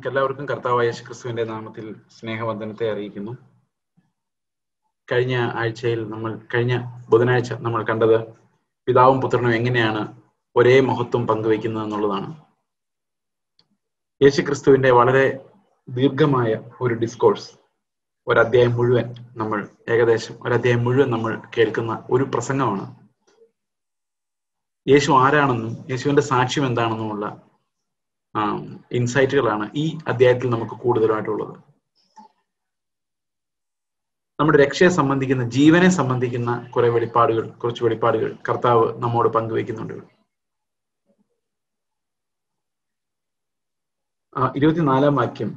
എല്ലാവർക്കും കർത്താവായ യേശുക്രിസ്തുവിന്റെ നാമത്തിൽ സ്നേഹവന്ദനത്തെ അറിയിക്കുന്നു. കഴിഞ്ഞ ബുധനാഴ്ച നമ്മൾ കണ്ടത് പിതാവും പുത്രനും എങ്ങനെയാണ് ഒരേ മഹത്വം പങ്കുവെക്കുന്നത് എന്നുള്ളതാണ്. യേശുക്രിസ്തുവിന്റെ വളരെ ദീർഘമായ ഒരു ഡിസ്കോഴ്സ്, ഒരധ്യായം മുഴുവൻ നമ്മൾ കേൾക്കുന്ന ഒരു പ്രസംഗമാണ്. യേശു ആരാണെന്നും യേശുവിന്റെ സാക്ഷ്യം എന്താണെന്നുമുള്ള ഇൻസൈറ്റുകളാണ് ഈ അധ്യായത്തിൽ നമുക്ക് കൂടുതലായിട്ടുള്ളത്. നമ്മുടെ രക്ഷയെ സംബന്ധിക്കുന്ന, ജീവനെ സംബന്ധിക്കുന്ന കുറച്ച് വെളിപ്പാടുകൾ കർത്താവ് നമ്മോട് പങ്കുവെക്കുന്നുണ്ട്. 24-ാം വാക്യം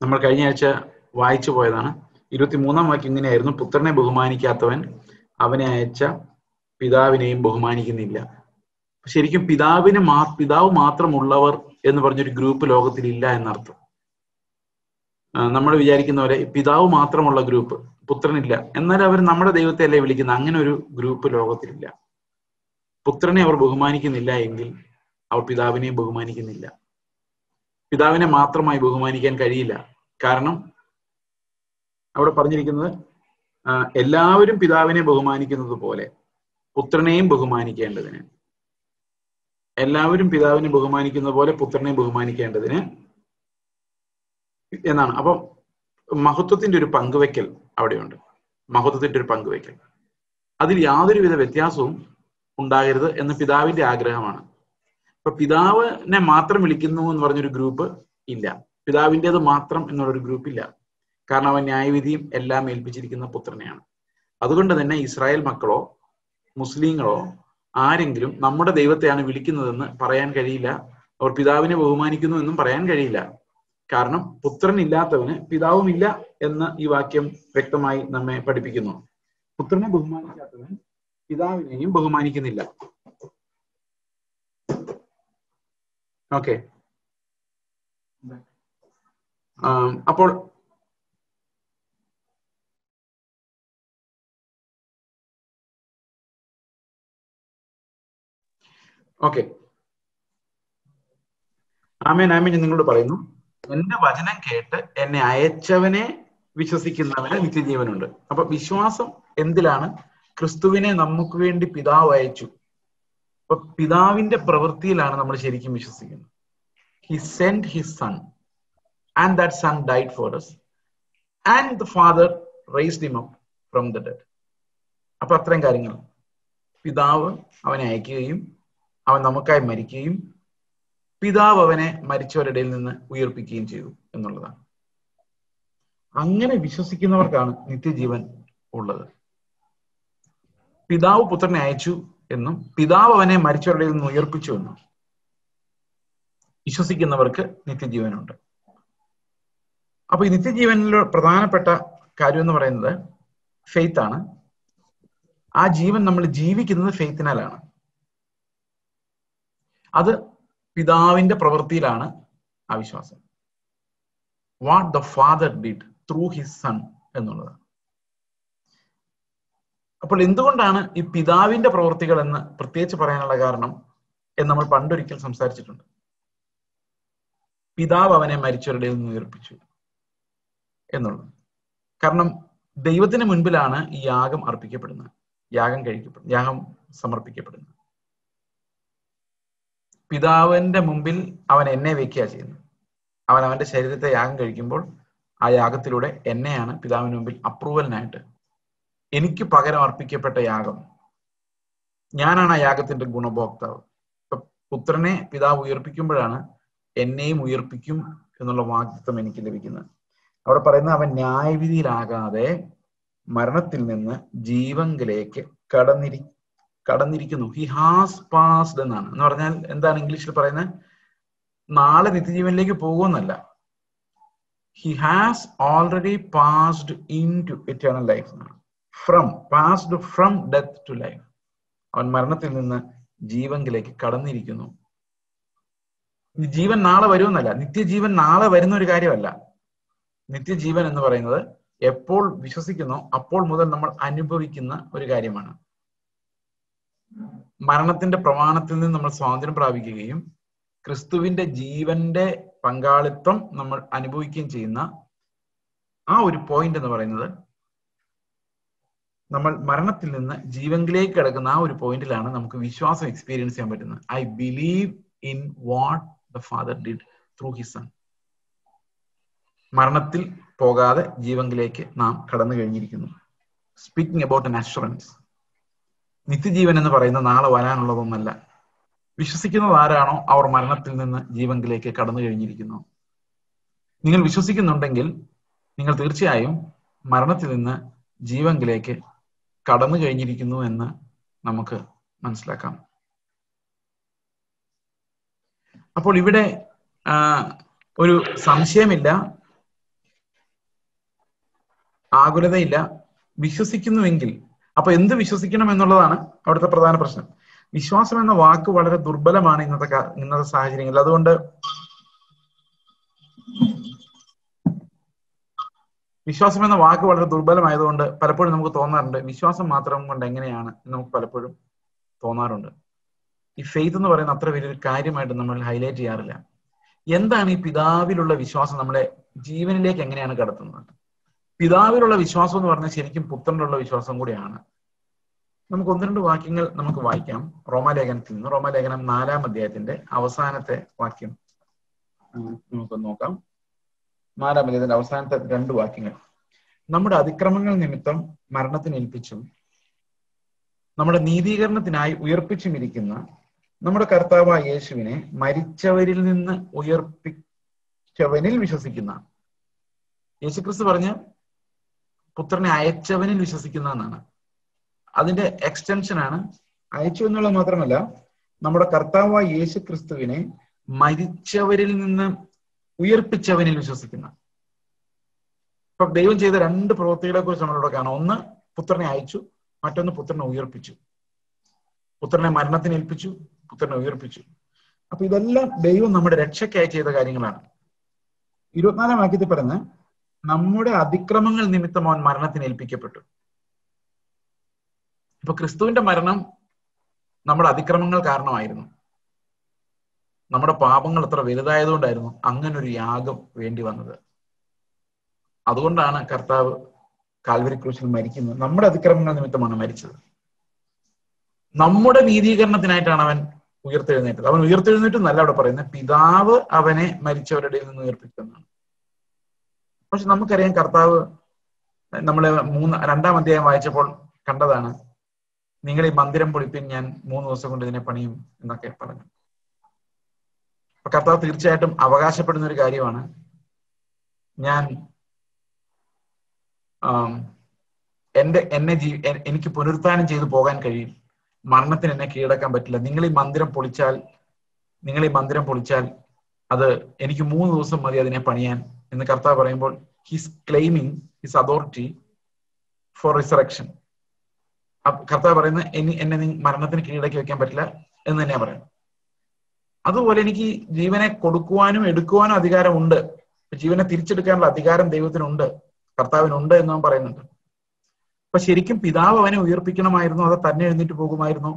നമ്മൾ കഴിഞ്ഞ ആഴ്ച വായിച്ചു പോയതാണ്. 23-ാം വാക്യം ഇങ്ങനെയായിരുന്നു: പുത്രനെ ബഹുമാനിക്കാത്തവൻ അവനെ അയച്ച പിതാവിനെയും ബഹുമാനിക്കുന്നില്ല. ശരിക്കും പിതാവ് മാത്രമുള്ളവർ എന്ന് പറഞ്ഞൊരു ഗ്രൂപ്പ് ലോകത്തിൽ ഇല്ല എന്നർത്ഥം. നമ്മൾ വിചാരിക്കുന്ന പോലെ പിതാവ് മാത്രമുള്ള ഗ്രൂപ്പ്, പുത്രനില്ല, എന്നാൽ അവർ നമ്മുടെ ദൈവത്തെ അല്ലേ വിളിക്കുന്ന, അങ്ങനെ ഒരു ഗ്രൂപ്പ് ലോകത്തിലില്ല. പുത്രനെ അവർ ബഹുമാനിക്കുന്നില്ല എങ്കിൽ അവർ പിതാവിനെയും ബഹുമാനിക്കുന്നില്ല. പിതാവിനെ മാത്രമായി ബഹുമാനിക്കാൻ കഴിയില്ല. കാരണം അവിടെ പറഞ്ഞിരിക്കുന്നത്, എല്ലാവരും പിതാവിനെ ബഹുമാനിക്കുന്നത് പോലെ പുത്രനെയും ബഹുമാനിക്കേണ്ടതിന്, എല്ലാവരും പിതാവിനെ ബഹുമാനിക്കുന്ന പോലെ പുത്രനെ ബഹുമാനിക്കേണ്ടതിന് എന്നാണ്. അപ്പം മഹത്വത്തിന്റെ ഒരു പങ്കുവെക്കൽ അവിടെയുണ്ട്. മഹത്വത്തിന്റെ ഒരു പങ്കുവെക്കൽ, അതിൽ യാതൊരുവിധ വ്യത്യാസവും ഉണ്ടാകരുത് എന്ന് പിതാവിന്റെ ആഗ്രഹമാണ്. അപ്പൊ പിതാവിനെ മാത്രം വിളിക്കുന്നു എന്ന് പറഞ്ഞൊരു ഗ്രൂപ്പ് ഇല്ല, പിതാവിൻ്റെത് മാത്രം എന്നുള്ളൊരു ഗ്രൂപ്പ് ഇല്ല. കാരണം അവൻ ന്യായവിധിയും എല്ലാം ഏൽപ്പിച്ചിരിക്കുന്ന പുത്രനെയാണ്. അതുകൊണ്ട് തന്നെ ഇസ്രായേൽ മക്കളോ മുസ്ലിങ്ങളോ ആരെങ്കിലും നമ്മുടെ ദൈവത്തെയാണ് വിളിക്കുന്നതെന്ന് പറയാൻ കഴിയില്ല, അവർ പിതാവിനെ ബഹുമാനിക്കുന്നു എന്നും പറയാൻ കഴിയില്ല. കാരണം പുത്രൻ ഇല്ലാത്തവന് പിതാവുമില്ല എന്ന് ഈ വാക്യം വ്യക്തമായി നമ്മെ പഠിപ്പിക്കുന്നു. പുത്രനെ ബഹുമാനിക്കാത്തവൻ പിതാവിനെയും ബഹുമാനിക്കുന്നില്ല. ഓക്കെ, അപ്പോൾ ഓക്കെ, ആമേൻ ആമേൻ നിങ്ങളോട് പറയുന്നു, എന്റെ വചനം കേട്ട് എന്നെ അയച്ചവനെ വിശ്വസിക്കുന്നവന് നിത്യജീവനുണ്ട്. അപ്പൊ വിശ്വാസം എന്തിലാണ്? ക്രിസ്തുവിനെ നമുക്ക് വേണ്ടി പിതാവ് അയച്ചു. അപ്പൊ പിതാവിന്റെ പ്രവൃത്തിയിലാണ് നമ്മൾ ശരിക്കും വിശ്വസിക്കുന്നത്. He sent his son and that son died for us and the father raised him up from the dead. അപ്പൊ അത്രയും കാര്യങ്ങൾ, പിതാവ് അവനെ അയക്കുകയും അവൻ നമുക്കായി മരിക്കുകയും പിതാവ് അവനെ മരിച്ചവരുടെ നിന്ന് ഉയർപ്പിക്കുകയും ചെയ്തു എന്നുള്ളതാണ്. അങ്ങനെ വിശ്വസിക്കുന്നവർക്കാണ് നിത്യജീവൻ ഉള്ളത്. പിതാവ് പുത്രനെ അയച്ചു എന്നും പിതാവ് അവനെ മരിച്ചവരുടെ നിന്ന് ഉയർപ്പിച്ചു എന്നും വിശ്വസിക്കുന്നവർക്ക് നിത്യജീവനുണ്ട്. അപ്പൊ ഈ നിത്യജീവനിലെ പ്രധാനപ്പെട്ട കാര്യം എന്ന് പറയുന്നത് ഫെയ്ത്ത് ആണ്. ആ ജീവൻ നമ്മൾ ജീവിക്കുന്നത് ഫെയ്ത്തിനാലാണ്. അത് പിതാവിന്റെ പ്രവൃത്തിയിലാണ് ആ വിശ്വാസം. What the father did through his son എന്നുള്ളതാണ്. അപ്പോൾ എന്തുകൊണ്ടാണ് ഈ പിതാവിന്റെ പ്രവൃത്തികൾ എന്ന് പ്രത്യേകിച്ച് പറയാനുള്ള കാരണം എന്ന് നമ്മൾ പണ്ടൊരിക്കൽ സംസാരിച്ചിട്ടുണ്ട്. പിതാവ് അവനെ മരിച്ചവരുടെ നിന്ന് ഉയർപ്പിച്ചു എന്നുള്ളത്. കാരണം ദൈവത്തിന് മുൻപിലാണ് ഈ യാഗം അർപ്പിക്കപ്പെടുന്നത്, യാഗം സമർപ്പിക്കപ്പെടുന്നത്. പിതാവിന്റെ മുമ്പിൽ അവൻ എന്നെ വെക്കുക ചെയ്യുന്നത്. അവൻ അവന്റെ ശരീരത്തെ യാഗം കഴിക്കുമ്പോൾ ആ യാഗത്തിലൂടെ എന്നെയാണ് പിതാവിന് മുമ്പിൽ അപ്രൂവലിനായിട്ട്, എനിക്ക് പകരം അർപ്പിക്കപ്പെട്ട യാഗം, ഞാനാണ് ആ യാഗത്തിന്റെ ഗുണഭോക്താവ്. ഇപ്പൊ പുത്രനെ പിതാവ് ഉയർപ്പിക്കുമ്പോഴാണ് എന്നെയും ഉയർപ്പിക്കും എന്നുള്ള വാഗ്ദത്തം എനിക്ക് ലഭിക്കുന്നത്. അവിടെ പറയുന്നത്, അവൻ ന്യായവിധിയിലാകാതെ മരണത്തിൽ നിന്ന് ജീവങ്കിലേക്ക് കടന്നിരിക്കുന്നു. ഹി ഹാസ് പാസ്ഡ് എന്നാണ്. എന്ന് പറഞ്ഞാൽ എന്താണ് ഇംഗ്ലീഷിൽ പറയുന്നത്? നാളെ നിത്യജീവനിലേക്ക് പോകുമെന്നല്ല, he has already passed into eternal life എന്നാണ്. Passed from death to life. അവൻ മരണത്തിൽ നിന്ന് ജീവങ്കിലേക്ക് കടന്നിരിക്കുന്നു. ജീവൻ നാളെ വരുമെന്നല്ല, നിത്യജീവൻ നാളെ വരുന്ന ഒരു കാര്യമല്ല. നിത്യജീവൻ എന്ന് പറയുന്നത് എപ്പോൾ വിശ്വസിക്കുന്നോ അപ്പോൾ മുതൽ നമ്മൾ അനുഭവിക്കുന്ന ഒരു കാര്യമാണ്. മരണത്തിന്റെ പ്രമാണത്തിൽ നിന്ന് നമ്മൾ സ്വാതന്ത്ര്യം പ്രാപിക്കുകയും ക്രിസ്തുവിന്റെ ജീവന്റെ പങ്കാളിത്തം നമ്മൾ അനുഭവിക്കുകയും ചെയ്യുന്ന ആ ഒരു പോയിന്റ് എന്ന് പറയുന്നത് നമ്മൾ മരണത്തിൽ നിന്ന് ജീവനിലേക്ക് കിടക്കുന്ന ആ ഒരു പോയിന്റിലാണ് നമുക്ക് വിശ്വാസം എക്സ്പീരിയൻസ് ചെയ്യാൻ പറ്റുന്നത്. I believe in what the father did through his son. മരണത്തിൽ പോകാതെ ജീവനിലേക്ക് നാം കടന്നു കഴിഞ്ഞിരിക്കുന്നു. Speaking about an assurance. നിത്യജീവൻ എന്ന് പറയുന്ന നാളെ വരാനുള്ളതൊന്നല്ല. വിശ്വസിക്കുന്നത് ആരാണോ അവർ മരണത്തിൽ നിന്ന് ജീവനിലേക്ക് കടന്നു കഴിഞ്ഞിരിക്കുന്നു. നിങ്ങൾ വിശ്വസിക്കുന്നുണ്ടെങ്കിൽ നിങ്ങൾ തീർച്ചയായും മരണത്തിൽ നിന്ന് ജീവനിലേക്ക് കടന്നു കഴിഞ്ഞിരിക്കുന്നു എന്ന് നമുക്ക് മനസ്സിലാക്കാം. അപ്പോൾ ഇവിടെ ഒരു സംശയമില്ല, ആകുലതയില്ല. വിശ്വസിക്കുന്നുവെങ്കിൽ അപ്പൊ എന്ത് വിശ്വസിക്കണം എന്നുള്ളതാണ് അവിടുത്തെ പ്രധാന പ്രശ്നം. വിശ്വാസം എന്ന വാക്ക് വളരെ ദുർബലമാണ് ഇന്നത്തെ സാഹചര്യങ്ങളിൽ. അതുകൊണ്ട് വിശ്വാസം എന്ന വാക്ക് വളരെ ദുർബലമായതുകൊണ്ട് പലപ്പോഴും നമുക്ക് തോന്നാറുണ്ട് വിശ്വാസം മാത്രം കൊണ്ട് എങ്ങനെയാണ് എന്ന് നമുക്ക് പലപ്പോഴും തോന്നാറുണ്ട്. ഈ ഫെയ്ത്ത് എന്ന് പറയുന്ന അത്ര വലിയൊരു കാര്യമായിട്ട് നമ്മൾ ഹൈലൈറ്റ് ചെയ്യാറില്ല. എന്താണ് ഈ പിതാവിലുള്ള വിശ്വാസം നമ്മളെ ജീവനിലേക്ക് എങ്ങനെയാണ് കടത്തുന്നത്? പിതാവിലുള്ള വിശ്വാസം എന്ന് പറഞ്ഞാൽ ശരിക്കും പുത്രനിലുള്ള വിശ്വാസം കൂടിയാണ്. നമുക്ക് 1-2 വാക്യങ്ങൾ നമുക്ക് വായിക്കാം റോമാലേഖനത്തിൽ നിന്ന്. റോമാലേഖനം 4-ാം അധ്യായത്തിന്റെ അവസാനത്തെ വാക്യം നമുക്ക് നോക്കാം. 4-ാം അധ്യായത്തിന്റെ അവസാനത്തെ 2 വാക്യങ്ങൾ. നമ്മുടെ അതിക്രമങ്ങൾ നിമിത്തം മരണത്തിന് ഏൽപ്പിച്ചും നമ്മുടെ നീതീകരണത്തിനായി ഉയർപ്പിച്ചുമിരിക്കുന്ന നമ്മുടെ കർത്താവായ യേശുവിനെ മരിച്ചവരിൽ നിന്ന് ഉയർപ്പിച്ചവനിൽ വിശ്വസിക്കുന്ന. യേശുക്രിസ്തു പറഞ്ഞ പുത്രനെ അയച്ചവനിൽ വിശ്വസിക്കുന്ന എന്നാണ്. അതിന്റെ എക്സ്റ്റൻഷൻ ആണ്. അയച്ചു എന്നുള്ളത് മാത്രമല്ല, നമ്മുടെ കർത്താവായ യേശു ക്രിസ്തുവിനെ മരിച്ചവരിൽ നിന്ന് ഉയർപ്പിച്ചവനിൽ വിശ്വസിക്കുന്ന. ഇപ്പൊ ദൈവം ചെയ്ത 2 പ്രവൃത്തികളെ കുറിച്ച് നമ്മളിവിടെ കാണാം. ഒന്ന് പുത്രനെ അയച്ചു, മറ്റൊന്ന് പുത്രനെ ഉയർപ്പിച്ചു. പുത്രനെ മരണത്തിന് ഏൽപ്പിച്ചു, പുത്രനെ ഉയർപ്പിച്ചു. അപ്പൊ ഇതെല്ലാം ദൈവം നമ്മുടെ രക്ഷയ്ക്കായി ചെയ്ത കാര്യങ്ങളാണ്. 24-ാം വാക്യത്തിൽ പറയുന്നത് നമ്മുടെ അതിക്രമങ്ങൾ നിമിത്തം അവൻ മരണത്തിന് ഏൽപ്പിക്കപ്പെട്ടു. ഇപ്പൊ ക്രിസ്തുവിന്റെ മരണം നമ്മുടെ അതിക്രമങ്ങൾ കാരണമായിരുന്നു. നമ്മുടെ പാപങ്ങൾ അത്ര വലുതായതുകൊണ്ടായിരുന്നു അങ്ങനൊരു യാഗം വേണ്ടി വന്നത്. അതുകൊണ്ടാണ് കർത്താവ് കാൽവരി ക്രൂശിൽ മരിക്കുന്നത്. നമ്മുടെ അതിക്രമങ്ങൾ നിമിത്തമാണ് മരിച്ചത്. നമ്മുടെ നീതീകരണത്തിനായിട്ടാണ് അവൻ ഉയർത്തെഴുന്നേറ്റത്. അവൻ ഉയർത്തെഴുന്നേറ്റെന്നല്ല അവിടെ പറയുന്നത്, പിതാവ് അവനെ മരിച്ചവരുടെ നിന്ന് ഉയർപ്പിച്ചെന്നാണ്. പക്ഷെ നമുക്കറിയാം കർത്താവ് നമ്മള് 2-ാം അധ്യായം വായിച്ചപ്പോൾ കണ്ടതാണ്, നിങ്ങൾ ഈ മന്ദിരം പൊളിപ്പിൻ, ഞാൻ 3 ദിവസം കൊണ്ട് ഇതിനെ പണിയും എന്നൊക്കെ പറഞ്ഞു. അപ്പൊ കർത്താവ് തീർച്ചയായിട്ടും അവകാശപ്പെടുന്ന ഒരു കാര്യമാണ്, ഞാൻ എനിക്ക് പുനരുത്ഥാനം ചെയ്തു പോകാൻ കഴിയും, മരണത്തിന് എന്നെ കീഴടക്കാൻ പറ്റില്ല. നിങ്ങൾ ഈ മന്ദിരം പൊളിച്ചാൽ അത് എനിക്ക് 3 ദിവസം മതി അതിനെ പണിയാൻ എന്ന് കർത്താവ് പറയുമ്പോൾ his claiming his authority four resurrection. കർത്താവ് പറയുന്നത് എന്നെ മരണത്തിന് കീഴടക്കി വെക്കാൻ പറ്റില്ല എന്ന് തന്നെയാ പറയുന്നത്. അതുപോലെ എനിക്ക് ജീവനെ കൊടുക്കുവാനും എടുക്കുവാനും അധികാരമുണ്ട്. ജീവനെ തിരിച്ചെടുക്കാനുള്ള അധികാരം ദൈവത്തിനുണ്ട്, കർത്താവിനുണ്ട് എന്ന് പറയുന്നുണ്ട്. അപ്പൊ ശരിക്കും പിതാവ് അവനെ ഉയർപ്പിക്കണമായിരുന്നു, അത് തന്നെ എഴുന്നേറ്റ് പോകുമായിരുന്നു.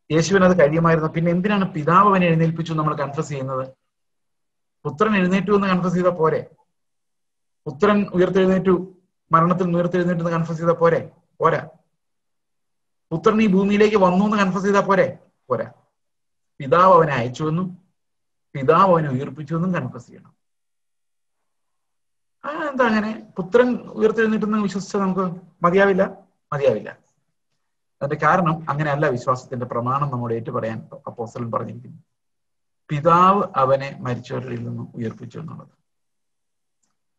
യേശുവിന് അത് കഴിയുമായിരുന്നു. പിന്നെ എന്തിനാണ് പിതാവ് അവനെ എഴുന്നേൽപ്പിച്ചു നമ്മൾ കൺഫസ് ചെയ്യുന്നത്? പുത്രൻ എഴുന്നേറ്റു എന്ന് കൺഫസ് ചെയ്താൽ പോരെ? പുത്രൻ ഉയർത്തെഴുന്നേറ്റു, മരണത്തിൽ നിന്ന് ഉയർത്തെഴുന്നേറ്റു എന്ന് കൺഫസ് ചെയ്താൽ പോരാ. പുത്രൻ ഈ ഭൂമിയിലേക്ക് വന്നു എന്ന് കൺഫസ് ചെയ്താൽ പോരാ. പിതാവ് അവനെ അയച്ചുവെന്നും പിതാവ് അവനെ ഉയർപ്പിച്ചു എന്നും കൺഫസ് ചെയ്യണം. എന്താ അങ്ങനെ? പുത്രൻ ഉയർത്തെഴുന്നേറ്റെന്ന് വിശ്വസിച്ചാൽ നമുക്ക് മതിയാവില്ല. അതിന്റെ കാരണം അങ്ങനെയല്ല വിശ്വാസത്തിന്റെ പ്രമാണം നമ്മോട് ഏറ്റുപറയാൻ അപ്പോസ്തലൻ പറഞ്ഞിരിക്കുന്നു. പിതാവ് അവനെ മരിച്ചവരിൽ നിന്നും ഉയർപ്പിച്ചു എന്നുള്ളത്.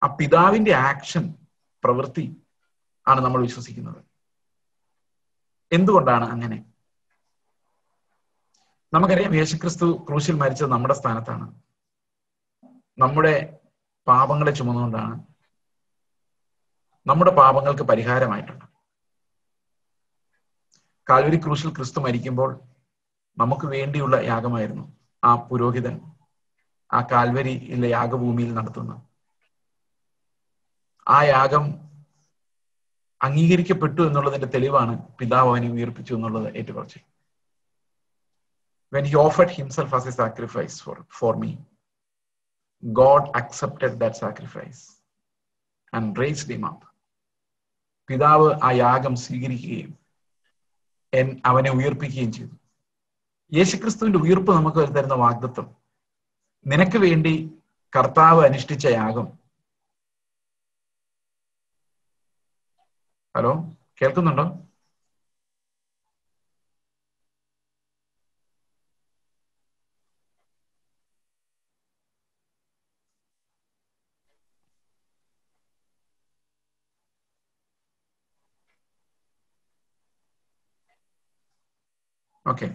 ആ പിതാവിന്റെ ആക്ഷൻ, പ്രവൃത്തി ആണ് നമ്മൾ വിശ്വസിക്കുന്നത്. എന്തുകൊണ്ടാണ് അങ്ങനെ? നമുക്കറിയാം യേശുക്രിസ്തു ക്രൂശിൽ മരിച്ചത് നമ്മുടെ സ്ഥാനത്താണ്, നമ്മുടെ പാപങ്ങളെ ചുമന്നുകൊണ്ടാണ്. നമ്മുടെ പാപങ്ങൾക്ക് പരിഹാരമായിട്ടുണ്ട്. കാൽവരി ക്രൂശിൽ ക്രിസ്തു മരിക്കുമ്പോൾ നമുക്ക് വേണ്ടിയുള്ള യാഗമായിരുന്നു ആ പുരോഹിതൻ ആ കാൽവരിയിലെ യാഗഭൂമിയിൽ നടത്തുന്നത്. ആ യാഗം അംഗീകരിക്കപ്പെട്ടു എന്നുള്ളതിന്റെ തെളിവാണ് പിതാവ് അവനെ ഉയർപ്പിച്ചു എന്നുള്ളത് ഏറ്റുപറച്ചു. When he offered himself as a sacrifice for me. God accepted that sacrifice and raised him up. പിതാവ് ആ യാഗം സ്വീകരിക്കുകയും അവനെ ഉയർപ്പിക്കുകയും ചെയ്തു. യേശുക്രിസ്തുവിന്റെ ഉയർപ്പ് നമുക്ക് തരുന്ന വാഗ്ദത്തം, നിനക്ക് വേണ്ടി കർത്താവ് അനുഷ്ഠിച്ച യാഗം. ഹലോ, കേൾക്കുന്നുണ്ടോ? ഓക്കെ,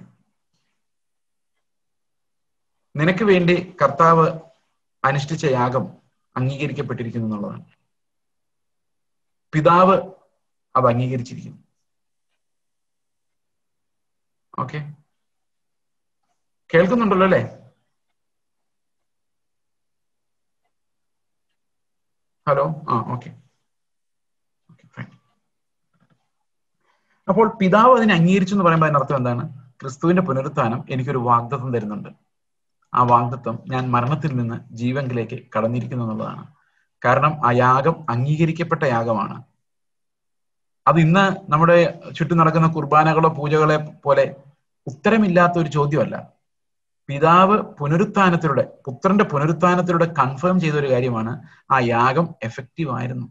നിനക്ക് വേണ്ടി കർത്താവ് അനുഷ്ഠിച്ച യാഗം അംഗീകരിക്കപ്പെട്ടിരിക്കുന്നു എന്നുള്ളതാണ്. പിതാവ് അത് അംഗീകരിച്ചിരിക്കുന്നു. ഓക്കെ, കേൾക്കുന്നുണ്ടല്ലോ അല്ലേ? Hello, okay. അപ്പോൾ പിതാവ് അതിനെ അംഗീകരിച്ചു എന്ന് പറയുമ്പോൾ അതിനർത്ഥം എന്താണ്? ക്രിസ്തുവിന്റെ പുനരുത്ഥാനം എനിക്കൊരു വാഗ്ദത്തം തരുന്നുണ്ട്. ആ വാഗ്ദത്തം ഞാൻ മരണത്തിൽ നിന്ന് ജീവങ്കിലേക്ക് കടന്നിരിക്കുന്നു എന്നുള്ളതാണ്. കാരണം ആ യാഗം അംഗീകരിക്കപ്പെട്ട യാഗമാണ്. അത് ഇന്ന് നമ്മുടെ ചുറ്റും നടക്കുന്ന കുർബാനകളോ പൂജകളെ പോലെ ഉത്തരമില്ലാത്ത ഒരു ചോദ്യമല്ല. പിതാവ് പുനരുത്ഥാനത്തിലൂടെ, പുത്രന്റെ പുനരുത്ഥാനത്തിലൂടെ കൺഫേം ചെയ്ത ഒരു കാര്യമാണ് ആ യാഗം എഫക്റ്റീവ് ആയിരുന്നു.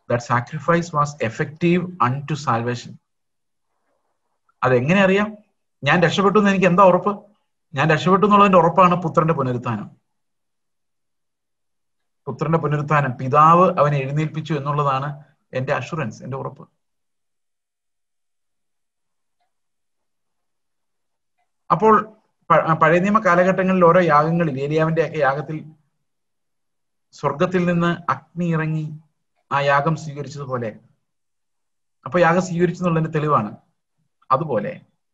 That sacrifice was effective unto salvation. അതെങ്ങനെ അറിയാം? ഞാൻ രക്ഷപ്പെട്ടു എന്ന് എനിക്ക് എന്താ ഉറപ്പ്? ഞാൻ രക്ഷപ്പെട്ടു എന്നുള്ളതിന്റെ ഉറപ്പാണ് പുത്രന്റെ പുനരുത്ഥാനം. പുത്രന്റെ പുനരുത്ഥാനം, പിതാവ് അവനെ എഴുന്നേൽപ്പിച്ചു എന്നുള്ളതാണ് എന്റെ അഷുറൻസ്, എന്റെ ഉറപ്പ്. അപ്പോൾ പഴയ നിയമ കാലഘട്ടങ്ങളിൽ ഓരോ യാഗങ്ങളിൽ, ഏലിയാവിന്റെ ഒക്കെ യാഗത്തിൽ സ്വർഗത്തിൽ നിന്ന് അഗ്നി ഇറങ്ങി ആ യാഗം സ്വീകരിച്ചതുപോലെ, അപ്പൊ യാഗം സ്വീകരിച്ചു എന്നുള്ളതിന്റെ തെളിവാണ്. അതുപോലെ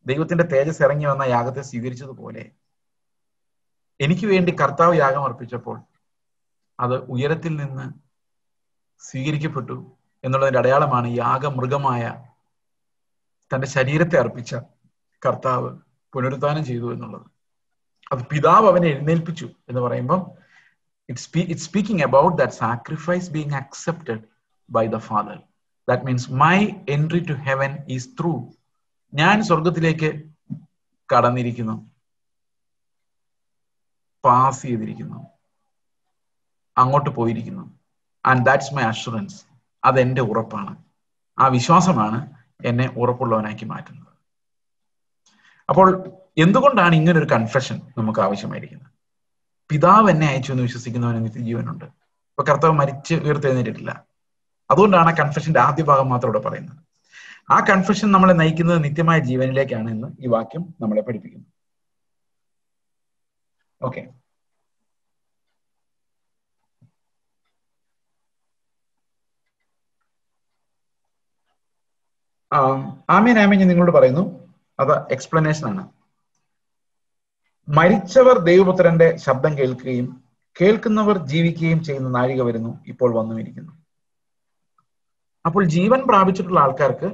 ദൈവത്തിന്റെ തേജസ് ഇറങ്ങി വന്ന യാഗത്തെ സ്വീകരിച്ചതുപോലെ എനിക്ക് വേണ്ടി കർത്താവ് യാഗം അർപ്പിച്ചപ്പോൾ അത് ഉയരത്തിൽ നിന്ന് സ്വീകരിക്കപ്പെട്ടു എന്നുള്ളതിന്റെ അടയാളമാണ് യാഗമൃഗമായ തന്റെ ശരീരത്തെ അർപ്പിച്ച കർത്താവ് പുനരുത്ഥാനം ചെയ്തു എന്നുള്ളത്. അത് പിതാവ് അവനെ എഴുന്നേൽപ്പിച്ചു എന്ന് പറയുമ്പം it's speaking about that sacrifice being accepted by the Father. That means my entry to heaven is through. ഞാൻ സ്വർഗത്തിലേക്ക് കടന്നിരിക്കുന്നു, പാസ് ചെയ്തിരിക്കുന്നു, അങ്ങോട്ട് പോയിരിക്കുന്നു. And that's my assurance. അതെന്റെ ഉറപ്പാണ്. ആ വിശ്വാസമാണ് എന്നെ ഉറപ്പുള്ളവനാക്കി മാറ്റുന്നത്. അപ്പോൾ എന്തുകൊണ്ടാണ് ഇങ്ങനൊരു കൺഫെഷൻ നമുക്ക് ആവശ്യമായിരിക്കുന്നത്? പിതാവ് എന്നെ അയച്ചു എന്ന് വിശ്വസിക്കുന്നവന് നിത്യജീവനുണ്ട്. ഇപ്പൊ കർത്താവ് മരിച്ച് ഉയർത്തെഴുന്നേറ്റിട്ടില്ല. അതുകൊണ്ടാണ് ആ കൺഫെഷന്റെ ആദ്യ ഭാഗം മാത്രം ഇവിടെ പറയുന്നത്. ആ കൺഫെഷൻ നമ്മളെ നയിക്കുന്നത് നിത്യമായ ജീവനിലേക്കാണ് എന്ന് ഈ വാക്യം നമ്മളെ പഠിപ്പിക്കുന്നു. ഓക്കെ, ആമേൻ ആമേൻ ഞാൻ നിങ്ങളോട് പറയുന്നു. അത് എക്സ്പ്ലനേഷൻ ആണ്. മരിച്ചവർ ദൈവപുത്രന്റെ ശബ്ദം കേൾക്കുകയും കേൾക്കുന്നവർ ജീവിക്കുകയും ചെയ്യുന്ന നാഴിക വരുന്നു, ഇപ്പോൾ വന്നുമിരിക്കുന്നു. അപ്പോൾ ജീവൻ പ്രാപിച്ചിട്ടുള്ള ആൾക്കാർക്ക്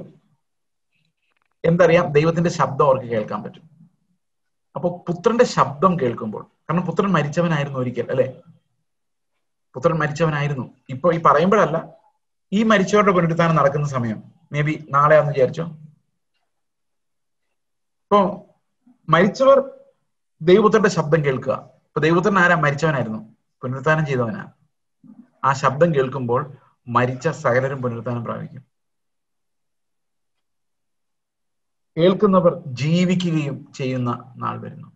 എന്തറിയാം? ദൈവത്തിന്റെ ശബ്ദം അവർക്ക് കേൾക്കാൻ പറ്റും. അപ്പോൾ പുത്രന്റെ ശബ്ദം കേൾക്കുമ്പോൾ, കാരണം പുത്രൻ മരിച്ചവനായിരുന്നു ഒരിക്കൽ, അല്ലെ? പുത്രൻ മരിച്ചവനായിരുന്നു. ഇപ്പൊ ഈ പറയുമ്പോഴല്ല, ഈ മരിച്ചവരുടെ പുനരുത്ഥാനം നടക്കുന്ന സമയം മേ ബി നാളെയാന്ന് വിചാരിച്ചോ. ഇപ്പൊ മരിച്ചവർ ദൈവപുത്രന്റെ ശബ്ദം കേൾക്കുക. ഇപ്പൊ ദൈവപുത്രൻ ആരാ? മരിച്ചവനായിരുന്നു, പുനരുത്ഥാനം ചെയ്തവനാ. ആ ശബ്ദം കേൾക്കുമ്പോൾ മരിച്ച സകലരും പുനരുത്ഥാനം പ്രാപിക്കും. കേൾക്കുന്നവർ ജീവിക്കുകയും ചെയ്യുന്ന നാൾ വരുന്നു.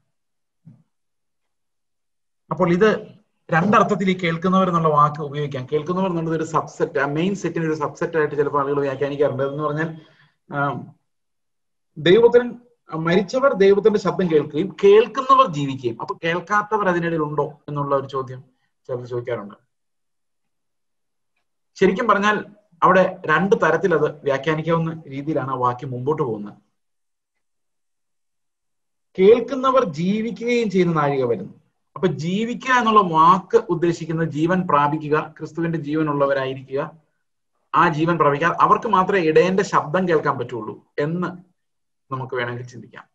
അപ്പോൾ ഇത് രണ്ടർത്ഥത്തിൽ ഈ കേൾക്കുന്നവർ എന്നുള്ള വാക്ക് ഉപയോഗിക്കാം. കേൾക്കുന്നവർ എന്നുള്ളത് ഒരു സബ്സെറ്റ്, ആ മെയിൻ സെറ്റിന് ഒരു സബ്സെറ്റ് ആയിട്ട് ചിലപ്പോൾ ആളുകൾ വ്യാഖ്യാനിക്കാറുണ്ട്. എന്ന് പറഞ്ഞാൽ ദൈവപുത്രൻ, മരിച്ചവർ ദൈവത്തിന്റെ ശബ്ദം കേൾക്കുകയും കേൾക്കുന്നവർ ജീവിക്കുകയും. അപ്പൊ കേൾക്കാത്തവർ അതിനിടയിൽ ഉണ്ടോ എന്നുള്ള ഒരു ചോദ്യം ചിലർ ചോദിക്കാറുണ്ട്. ശരിക്കും പറഞ്ഞാൽ അവിടെ രണ്ട് തരത്തിൽ അത് വ്യാഖ്യാനിക്കാവുന്ന രീതിയിലാണ് ആ വാക്യം മുമ്പോട്ട് പോകുന്നത്. കേൾക്കുന്നവർ ജീവിക്കുകയും ചെയ്യുന്ന നാഴിക വരുന്നു. അപ്പൊ ജീവിക്കുക എന്നുള്ള വാക്ക് ഉദ്ദേശിക്കുന്നത് ജീവൻ പ്രാപിക്കുക, ക്രിസ്തുവിന്റെ ജീവനുള്ളവരായിരിക്കുക, ആ ജീവൻ പ്രാപിക്കുക. അവർക്ക് മാത്രമേ ഇടയന്റെ ശബ്ദം കേൾക്കാൻ പറ്റുള്ളൂ എന്ന് നമുക്ക് വേണമെങ്കിൽ ചിന്തിക്കാം.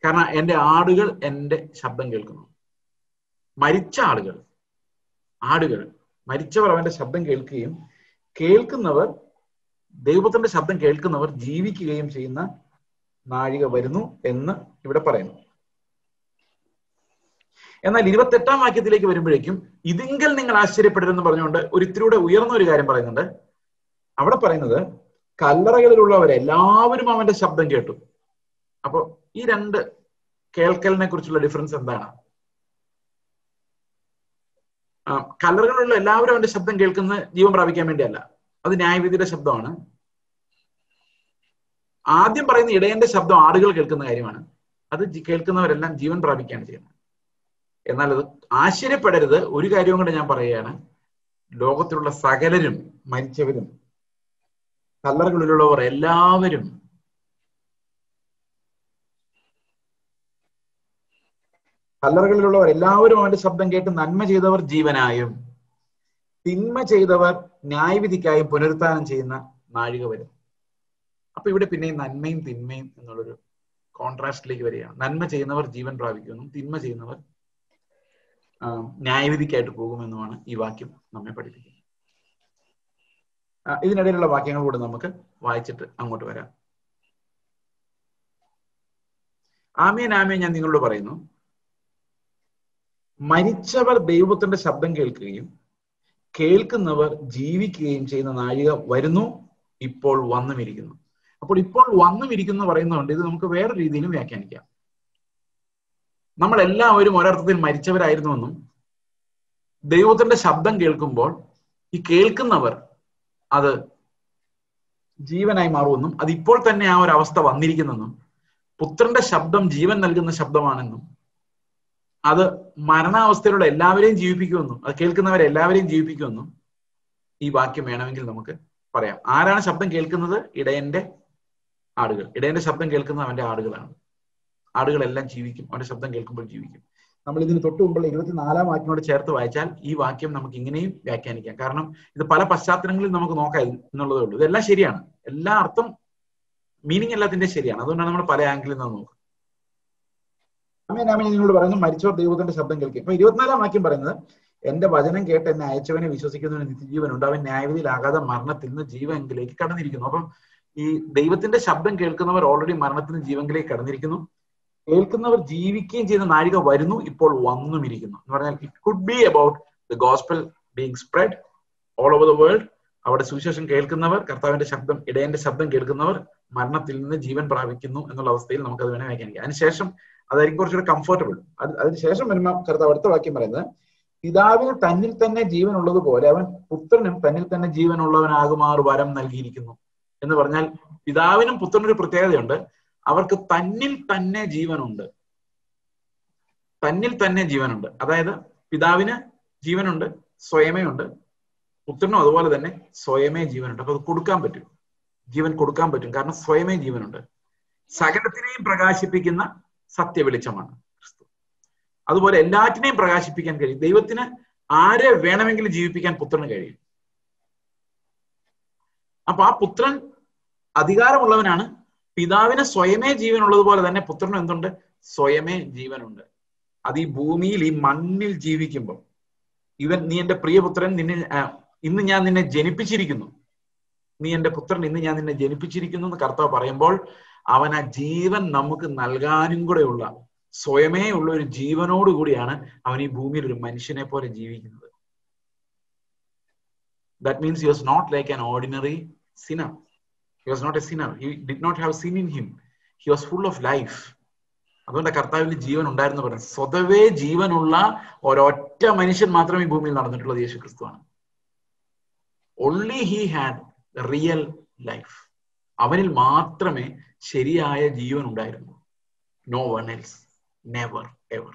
കാരണം എന്റെ ആടുകൾ എന്റെ ശബ്ദം കേൾക്കുന്നു. മരിച്ച ആടുകൾ മരിച്ചവർ അവന്റെ ശബ്ദം കേൾക്കുകയും കേൾക്കുന്നവർ ദൈവത്തിന്റെ ശബ്ദം കേൾക്കുന്നവർ ജീവിക്കുകയും ചെയ്യുന്ന നാഴിക വരുന്നു എന്ന് ഇവിടെ പറയുന്നു. എന്നാൽ 28-ാം വാക്യത്തിലേക്ക് വരുമ്പോഴേക്കും ഇതിങ്കൽ നിങ്ങൾ ആശ്ചര്യപ്പെടരുതെന്ന് പറഞ്ഞുകൊണ്ട് ഇത്തിരിയുടെ ഉയർന്ന ഒരു കാര്യം പറയുന്നുണ്ട്. അവിടെ പറയുന്നത് കല്ലറകളിലുള്ളവരെല്ലാവരും അവന്റെ ശബ്ദം കേട്ടു. അപ്പൊ ഈ രണ്ട് കേൾക്കലിനെ കുറിച്ചുള്ള ഡിഫറൻസ് എന്താണ്? കല്ലറകളിലുള്ള എല്ലാവരും അവന്റെ ശബ്ദം കേൾക്കുന്ന ജീവൻ പ്രാപിക്കാൻ വേണ്ടിയല്ല, അത് ന്യായവിധിയുടെ ശബ്ദമാണ്. ആദ്യം പറയുന്ന ഇടയന്റെ ശബ്ദം ആടുകൾ കേൾക്കുന്ന കാര്യമാണ്. അത് കേൾക്കുന്നവരെല്ലാം ജീവൻ പ്രാപിക്കുകയാണ് ചെയ്യുന്നത്. എന്നാൽ അത് ആശ്ചര്യപ്പെടരുത്, ഒരു കാര്യവും കൂടെ ഞാൻ പറയുകയാണ്. ലോകത്തിലുള്ള സകലരും, മരിച്ചവരും കല്ലറകളിലുള്ളവർ എല്ലാവരും അവന്റെ ശബ്ദം കേട്ട് നന്മ ചെയ്തവർ ജീവനായും തിന്മ ചെയ്തവർ ന്യായവിധിക്കായും പുനരുത്ഥാനം ചെയ്യുന്ന നാഴിക വരും. അപ്പൊ ഇവിടെ പിന്നെയും നന്മയും തിന്മയും എന്നുള്ളൊരു കോൺട്രാസ്റ്റിലേക്ക് വരികയാണ്. നന്മ ചെയ്യുന്നവർ ജീവൻ പ്രാപിക്കുമെന്നും തിന്മ ചെയ്യുന്നവർ ന്യായവിധിക്കായിട്ട് പോകുമെന്നുമാണ് ഈ വാക്യം നമ്മെ പഠിപ്പിക്കുന്നത്. ഇതിനിടയിലുള്ള വാക്യങ്ങൾ കൂടെ നമുക്ക് വായിച്ചിട്ട് അങ്ങോട്ട് വരാം. ആമേൻ ആമേൻ ഞാൻ നിങ്ങളോട് പറയുന്നു, മരിച്ചവർ ദൈവത്തിന്റെ ശബ്ദം കേൾക്കുകയും കേൾക്കുന്നവർ ജീവിക്കുകയും ചെയ്യുന്ന നാഴിക വരുന്നു, ഇപ്പോൾ വന്നുമിരിക്കുന്നു. അപ്പോൾ ഇപ്പോൾ വന്നുമിരിക്കുന്നു പറയുന്നതുകൊണ്ട് ഇത് നമുക്ക് വേറെ രീതിയിലും വ്യാഖ്യാനിക്കാം. നമ്മളെല്ലാവരും ഒരർത്ഥത്തിൽ മരിച്ചവരായിരുന്നുവെന്നും ദൈവത്തിന്റെ ശബ്ദം കേൾക്കുമ്പോൾ ഈ കേൾക്കുന്നവർ അത് ജീവനായി മാറുമെന്നും അതിപ്പോൾ തന്നെ ആ ഒരു അവസ്ഥ വന്നിരിക്കുന്നെന്നും പുത്രന്റെ ശബ്ദം ജീവൻ നൽകുന്ന ശബ്ദമാണെന്നും അത് മരണാവസ്ഥയിലുള്ള എല്ലാവരെയും ജീവിപ്പിക്കുമെന്നും അത് കേൾക്കുന്നവരെല്ലാവരെയും ജീവിപ്പിക്കുമെന്നും ഈ വാക്യം വേണമെങ്കിൽ നമുക്ക് പറയാം. ആരാണ് ശബ്ദം കേൾക്കുന്നത്? ഇടയന്റെ ശബ്ദം കേൾക്കുന്നത് അവന്റെ ആടുകളാണ്. ആടുകളെല്ലാം ജീവിക്കും, അവന്റെ ശബ്ദം കേൾക്കുമ്പോൾ ജീവിക്കും. നമ്മൾ ഇതിന് തൊട്ട് മുമ്പുള്ള 24-ാം വാക്യനോട് ചേർത്ത് വായിച്ചാൽ ഈ വാക്യം നമുക്ക് ഇങ്ങനെയും വ്യാഖ്യാനിക്കാം. കാരണം ഇത് പല പശ്ചാത്തലങ്ങളിൽ നമുക്ക് നോക്കാം എന്നുള്ളതേ ഉള്ളൂ. ഇതെല്ലാം ശരിയാണ്, എല്ലാ അർത്ഥം മീനിങ് എല്ലാത്തിന്റെ ശരിയാണ്. അതുകൊണ്ടാണ് നമ്മൾ പല ആംഗിളിൽ നിന്ന് നോക്കുക. ആമേൻ നിങ്ങളോട് പറയുന്നു, മരിച്ചവർ ദൈവത്തിന്റെ ശബ്ദം കേൾക്കും. ഇപ്പൊ 24-ാം വാക്യം പറയുന്നത്, എന്റെ വചനം കേട്ട് എന്നെ അയച്ചവനെ വിശ്വസിക്കുന്നവന് നിത്യജീവനുണ്ട്, അവൻ ന്യായവിധിയിലാകാതെ മരണത്തിൽ നിന്ന് ജീവങ്കിലേക്ക് കടന്നിരിക്കുന്നു. അപ്പം ഈ ദൈവത്തിന്റെ ശബ്ദം കേൾക്കുന്നവർ ഓൾറെഡി മരണത്തിൽ നിന്ന് ജീവങ്കിലേക്ക് കടന്നിരിക്കുന്നു. കേൾക്കുന്നവർ ജീവിക്കുകയും ചെയ്യുന്ന നാഴിക വരുന്നു, ഇപ്പോൾ വന്നുമിരിക്കുന്നു എന്ന് പറഞ്ഞാൽ it could be about the gospel being spread all over the world. അവിടെ സുവിശേഷം കേൾക്കുന്നവർ, കർത്താവിന്റെ ശബ്ദം, ഇടയന്റെ ശബ്ദം കേൾക്കുന്നവർ മരണത്തിൽ നിന്ന് ജീവൻ പ്രാപിക്കുന്നു എന്നുള്ള അവസ്ഥയിൽ നമുക്കത് വേണേൽ വ്യാഖ്യാനിക്കാം. അതിനുശേഷം അതായിരിക്കും കുറച്ചുകൂടെ കംഫർട്ടബിൾ. അതിനുശേഷം വരുമ്പോൾ കർത്താവ് അടുത്ത വാക്യം പറയുന്നത്, പിതാവിന് തന്നിൽ തന്നെ ജീവൻ ഉള്ളതുപോലെ അവൻ പുത്രനും തന്നിൽ തന്നെ ജീവനുള്ളവനാകുമാറ് വരം നൽകിയിരിക്കുന്നു എന്ന് പറഞ്ഞാൽ പിതാവിനും പുത്രനും ഒരു പ്രത്യേകതയുണ്ട്. അവർക്ക് തന്നിൽ തന്നെ ജീവനുണ്ട്. അതായത് പിതാവിന് ജീവനുണ്ട്, സ്വയമേ ഉണ്ട്. പുത്രനും അതുപോലെ തന്നെ സ്വയമേ ജീവനുണ്ട്. അപ്പൊ അത് കൊടുക്കാൻ പറ്റും, ജീവൻ കൊടുക്കാൻ പറ്റും. കാരണം സ്വയമേ ജീവനുണ്ട്. സകലത്തിനെയും പ്രകാശിപ്പിക്കുന്ന സത്യവെളിച്ചമാണ് ക്രിസ്തു. അതുപോലെ എല്ലാറ്റിനെയും പ്രകാശിപ്പിക്കാൻ കഴിയും. ദൈവത്തിന് ആരെ വേണമെങ്കിലും ജീവിപ്പിക്കാൻ പുത്രന് കഴിയും. അപ്പൊ ആ പുത്രൻ അധികാരമുള്ളവനാണ്. പിതാവിന് സ്വയമേ ജീവനുള്ളതുപോലെ തന്നെ പുത്രനും എന്തുണ്ട്? സ്വയമേ ജീവനുണ്ട്. അത് ഈ ഭൂമിയിൽ, ഈ മണ്ണിൽ ജീവിക്കുമ്പോൾ, നീ എന്റെ പ്രിയപുത്രൻ, ഇന്ന് ഞാൻ നിന്നെ ജനിപ്പിച്ചിരിക്കുന്നു, നീ എന്റെ പുത്രൻ, ഇന്ന് ഞാൻ നിന്നെ ജനിപ്പിച്ചിരിക്കുന്നു എന്ന് കർത്താവ് പറയുമ്പോൾ അവൻ ആ ജീവൻ നമുക്ക് നൽകാനും കൂടെയുള്ള സ്വയമേ ഉള്ള ഒരു ജീവനോടുകൂടിയാണ് അവൻ ഈ ഭൂമിയിൽ ഒരു മനുഷ്യനെ പോലെ ജീവിക്കുന്നത്. That means he was not like an ordinary sinner. He was not a sinner. He did not have sin in him. He was full of life. അതുകൊണ്ട് കർത്താവിന് ജീവൻ ഉണ്ടായിരുന്നു പറയുന്നത്. സ്വതവേ ജീവനുള്ള ഒരൊറ്റ മനുഷ്യൻ മാത്രമേ ഈ ഭൂമിയിൽ നടന്നിട്ടുള്ളത് യേശു ക്രിസ്തുവാണ്. Only he had real life. അവനിൽ മാത്രമേ ശരിയായ ജീവൻ ഉണ്ടായിരുന്നു. No one else. Never ever.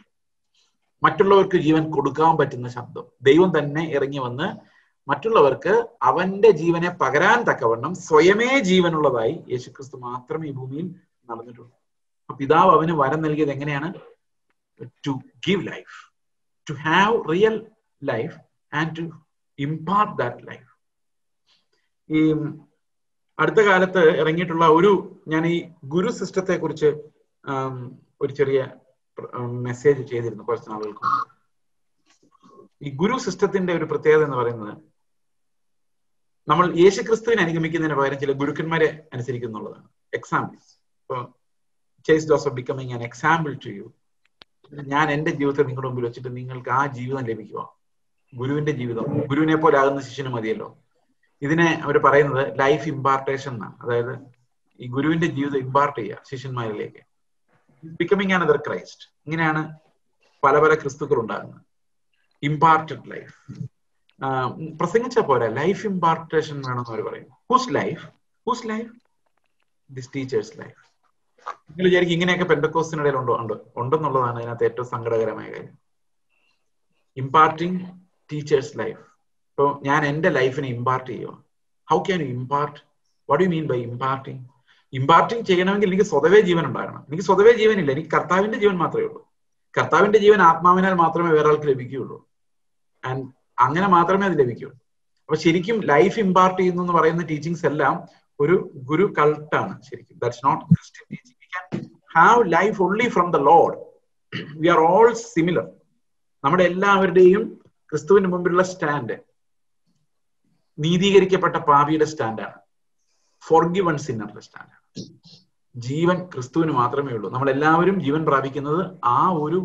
മറ്റുള്ളവർക്ക് ജീവൻ കൊടുക്കാൻ പറ്റുന്ന ശബ്ദം ദൈവം തന്നെ ഇറങ്ങി വന്ന് മറ്റുള്ളവർക്ക് അവന്റെ ജീവനെ പകരാൻ തക്കവണ്ണം സ്വയമേ ജീവനുള്ളതായി യേശുക്രിസ്തു മാത്രമേ ഈ ഭൂമിയിൽ നടന്നിട്ടുള്ളൂ. പിതാവ് അവന് വരം നൽകിയത് എങ്ങനെയാണ്? To give life, to have real life and to impart that life. ഈ അടുത്ത കാലത്ത് ഇറങ്ങിയിട്ടുള്ള ഞാൻ ഈ ഗുരു സിസ്റ്റത്തെ കുറിച്ച് ഒരു ചെറിയ മെസ്സേജ് ചെയ്തിരുന്നു കുറച്ച് നാളുകൾക്ക് മുമ്പ്. ഈ ഗുരു സിസ്റ്റത്തിന്റെ ഒരു പ്രത്യേകത എന്ന് പറയുന്നത്, നമ്മൾ യേശുക്രിസ്തുവിനെ അനുഗമിക്കുന്നതിന് പകരം ചില ഗുരുക്കന്മാരെ അനുസരിക്കുന്നുള്ളതാണ്. എക്സാമ്പിൾസ്. ഇപ്പൊ Chase Joseph becoming an example to you. ഞാൻ എന്റെ ജീവിതത്തെ നിങ്ങളുടെ മുമ്പിൽ വെച്ചിട്ട് നിങ്ങൾക്ക് ആ ജീവിതം ലഭിക്കുക. ഗുരുവിന്റെ ജീവിതം, ഗുരുവിനെ പോലെ ആകുന്ന ശിഷ്യന് മതിയല്ലോ. ഇതിനെ അവർ പറയുന്നത് ലൈഫ് ഇമ്പാർട്ടേഷൻ എന്നാണ്. അതായത് ഈ ഗുരുവിന്റെ ജീവിതം ഇമ്പാർട്ട് ചെയ്യുക ശിഷ്യന്മാരിലേക്ക്. Becoming another Christ. ഇങ്ങനെയാണ് പല പല ക്രിസ്തുക്കൾ ഉണ്ടാകുന്നത്. Imparted life. പ്രസംഗിച്ച പോരാ, ലൈഫ് ഇമ്പാർട്ടേഷൻ വേണമെന്ന് അവർ പറയും. Whose life? This teachers life. നിങ്ങൾ വിചാരിക്കും ഇങ്ങനെയൊക്കെ പെന്തക്കോസ്തിനിടയിൽ ഉണ്ടെന്നുള്ളതാണ് അതിനകത്ത് ഏറ്റവും സങ്കടകരമായ കാര്യം. Imparting teachers life. ഇപ്പൊ ഞാൻ എന്റെ ലൈഫിനെ ഇമ്പാർട്ട് ചെയ്യുക. How can you impart? What you mean by imparting? Imparting ചെയ്യണമെങ്കിൽ എനിക്ക് സ്വതവേ ജീവൻ ഉണ്ടാകണം. എനിക്ക് സ്വതവേ ജീവനില്ല, എനിക്ക് കർത്താവിന്റെ ജീവൻ മാത്രമേ ഉള്ളൂ. കർത്താവിന്റെ ജീവൻ ആത്മാവിനാൽ മാത്രമേ വേറെ ആൾക്ക് ലഭിക്കുകയുള്ളൂ. ആൻഡ് അങ്ങനെ മാത്രമേ അത് ലഭിക്കുകയുള്ളൂ. അപ്പൊ ശരിക്കും ലൈഫ് ഇമ്പാർട്ട് ചെയ്യുന്നു എന്ന് പറയുന്ന ടീച്ചിങ്സ് എല്ലാം ഒരു ഗുരു കൾട്ടാണ് ശരിക്കും. That's not Christian teaching. We can have life only from the Lord. We are all similar. നമ്മുടെ എല്ലാവരുടെയും ക്രിസ്തുവിന് മുമ്പിലുള്ള സ്റ്റാൻഡ് നീതീകരിക്കപ്പെട്ട പാപിയുടെ സ്റ്റാൻഡാണ്. ഫോർഗിവൺ സിന്നറുടെ സ്റ്റാൻഡാണ്. ജീവൻ ക്രിസ്തുവിന് മാത്രമേ ഉള്ളൂ. നമ്മളെല്ലാവരും ജീവൻ പ്രാപിക്കുന്നത് ആ ഒരു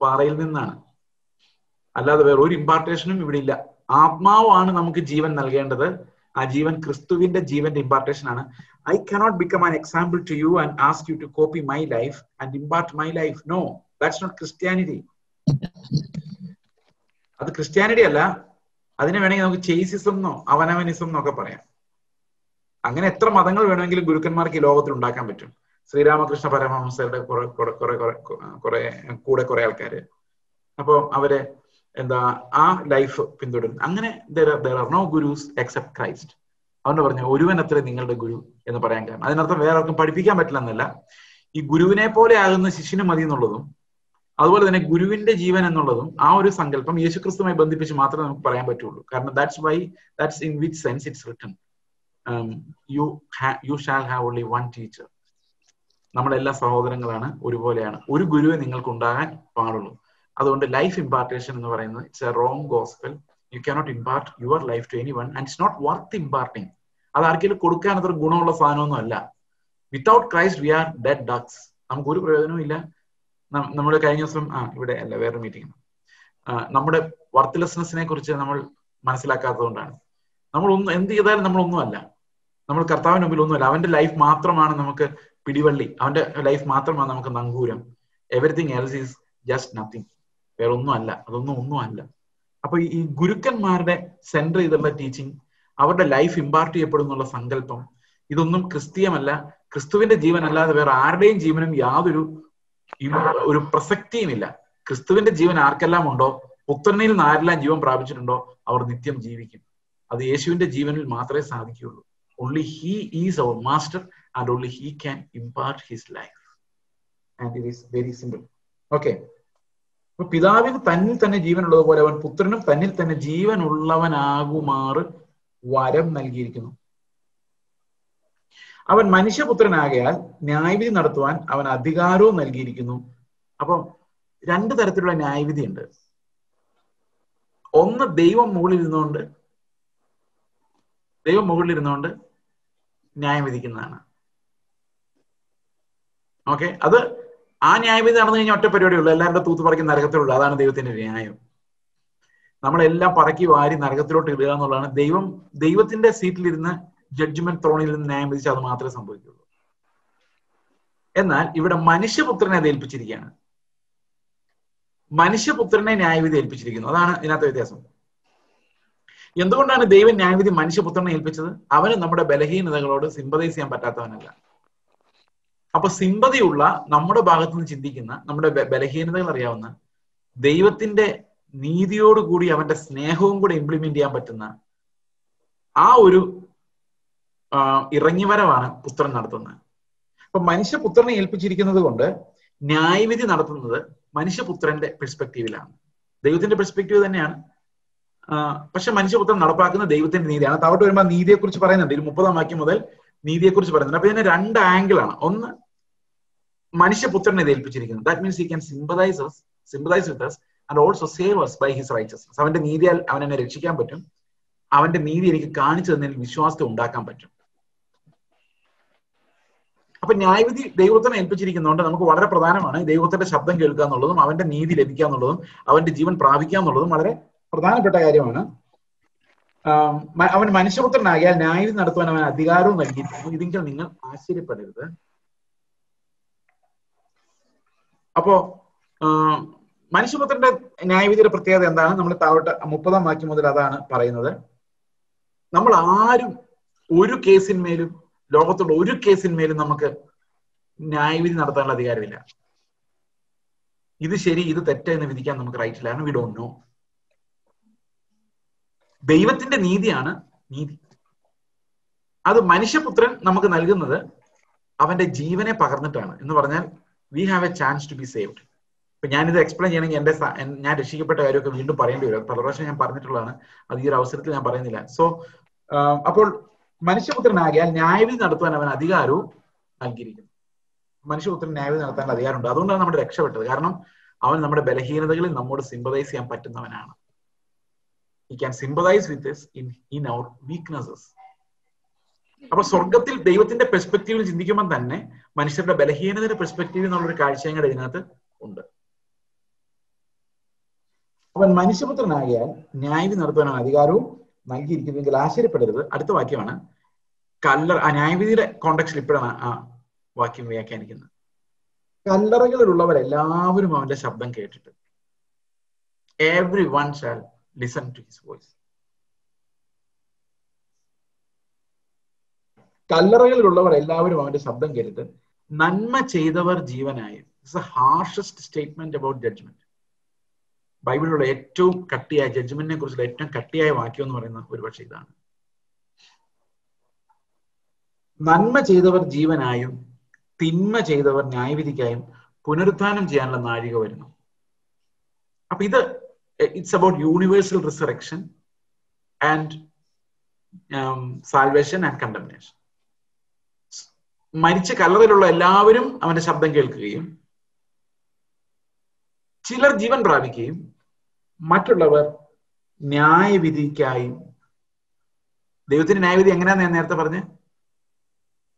പാറയിൽ നിന്നാണ്. അല്ലാതെ വേറെ ഒരു ഇമ്പാർട്ടേഷനും ഇവിടെ ഇല്ല. ആത്മാവാണ് നമുക്ക് ജീവൻ നൽകേണ്ടത്. ആ ജീവൻ ക്രിസ്തുവിന്റെ ജീവന്റെ ഇമ്പാർട്ടേഷൻ ആണ്. I cannot become an example to you and ask you to copy my life and impart my life. No, that's not Christianity. അത് ക്രിസ്ത്യാനിറ്റി അല്ല. അതിനെ വേണമെങ്കിൽ നമുക്ക് ചെയ്സിസം എന്നോ അവനവനിസം എന്നൊക്കെ പറയാം. അങ്ങനെ എത്ര മതങ്ങൾ വേണമെങ്കിലും ഗുരുക്കന്മാർക്ക് ഈ ലോകത്തിൽ ഉണ്ടാക്കാൻ പറ്റും. ശ്രീരാമകൃഷ്ണ പരമഹംസരുടെ കുറെ ആൾക്കാര്, അപ്പൊ അവര് ആ ലൈഫ് പിന്തുടരുന്നു. അങ്ങനെ there are no gurus except Christ. അതുകൊണ്ട് പറഞ്ഞു ഒരുവൻ അത്ര നിങ്ങളുടെ ഗുരു എന്ന് പറയാൻ കാരണം അതിനർത്ഥം വേറെ ആർക്കും പഠിപ്പിക്കാൻ പറ്റില്ല എന്നല്ല. ഈ ഗുരുവിനെ പോലെ ആകുന്ന ശിഷ്യന് മതി എന്നുള്ളതും അതുപോലെ തന്നെ ഗുരുവിന്റെ ജീവൻ എന്നുള്ളതും ആ ഒരു സങ്കല്പം യേശുക്രിസ്തുമായി ബന്ധിപ്പിച്ച് മാത്രമേ നമുക്ക് പറയാൻ പറ്റുള്ളൂ. കാരണം that's in which sense it's written, you shall have only one teacher. നമ്മളെല്ലാ സഹോദരങ്ങളാണ്, ഒരുപോലെയാണ്. ഒരു ഗുരുവെ നിങ്ങൾക്ക് ഉണ്ടാകാൻ പാടുള്ളൂ. അതുകൊണ്ട് ലൈഫ് ഇമ്പാർട്ടേഷൻ എന്ന് പറയുന്നത് it's a wrong gospel. You cannot impart your life to anyone and it's not worth imparting. അത് ആർക്കെങ്കിലും കൊടുക്കാൻ അത്ര ഗുണമുള്ള സാധനമൊന്നും അല്ല. Without Christ V R dead ducts. നമുക്ക് ഒരു പ്രയോജനവും ഇല്ല. നമ്മുടെ കഴിഞ്ഞ ദിവസം ഇവിടെ അല്ല വേറെ മീറ്റിംഗ്, നമ്മുടെ വർത്ത്ലെസ്നെസ്സിനെ കുറിച്ച് നമ്മൾ മനസ്സിലാക്കാത്തതുകൊണ്ടാണ്. നമ്മൾ എന്ത് ചെയ്താലും നമ്മളൊന്നുമല്ല. നമ്മൾ കർത്താവിന് മുമ്പിൽ ഒന്നുമല്ല. അവന്റെ ലൈഫ് മാത്രമാണ് നമുക്ക് പിടിവള്ളി. അവന്റെ ലൈഫ് മാത്രമാണ് നമുക്ക് നങ്കൂരം. Everything else is just nothing. വേറെ ഒന്നും അല്ല. ഒന്നും അല്ല. അപ്പൊ ഈ ഗുരുക്കന്മാരുടെ സെന്റർ ചെയ്തുള്ള ടീച്ചിങ്, അവരുടെ ലൈഫ് ഇമ്പാർട്ട് ചെയ്യപ്പെടുന്നുള്ള സങ്കല്പം, ഇതൊന്നും ക്രിസ്തീയമല്ല. ക്രിസ്തുവിന്റെ ജീവൻ അല്ലാതെ വേറെ ആരുടെയും ജീവനും യാതൊരു പ്രസക്തിയും ഇല്ല. ക്രിസ്തുവിന്റെ ജീവൻ ആർക്കെല്ലാം ഉണ്ടോ, പുത്രനിൽ നിന്ന് ആരെല്ലാം ജീവൻ പ്രാപിച്ചിട്ടുണ്ടോ അവർ നിത്യം ജീവിക്കും. അത് യേശുവിന്റെ ജീവനിൽ മാത്രമേ സാധിക്കുകയുള്ളൂ. Only he is our master and only he can impart his life. And it is very simple. Okay. അപ്പൊ പിതാവിന് തന്നിൽ തന്നെ ജീവൻ ഉള്ളതുപോലെ അവൻ പുത്രനും തന്നിൽ തന്നെ ജീവൻ ഉള്ളവനാകുമാറ് വരം നൽകിയിരിക്കുന്നു. അവൻ മനുഷ്യപുത്രനാകയാൽ ന്യായവിധി നടത്തുവാൻ അവൻ അധികാരവും നൽകിയിരിക്കുന്നു. അപ്പം രണ്ടു തരത്തിലുള്ള ന്യായവിധി ഉണ്ട്. ഒന്ന് ദൈവം മുകളിൽ ഇരുന്നുകൊണ്ട് ന്യായം വിധിക്കുന്നതാണ്. ഓക്കെ, അത് ആ ന്യായവിധി നടന്നു കഴിഞ്ഞാൽ ഒറ്റ പരിപാടിയുള്ളൂ, എല്ലാവരുടെ തൂത്ത് പറക്കി നരകത്തിലുള്ളൂ. അതാണ് ദൈവത്തിന്റെ ന്യായം. നമ്മളെല്ലാം പറക്കി വാരി നരകത്തിലോട്ട് ഇടുക എന്നുള്ളതാണ്. ദൈവത്തിന്റെ സീറ്റിലിരുന്ന് ജഡ്ജ്മെന്റ് ത്രോണിൽ നിന്ന് ന്യായം വിധിച്ചാൽ അത് മാത്രമേ സംഭവിക്കുള്ളൂ. എന്നാൽ ഇവിടെ മനുഷ്യപുത്രനെ അത് ഏൽപ്പിച്ചിരിക്കുകയാണ്. മനുഷ്യപുത്രനെ ന്യായവിധി ഏൽപ്പിച്ചിരിക്കുന്നു. അതാണ് ഇതിനകത്തെ വ്യത്യാസം. എന്തുകൊണ്ടാണ് ദൈവം ന്യായവിധി മനുഷ്യപുത്രനെ ഏൽപ്പിച്ചത്? അവന് നമ്മുടെ ബലഹീനതകളോട് സിമ്പതൈസ് ചെയ്യാൻ പറ്റാത്തവനല്ല. അപ്പൊ സിമ്പതിയുള്ള, നമ്മുടെ ഭാഗത്തുനിന്ന് ചിന്തിക്കുന്ന, നമ്മുടെ ബലഹീനതകൾ അറിയാവുന്ന, ദൈവത്തിന്റെ നീതിയോടുകൂടി അവന്റെ സ്നേഹവും കൂടെ ഇംപ്ലിമെന്റ് ചെയ്യാൻ പറ്റുന്ന ആ ഒരു ഇറങ്ങിവരവാണ് പുത്രൻ നടത്തുന്നത്. അപ്പൊ മനുഷ്യപുത്രനെ ഏൽപ്പിച്ചിരിക്കുന്നത് കൊണ്ട് ന്യായവിധി നടത്തുന്നത് മനുഷ്യപുത്രന്റെ പെർസ്പെക്റ്റീവിലാണ്. ദൈവത്തിന്റെ പെർസ്പെക്റ്റീവ് തന്നെയാണ്, പക്ഷെ മനുഷ്യപുത്രൻ നടപ്പാക്കുന്ന ദൈവത്തിന്റെ നീതിയാണ്. താഴോട്ട് വരുമ്പോൾ നീതിയെക്കുറിച്ച് പറയുന്നുണ്ട്. 30-ാം വാക്യം മുതൽ നീതിയെക്കുറിച്ച് പറയുന്നുണ്ട്. അപ്പൊ ഇതിന് രണ്ട് ആംഗിളാണ്. ഒന്ന്, മനുഷ്യപുത്രനെ ഇത് ഏൽപ്പിച്ചിരിക്കുന്നത്. That means he can sympathize with us and also save us by his righteousness. അവന്റെ നീതിയാൽ അവൻ എന്നെ രക്ഷിക്കാൻ പറ്റും. അവന്റെ നീതി എനിക്ക് കാണിച്ചു തന്നതിൽ വിശ്വാസത്തെ ഉണ്ടാക്കാൻ പറ്റും. അപ്പൊ ന്യായവിധി ദൈവത്തിനെ ഏൽപ്പിച്ചിരിക്കുന്നതുകൊണ്ട് നമുക്ക് വളരെ പ്രധാനമാണ് ദൈവത്തിന്റെ ശബ്ദം കേൾക്കുക എന്നുള്ളതും അവന്റെ നീതി ലഭിക്കുക എന്നുള്ളതും അവന്റെ ജീവൻ പ്രാപിക്കുക എന്നുള്ളതും വളരെ പ്രധാനപ്പെട്ട കാര്യമാണ്. അവൻ മനുഷ്യപുത്രനാകിയാൽ ന്യായവിധി നടത്തുവാൻ അവൻ അധികാരവും നൽകിയിരിക്കുന്നു. ഇതിങ്കിൽ നിങ്ങൾ ആശ്ചര്യപ്പെടരുത്. അപ്പോ മനുഷ്യപുത്രന്റെ ന്യായവിധിയുടെ പ്രത്യേകത എന്താണ്? നമ്മൾ താഴോട്ട് 30-ാം വാക്യം മുതൽ അതാണ് പറയുന്നത്. നമ്മൾ ആരും ഒരു കേസിന്മേലും, ലോകത്തുള്ള ഒരു കേസിന്മേലും നമുക്ക് ന്യായവിധി നടത്താനുള്ള അധികാരമില്ല. ഇത് ശരി, ഇത് തെറ്റെന്ന് വിധിക്കാൻ നമുക്ക് റൈറ്റ് ഇല്ല. We don't know. ദൈവത്തിന്റെ നീതിയാണ് നീതി. അത് മനുഷ്യപുത്രൻ നമുക്ക് നൽകുന്നത് അവന്റെ ജീവനെ പകർന്നിട്ടാണ്. എന്ന് പറഞ്ഞാൽ we have a chance to be saved. ഇപ്പൊ ഞാനിത് എക്സ്പ്ലെയിൻ ചെയ്യണമെങ്കിൽ ഞാൻ രക്ഷിക്കപ്പെട്ട കാര്യമൊക്കെ വീണ്ടും പറയേണ്ടി വരും. പല പ്രാവശ്യം ഞാൻ പറഞ്ഞിട്ടുള്ളതാണ്. അത് ഈ ഒരു അവസരത്തിൽ ഞാൻ പറയുന്നില്ല. സോ അപ്പോൾ മനുഷ്യപുത്രനാകിയാൽ ന്യായവിധി നടത്തുവാൻ അവൻ അധികാരവും നൽകിയിരിക്കുന്നു. മനുഷ്യപുത്രൻ ന്യായവിധി നടത്താനുള്ള അധികാരമുണ്ട്. അതുകൊണ്ടാണ് നമ്മുടെ രക്ഷപ്പെട്ടത്. കാരണം അവൻ നമ്മുടെ ബലഹീനതകളിൽ നമ്മോട് സിമ്പതൈസ് ചെയ്യാൻ പറ്റുന്നവനാണ്. He can sympathize with us in our weaknesses. അപ്പൊ സ്വർഗത്തിൽ ദൈവത്തിന്റെ പെർസ്പെക്റ്റീവിൽ ചിന്തിക്കുമ്പോൾ തന്നെ മനുഷ്യരുടെ ബലഹീനതയുടെ പെർസ്പെക്റ്റീവ് എന്നുള്ളൊരു കാഴ്ചയും കൂടെ ഇതിനകത്ത് ഉണ്ട്. അവൻ മനുഷ്യപുത്രനാകിയാൽ ന്യായവിധി നടത്തുവാനാണ് അധികാരവും നൽകിയിരിക്കുന്നതെങ്കിൽ ആശ്ചര്യപ്പെടരുത്. അടുത്ത വാക്യമാണ് ന്യായവിധിയുടെ കോണ്ടക്സ്റ്റിൽ ഇപ്പോഴാണ് ആ വാക്യം വ്യാഖ്യാനിക്കുന്നത്. കല്ലറകളിലുള്ളവരെല്ലാവരും അവന്റെ ശബ്ദം കേട്ടിട്ട് everyone shall listen to his voice. കല്ലറകളിലുള്ളവർ എല്ലാവരും അവന്റെ ശബ്ദം കേട്ടിട്ട് നന്മ ചെയ്തവർ ജീവനായും. It's a harshest statement about judgement. ബൈബിളിലുള്ള ഏറ്റവും കട്ടിയായ ജഡ്ജ്മെന്റിനെ കുറിച്ചുള്ള ഏറ്റവും കട്ടിയായ വാക്യം എന്ന് പറയുന്ന ഒരുപക്ഷെ ഇതാണ്. നന്മ ചെയ്തവർ ജീവനായും തിന്മ ചെയ്തവർ ന്യായവിധിക്കായും പുനരുത്ഥാനം ചെയ്യാനുള്ള നാഴിക വരുന്നു. അപ്പൊ ഇത് it's about universal resurrection and salvation and condemnation. മരിച്ച കല്ലറയിലുള്ള എല്ലാവരും അവന്റെ ശബ്ദം കേൾക്കുകയും ചിലർ ജീവൻ പ്രാപിക്കുകയും മറ്റുള്ളവർ ന്യായവിധിക്കായും. ദൈവത്തിന്റെ ന്യായവിധി എങ്ങനെയാന്ന് ഞാൻ നേരത്തെ പറഞ്ഞ്,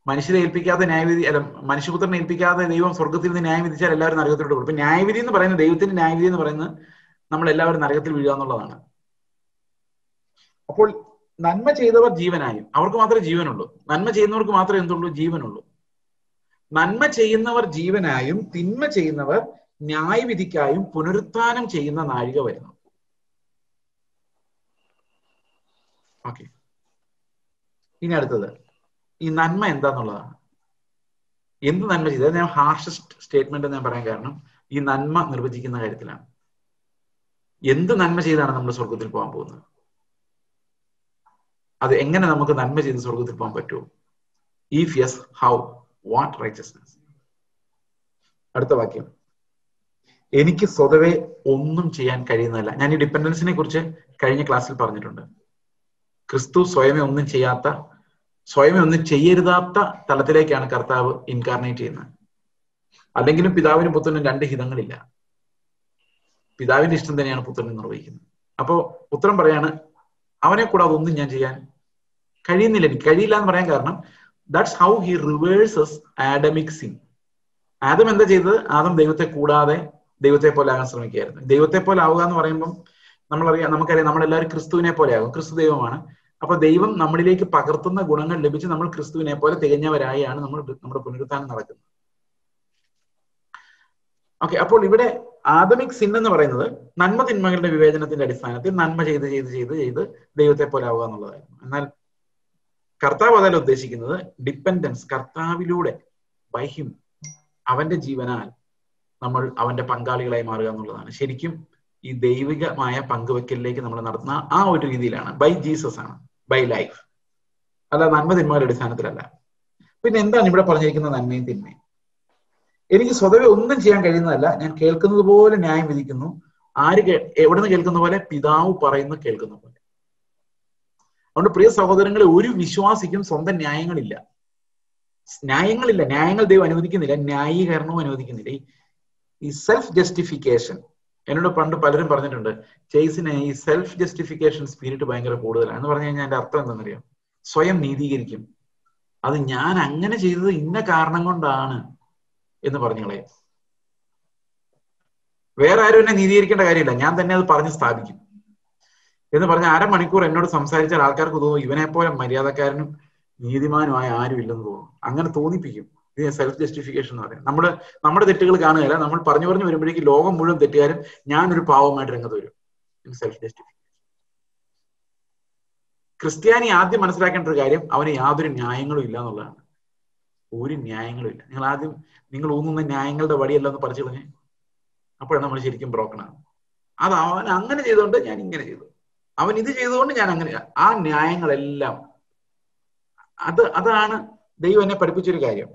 മനുഷ്യരെ ഏൽപ്പിക്കാതെ ന്യായവിധി, അല്ല മനുഷ്യപുത്രനെ ഏൽപ്പിക്കാതെ ദൈവം സ്വർഗത്തിൽ നിന്ന് ന്യായം വിധിച്ചാൽ എല്ലാവരും നരകത്തിലോട്ട് പോകും. ഇപ്പൊ ന്യായവിധി എന്ന് പറയുന്നത്, ദൈവത്തിന്റെ ന്യായവിധി എന്ന് പറയുന്നത് നമ്മൾ എല്ലാവരും നരകത്തിൽ വീഴുക എന്നുള്ളതാണ്. അപ്പോൾ നന്മ ചെയ്തവർ ജീവനായും, അവർക്ക് മാത്രമേ ജീവനുള്ളൂ. നന്മ ചെയ്യുന്നവർക്ക് മാത്രമേ എന്തുള്ളൂ? ജീവനുള്ളൂ. നന്മ ചെയ്യുന്നവർ ജീവനായും തിന്മ ചെയ്യുന്നവർ ന്യായവിധിക്കായും പുനരുത്ഥാനം ചെയ്യുന്ന നാഴിക വരുന്നു. ഓക്കെ, ഇനി അടുത്തത് ഈ നന്മ എന്താന്നുള്ളതാണ്. എന്ത് നന്മ ചെയ്തത്? ഞാൻ ഹാർഷസ്റ്റ് സ്റ്റേറ്റ്മെന്റ് എന്ന് ഞാൻ പറയാൻ കാരണം ഈ നന്മ നിർവചിക്കുന്ന കാര്യത്തിലാണ്. എന്ത് നന്മ ചെയ്താണ് നമ്മൾ സ്വർഗത്തിൽ പോകാൻ പോകുന്നത്? അത് എങ്ങനെ നമുക്ക് നന്മ ചെയ്ത് സ്വർഗത്തിൽ പോകാൻ പറ്റുമോ? If yes, how? What righteousness? അടുത്ത വാക്യം, എനിക്ക് സ്വതവേ ഒന്നും ചെയ്യാൻ കഴിയുന്നതല്ല. ഞാൻ ഈ ഡിപ്പെൻഡൻസിനെ കുറിച്ച് കഴിഞ്ഞ ക്ലാസ്സിൽ പറഞ്ഞിട്ടുണ്ട്. ക്രിസ്തു സ്വയമേ ഒന്നും ചെയ്യാത്ത, സ്വയമേ ഒന്നും ചെയ്യരുതാത്ത തലത്തിലേക്കാണ് കർത്താവ് ഇൻകാർണേറ്റ് ചെയ്യുന്നത്. അല്ലെങ്കിലും പിതാവിനും പുത്രനും രണ്ട് ഹിതങ്ങളില്ല. പിതാവിന്റെ ഇഷ്ടം തന്നെയാണ് പുത്രനെ നിർവഹിക്കുന്നത്. അപ്പോ പുത്രൻ പറയാണ്, അവനെ കൂടാതെ ഒന്നും ഞാൻ ചെയ്യാൻ കഴിയുന്നില്ല, എനിക്ക് കഴിയില്ല എന്ന് പറയാൻ കാരണം that's how he reverses Adamic sin. Adam എന്താ ചെയ്തത്? ആദം ദൈവത്തെ കൂടാതെ ദൈവത്തെ പോലെ ആകാൻ ശ്രമിക്കുകയായിരുന്നു. ദൈവത്തെ പോലെ ആവുക എന്ന് പറയുമ്പം നമുക്കറിയാം നമ്മളെല്ലാവരും ക്രിസ്തുവിനെ പോലെ ആകും. ക്രിസ്തു ദൈവമാണ്. അപ്പൊ ദൈവം നമ്മളിലേക്ക് പകർത്തുന്ന ഗുണങ്ങൾ ലഭിച്ച് നമ്മൾ ക്രിസ്തുവിനെ പോലെ തികഞ്ഞവരായാണ് നമ്മുടെ പുനരുത്ഥാനം നടക്കുന്നത്. ഓക്കെ, അപ്പോൾ ഇവിടെ ആദമിക് സിൻ എന്ന് പറയുന്നത് നന്മ തിന്മകളുടെ വിവേചനത്തിന്റെ അടിസ്ഥാനത്തിൽ നന്മ ചെയ്ത് ചെയ്ത് ചെയ്ത് ചെയ്ത് ദൈവത്തെ പോലെ ആവുക എന്നുള്ളതായിരുന്നു. എന്നാൽ കർത്താവ് അതല്ല ഉദ്ദേശിക്കുന്നത്. ഡിപ്പെൻഡൻസ്, കർത്താവിലൂടെ, ബൈ ഹിം, അവന്റെ ജീവനാൽ നമ്മൾ അവന്റെ പങ്കാളികളായി മാറുക എന്നുള്ളതാണ്. ശരിക്കും ഈ ദൈവികമായ പങ്കുവെക്കലിലേക്ക് നമ്മൾ നടത്തുന്ന ആ ഒരു രീതിയിലാണ്. ബൈ ജീസസ് ആണ്, ബൈ ലൈഫ്, അല്ല നന്മ തിന്മയുടെ അടിസ്ഥാനത്തിലല്ല. പിന്നെ എന്താണ് ഇവിടെ പറഞ്ഞിരിക്കുന്ന നന്മയും തിന്മയും? എനിക്ക് സ്വതവേ ഒന്നും ചെയ്യാൻ കഴിയുന്നതല്ല, ഞാൻ കേൾക്കുന്നത് പോലെ ന്യായം വിധിക്കുന്നു. എവിടെ നിന്ന് കേൾക്കുന്ന പോലെ? പിതാവ് പറയുന്നത് കേൾക്കുന്ന പോലെ. അതുകൊണ്ട് പ്രിയ സഹോദരങ്ങളെ, ഒരു വിശ്വാസിക്കും സ്വന്തം ന്യായങ്ങളില്ല. ന്യായങ്ങൾ ദൈവം അനുവദിക്കുന്നില്ല, ന്യായീകരണവും അനുവദിക്കുന്നില്ല. ഈ സെൽഫ് ജസ്റ്റിഫിക്കേഷൻ, എന്നോട് പണ്ട് പലരും പറഞ്ഞിട്ടുണ്ട്, ചേസിന് ഈ സെൽഫ് ജസ്റ്റിഫിക്കേഷൻ സ്പിരിറ്റ് ഭയങ്കര കൂടുതലാണ് എന്ന് പറഞ്ഞു കഴിഞ്ഞാൽ എന്റെ അർത്ഥം എന്താണെന്നറിയാം? സ്വയം നീതീകരിക്കും. അത് ഞാൻ അങ്ങനെ ചെയ്തത് ഇന്ന കാരണം കൊണ്ടാണ് എന്ന് പറഞ്ഞോളെ. വേറെ ആരും എന്നെ നീതീകരിക്കേണ്ട കാര്യമില്ല, ഞാൻ തന്നെ അത് പറഞ്ഞ് സ്ഥാപിക്കും എന്ന് പറഞ്ഞ 1/2 മണിക്കൂർ എന്നോട് സംസാരിച്ചാൽ ആൾക്കാർക്ക് തോന്നും ഇവനെപ്പോലെ മര്യാദക്കാരനും നീതിമാനുമായ ആരും ഇല്ലെന്ന് തോന്നും. അങ്ങനെ തോന്നിപ്പിക്കും. ഇത് സെൽഫ് ജസ്റ്റിഫിക്കേഷൻ എന്ന് പറയുന്നത്. നമ്മുടെ തെറ്റുകൾ കാണുകയല്ല, നമ്മൾ പറഞ്ഞു വരുമ്പോഴേക്ക് ലോകം മുഴുവൻ തെറ്റുകാരും ഞാനൊരു പാവമായിട്ട് രംഗത്ത് വരും. Self justification. ക്രിസ്ത്യാനി ആദ്യം മനസ്സിലാക്കേണ്ട ഒരു കാര്യം, അവന് യാതൊരു ന്യായങ്ങളും ഇല്ല എന്നുള്ളതാണ്. ഒരു ന്യായങ്ങളും ഇല്ല. നിങ്ങൾ ഊന്നുന്ന ന്യായങ്ങളുടെ വടിയല്ലെന്ന് പറിച്ചു കളഞ്ഞേ. അപ്പോഴാണ് നമ്മൾ ശരിക്കും ബ്രോക്കണാണ്. അത് അവൻ അങ്ങനെ ചെയ്തുകൊണ്ട് ഞാൻ ഇങ്ങനെ ചെയ്തു, അവൻ ഇത് ചെയ്തുകൊണ്ട് ഞാൻ അങ്ങനെ. ആ ന്യായങ്ങളെല്ലാം അതാണ് ദൈവം എന്നെ പഠിപ്പിച്ചൊരു കാര്യം.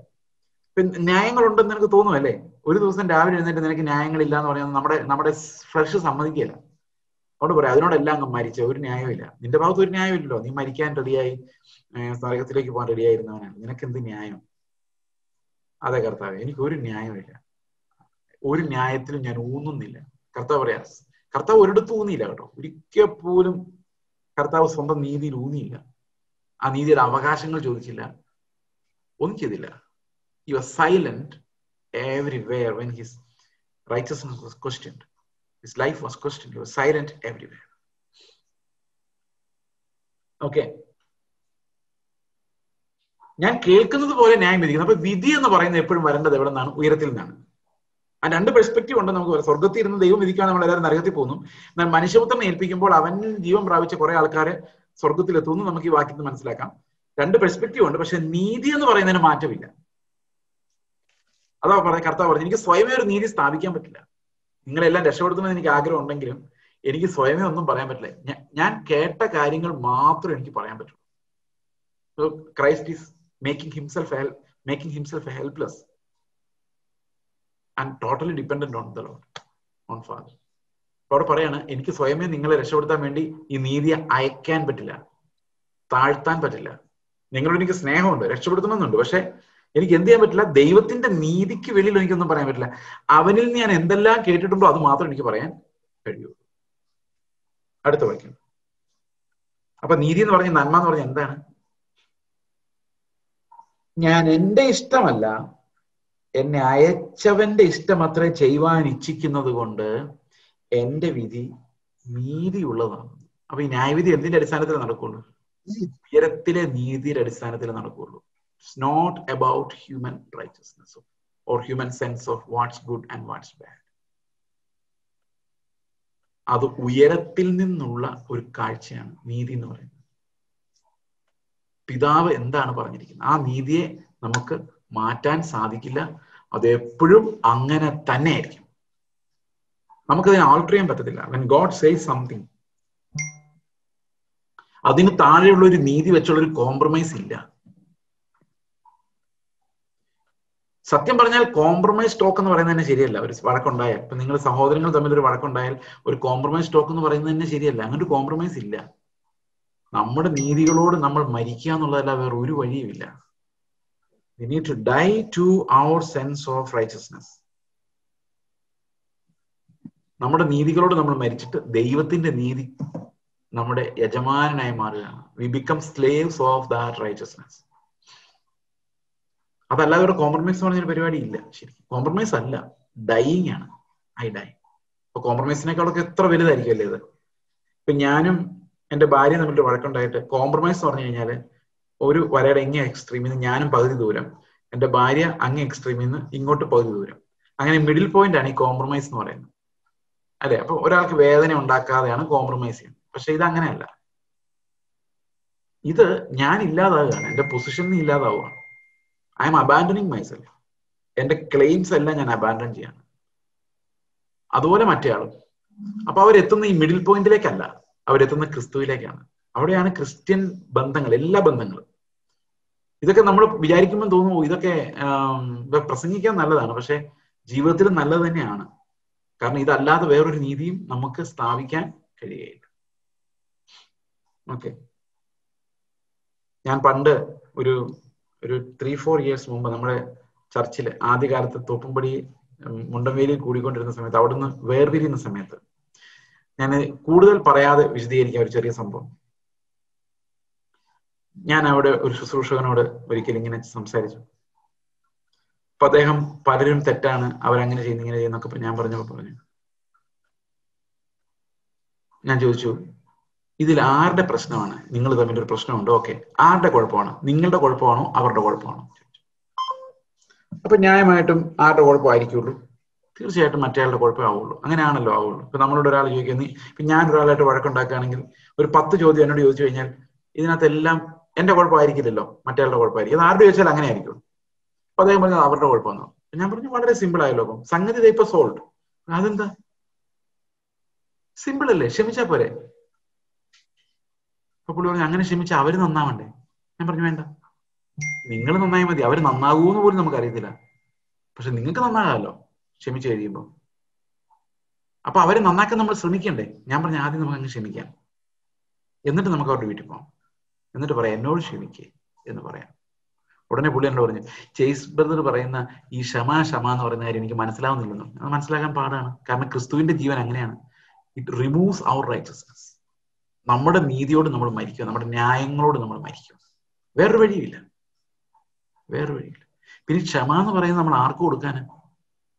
പിന്നെ ന്യായങ്ങളുണ്ടെന്ന് നിനക്ക് തോന്നുമല്ലേ? ഒരു ദിവസം രാവിലെ എഴുന്നേറ്റ് നിനക്ക് ന്യായങ്ങളില്ല എന്ന് പറയുന്നത് നമ്മുടെ ഫ്ലഷ് സമ്മതിക്കില്ല. അതുകൊണ്ട് പറയാം, അതിനോടെല്ലാം അങ്ങ് മരിച്ച ഒരു ന്യായമില്ല. നിന്റെ ഭാഗത്ത് ഒരു ന്യായമില്ലല്ലോ. നീ മരിക്കാൻ റെഡിയായി നരകത്തിലേക്ക് പോകാൻ റെഡിയായിരുന്നവനാണ്. നിനക്ക് എന്ത് ന്യായം? അതെ കർത്താവ്, എനിക്ക് ഒരു ന്യായമില്ല, ഒരു ന്യായത്തിലും ഞാൻ ഊന്നുന്നില്ല. കർത്താവ് പറയാ, കർത്താവ് ഒരിടത്തും ഊന്നിയില്ല കേട്ടോ. ഒരിക്കൽ പോലും കർത്താവ് സ്വന്തം നീതിയിൽ ഊന്നിയില്ല. ആ നീതിയുടെ അവകാശങ്ങൾ ചോദിച്ചില്ല, ഒന്നും ചെയ്തില്ല. He was silent everywhere when his righteousness was questioned. His life was questioned. He was silent everywhere. Okay. ഞാൻ കേൾക്കുന്നത് പോലെ ന്യായം വിധിക്കുന്നു. അപ്പൊ വിധി എന്ന് പറയുന്നത് എപ്പോഴും വരേണ്ടത് എവിടെ നിന്നാണ്? ഉയരത്തിൽ നിന്നാണ്. ആ 2 പെർസ്പെക്റ്റീവ് ഉണ്ട് നമുക്ക്. സ്വർഗത്തിൽ ഇരുന്ന് ദൈവം വിധിക്കാൻ നമ്മൾ എല്ലാവരും നരകത്തിൽ പോകുന്നു. എന്നാൽ മനുഷ്യപുത്രനെ ഏൽപ്പിക്കുമ്പോൾ അവൻ ജീവൻ പ്രാപിച്ച കുറെ ആൾക്കാര് സ്വർഗത്തിലെത്തുന്നു. നമുക്ക് ഈ വാക്യത്തിൽ മനസ്സിലാക്കാം. 2 പെർസ്പെക്റ്റീവ് ഉണ്ട്. പക്ഷെ നീതി എന്ന് പറയുന്നതിന് മാറ്റമില്ല. അതാ പറഞ്ഞ കർത്താവ് പറഞ്ഞു, എനിക്ക് സ്വയമേ ഒരു നീതി സ്ഥാപിക്കാൻ പറ്റില്ല. നിങ്ങളെല്ലാം രക്ഷപ്പെടുത്തുന്നത് എനിക്ക് ആഗ്രഹം ഉണ്ടെങ്കിലും എനിക്ക് സ്വയമേ ഒന്നും പറയാൻ പറ്റില്ല. ഞാൻ കേട്ട കാര്യങ്ങൾ മാത്രം എനിക്ക് പറയാൻ പറ്റുള്ളൂ. Christ is making himself helpless and totally dependent on the Lord, on father. അവിടെ പറയാണ്, എനിക്ക് സ്വയമേ നിങ്ങളെ രക്ഷപ്പെടുത്താൻ വേണ്ടി ഈ നീതിയെ അയക്കാൻ പറ്റില്ല, താഴ്ത്താൻ പറ്റില്ല. നിങ്ങളോട് എനിക്ക് സ്നേഹമുണ്ട്, രക്ഷപ്പെടുത്തണമെന്നുണ്ട്. പക്ഷെ എനിക്ക് എന്ത് ചെയ്യാൻ പറ്റില്ല? ദൈവത്തിന്റെ നീതിക്ക് വെളിയിൽ എനിക്കൊന്നും പറയാൻ പറ്റില്ല. അവനിൽ ഞാൻ എന്തെല്ലാം കേട്ടിട്ടുണ്ടോ അത് മാത്രം എനിക്ക് പറയാൻ കഴിയൂ. അടുത്ത വാക്യം. അപ്പൊ നീതി എന്ന് പറഞ്ഞ, നന്മ എന്ന് പറഞ്ഞ എന്താണ്? ഞാൻ എന്റെ ഇഷ്ടമല്ല, എന്നെ അയച്ചവന്റെ ഇഷ്ടം അത്രേ ചെയ്യുവാൻ ഇച്ഛിക്കുന്നത് കൊണ്ട് എന്റെ വിധി നീതിയുള്ളതാണ്. അപ്പൊ ഈ ന്യായവിധി എന്തിന്റെ അടിസ്ഥാനത്തിൽ നടക്കുള്ളൂ? ഉയരത്തിലെ നീതിയുടെ അടിസ്ഥാനത്തിൽ നടക്കുള്ളൂ. It's not about human righteousness or human sense of what's good and what's bad. അത് ഉയരത്തിൽ നിന്നുള്ള ഒരു കാഴ്ചയാണ് നീതി എന്ന് പറയുന്നത്. പിതാവ് എന്താണ് പറഞ്ഞിരിക്കുന്നത് ആ നീതിയെ നമുക്ക് മാറ്റാൻ സാധിക്കില്ല. അത് എപ്പോഴും അങ്ങനെ തന്നെ ആയിരിക്കും. നമുക്കതിനെ ആൾട്ടർ ചെയ്യാൻ പറ്റത്തില്ല. When God says something, അതിന് താഴെയുള്ള ഒരു നീതി വെച്ചുള്ള ഒരു കോംപ്രമൈസ് ഇല്ല. സത്യം പറഞ്ഞാൽ കോംപ്രമൈസ് ടോക്ക് എന്ന് പറയുന്നത് തന്നെ ശരിയല്ല. ഒരു വഴക്കുണ്ടായാൽ, ഇപ്പൊ നിങ്ങൾ സഹോദരങ്ങൾ തമ്മിൽ ഒരു വഴക്കുണ്ടായാൽ ഒരു കോംപ്രമൈസ് ടോക്ക് എന്ന് പറയുന്നത് തന്നെ ശരിയല്ല. അങ്ങനെ ഒരു കോംപ്രമൈസ് ഇല്ല. നമ്മുടെ നീതികളോട് നമ്മൾ മരിക്കുക എന്നുള്ളതല്ല വേറെ ഒരു വഴിയുമില്ല. We need to die to our sense of righteousness. നമ്മുടെ നീതികളോട് നമ്മൾ മരിച്ചിട്ട് ദൈവത്തിന്റെ നീതി നമ്മുടെ യജമാനായി മാറുകയാണ്. We become slaves of that righteousness. അതല്ലാതെ ഒരു കോംപ്രമൈസ് എന്ന് പറഞ്ഞൊരു പരിപാടി ഇല്ല. ശരിക്കും കോംപ്രമൈസ് അല്ല, ഡൈയിങ് ആണ്. I die. അപ്പൊ കോംപ്രമൈസിനേക്കാളൊക്കെ എത്ര വലുതായിരിക്കും അല്ലേ ഇത്? ഇപ്പൊ ഞാനും എന്റെ ഭാര്യ തമ്മിൽ വഴക്കുണ്ടായിട്ട് കോംപ്രമൈസ് എന്ന് പറഞ്ഞു കഴിഞ്ഞാല് ഒരു വരയുടെ ഇങ്ങേ എക്സ്ട്രീമിൽ നിന്ന് ഞാനും പകുതി ദൂരം, എന്റെ ഭാര്യ അങ്ങേ എക്സ്ട്രീമിൽ നിന്ന് ഇങ്ങോട്ട് പകുതി ദൂരം. അങ്ങനെ മിഡിൽ പോയിന്റ് ആണ് ഈ കോംപ്രമൈസ് എന്ന് പറയുന്നത്, അല്ലെ? അപ്പൊ ഒരാൾക്ക് വേദന ഉണ്ടാക്കാതെയാണ് കോംപ്രമൈസ് ചെയ്യുന്നത്. പക്ഷെ ഇത് അങ്ങനെയല്ല. ഇത് ഞാൻ ഇല്ലാതാവുകയാണ്, എന്റെ പൊസിഷനിൽ ഇല്ലാതാവുകയാണ്. I am abandoning myself. എന്റെ ക്ലെയിംസ് എല്ലാം ഞാൻ അബാൻഡൻ ചെയ്യാണ്. അതുപോലെ മറ്റേ ആളും. അപ്പൊ അവരെത്തുന്ന ഈ മിഡിൽ പോയിന്റിലേക്കല്ല, അവരെത്തുന്ന ക്രിസ്തുവിലേക്കാണ്. അവിടെയാണ് ക്രിസ്ത്യൻ ബന്ധങ്ങൾ, എല്ലാ ബന്ധങ്ങളും. ഇതൊക്കെ നമ്മൾ വിചാരിക്കുമ്പോൾ തോന്നുന്നു ഇതൊക്കെ പ്രസംഗിക്കാൻ നല്ലതാണ്, പക്ഷെ ജീവിതത്തിൽ നല്ലത് തന്നെയാണ്. കാരണം ഇതല്ലാതെ വേറൊരു നീതിയും നമുക്ക് സ്ഥാപിക്കാൻ കഴിയുകയില്ല. ഓക്കെ, ഞാൻ പണ്ട് ഒരു 3-4 ഇയേഴ്സ് മുമ്പ് നമ്മുടെ ചർച്ചില് ആദ്യകാലത്ത് തോപ്പുംപടി മുണ്ടൻവേലിയിൽ കൂടിക്കൊണ്ടിരുന്ന സമയത്ത്, അവിടുന്ന് വേർപിരിയുന്ന സമയത്ത് ഞാൻ കൂടുതൽ പറയാതെ വിശദീകരിക്കാൻ ഒരു ചെറിയ സംഭവം. ഞാൻ അവിടെ ഒരു ശുശ്രൂഷകനോട് ഒരിക്കലും ഇങ്ങനെ സംസാരിച്ചു. അപ്പൊ അദ്ദേഹം പലരും തെറ്റാണ്, അവരങ്ങനെ ചെയ്യുന്നു ഇങ്ങനെ ചെയ്യുന്നൊക്കെ ഞാൻ പറഞ്ഞു. ഞാൻ ചോദിച്ചു, ഇതിൽ ആരുടെ പ്രശ്നമാണ്? നിങ്ങൾ തമ്മിലൊരു പ്രശ്നമുണ്ട്, ഓക്കെ, ആരുടെ കുഴപ്പമാണ്? നിങ്ങളുടെ കുഴപ്പമാണോ അവരുടെ കുഴപ്പമാണോ? അപ്പൊ ന്യായമായിട്ടും ആരുടെ കുഴപ്പമായിരിക്കുള്ളൂ? തീർച്ചയായിട്ടും മറ്റേയാളുടെ കുഴപ്പമേ ആവുള്ളൂ. അങ്ങനെയാണല്ലോ ആവുള്ളൂ. ഇപ്പൊ നമ്മളോട് ഒരാൾ ചോദിക്കുന്നത്, ഇപ്പൊ ഞാൻ ഒരാളായിട്ട് വഴക്കുണ്ടാക്കുകയാണെങ്കിൽ ഒരു 10 ചോദ്യം എന്നോട് ചോദിച്ചു കഴിഞ്ഞാൽ ഇതിനകത്തെല്ലാം എന്റെ കുഴപ്പമായിരിക്കില്ലല്ലോ, മറ്റേയാളുടെ കുഴപ്പമായിരിക്കും. അത് ആരുടെ ചോദിച്ചാൽ അങ്ങനെ ആയിരിക്കും. അപ്പൊ അദ്ദേഹം പറഞ്ഞത് അവരുടെ കുഴപ്പമാണ്. ഞാൻ പറഞ്ഞു വളരെ സിമ്പിൾ ആയല്ലോ, അപ്പം സംഗതി ഇപ്പൊ സോൾവ്. അതെന്താ സിമ്പിൾ അല്ലേ, ക്ഷമിച്ചാ പോരെ? അപ്പൊ പുള്ളി പറഞ്ഞു അങ്ങനെ ക്ഷമിച്ചാൽ അവര് നന്നാവണ്ടേ? ഞാൻ പറഞ്ഞു വേണ്ട, നിങ്ങൾ നന്നായി മതി, അവര് നന്നാകൂന്ന് പോലും നമുക്ക് അറിയത്തില്ല. പക്ഷെ നിങ്ങൾക്ക് നന്നാകാമല്ലോ ക്ഷമിച്ചു കഴിയുമ്പോൾ. അപ്പൊ അവരെ നന്നാക്കാൻ നമ്മൾ ശ്രമിക്കണ്ടേ? ഞാൻ പറഞ്ഞു ആദ്യം നമുക്ക് അങ്ങ് ക്ഷമിക്കാം, എന്നിട്ട് നമുക്ക് അവരുടെ വീട്ടിൽ പോകാം, എന്നിട്ട് പറയാം എന്നോട് ക്ഷമിക്കേ എന്ന് പറയാം. ഉടനെ പുള്ളി എന്നോട് പറഞ്ഞു, ചേസ് ബ്രദർ പറയുന്ന ഈ ക്ഷമ എന്ന് പറയുന്ന കാര്യം എനിക്ക് മനസ്സിലാവുന്നില്ലെന്നു. അത് മനസ്സിലാക്കാൻ പാടാണ്. കാരണം ക്രിസ്തുവിന്റെ ജീവൻ അങ്ങനെയാണ്. It removes our righteousness. നമ്മുടെ നീതിയോട് നമ്മൾ മരിക്കുക, നമ്മുടെ ന്യായങ്ങളോട് നമ്മൾ മരിക്കുക. വേറൊരു വഴിയില്ല. പിന്നെ ക്ഷമ എന്ന് പറയുന്നത് നമ്മൾ ആർക്ക് കൊടുക്കാന്?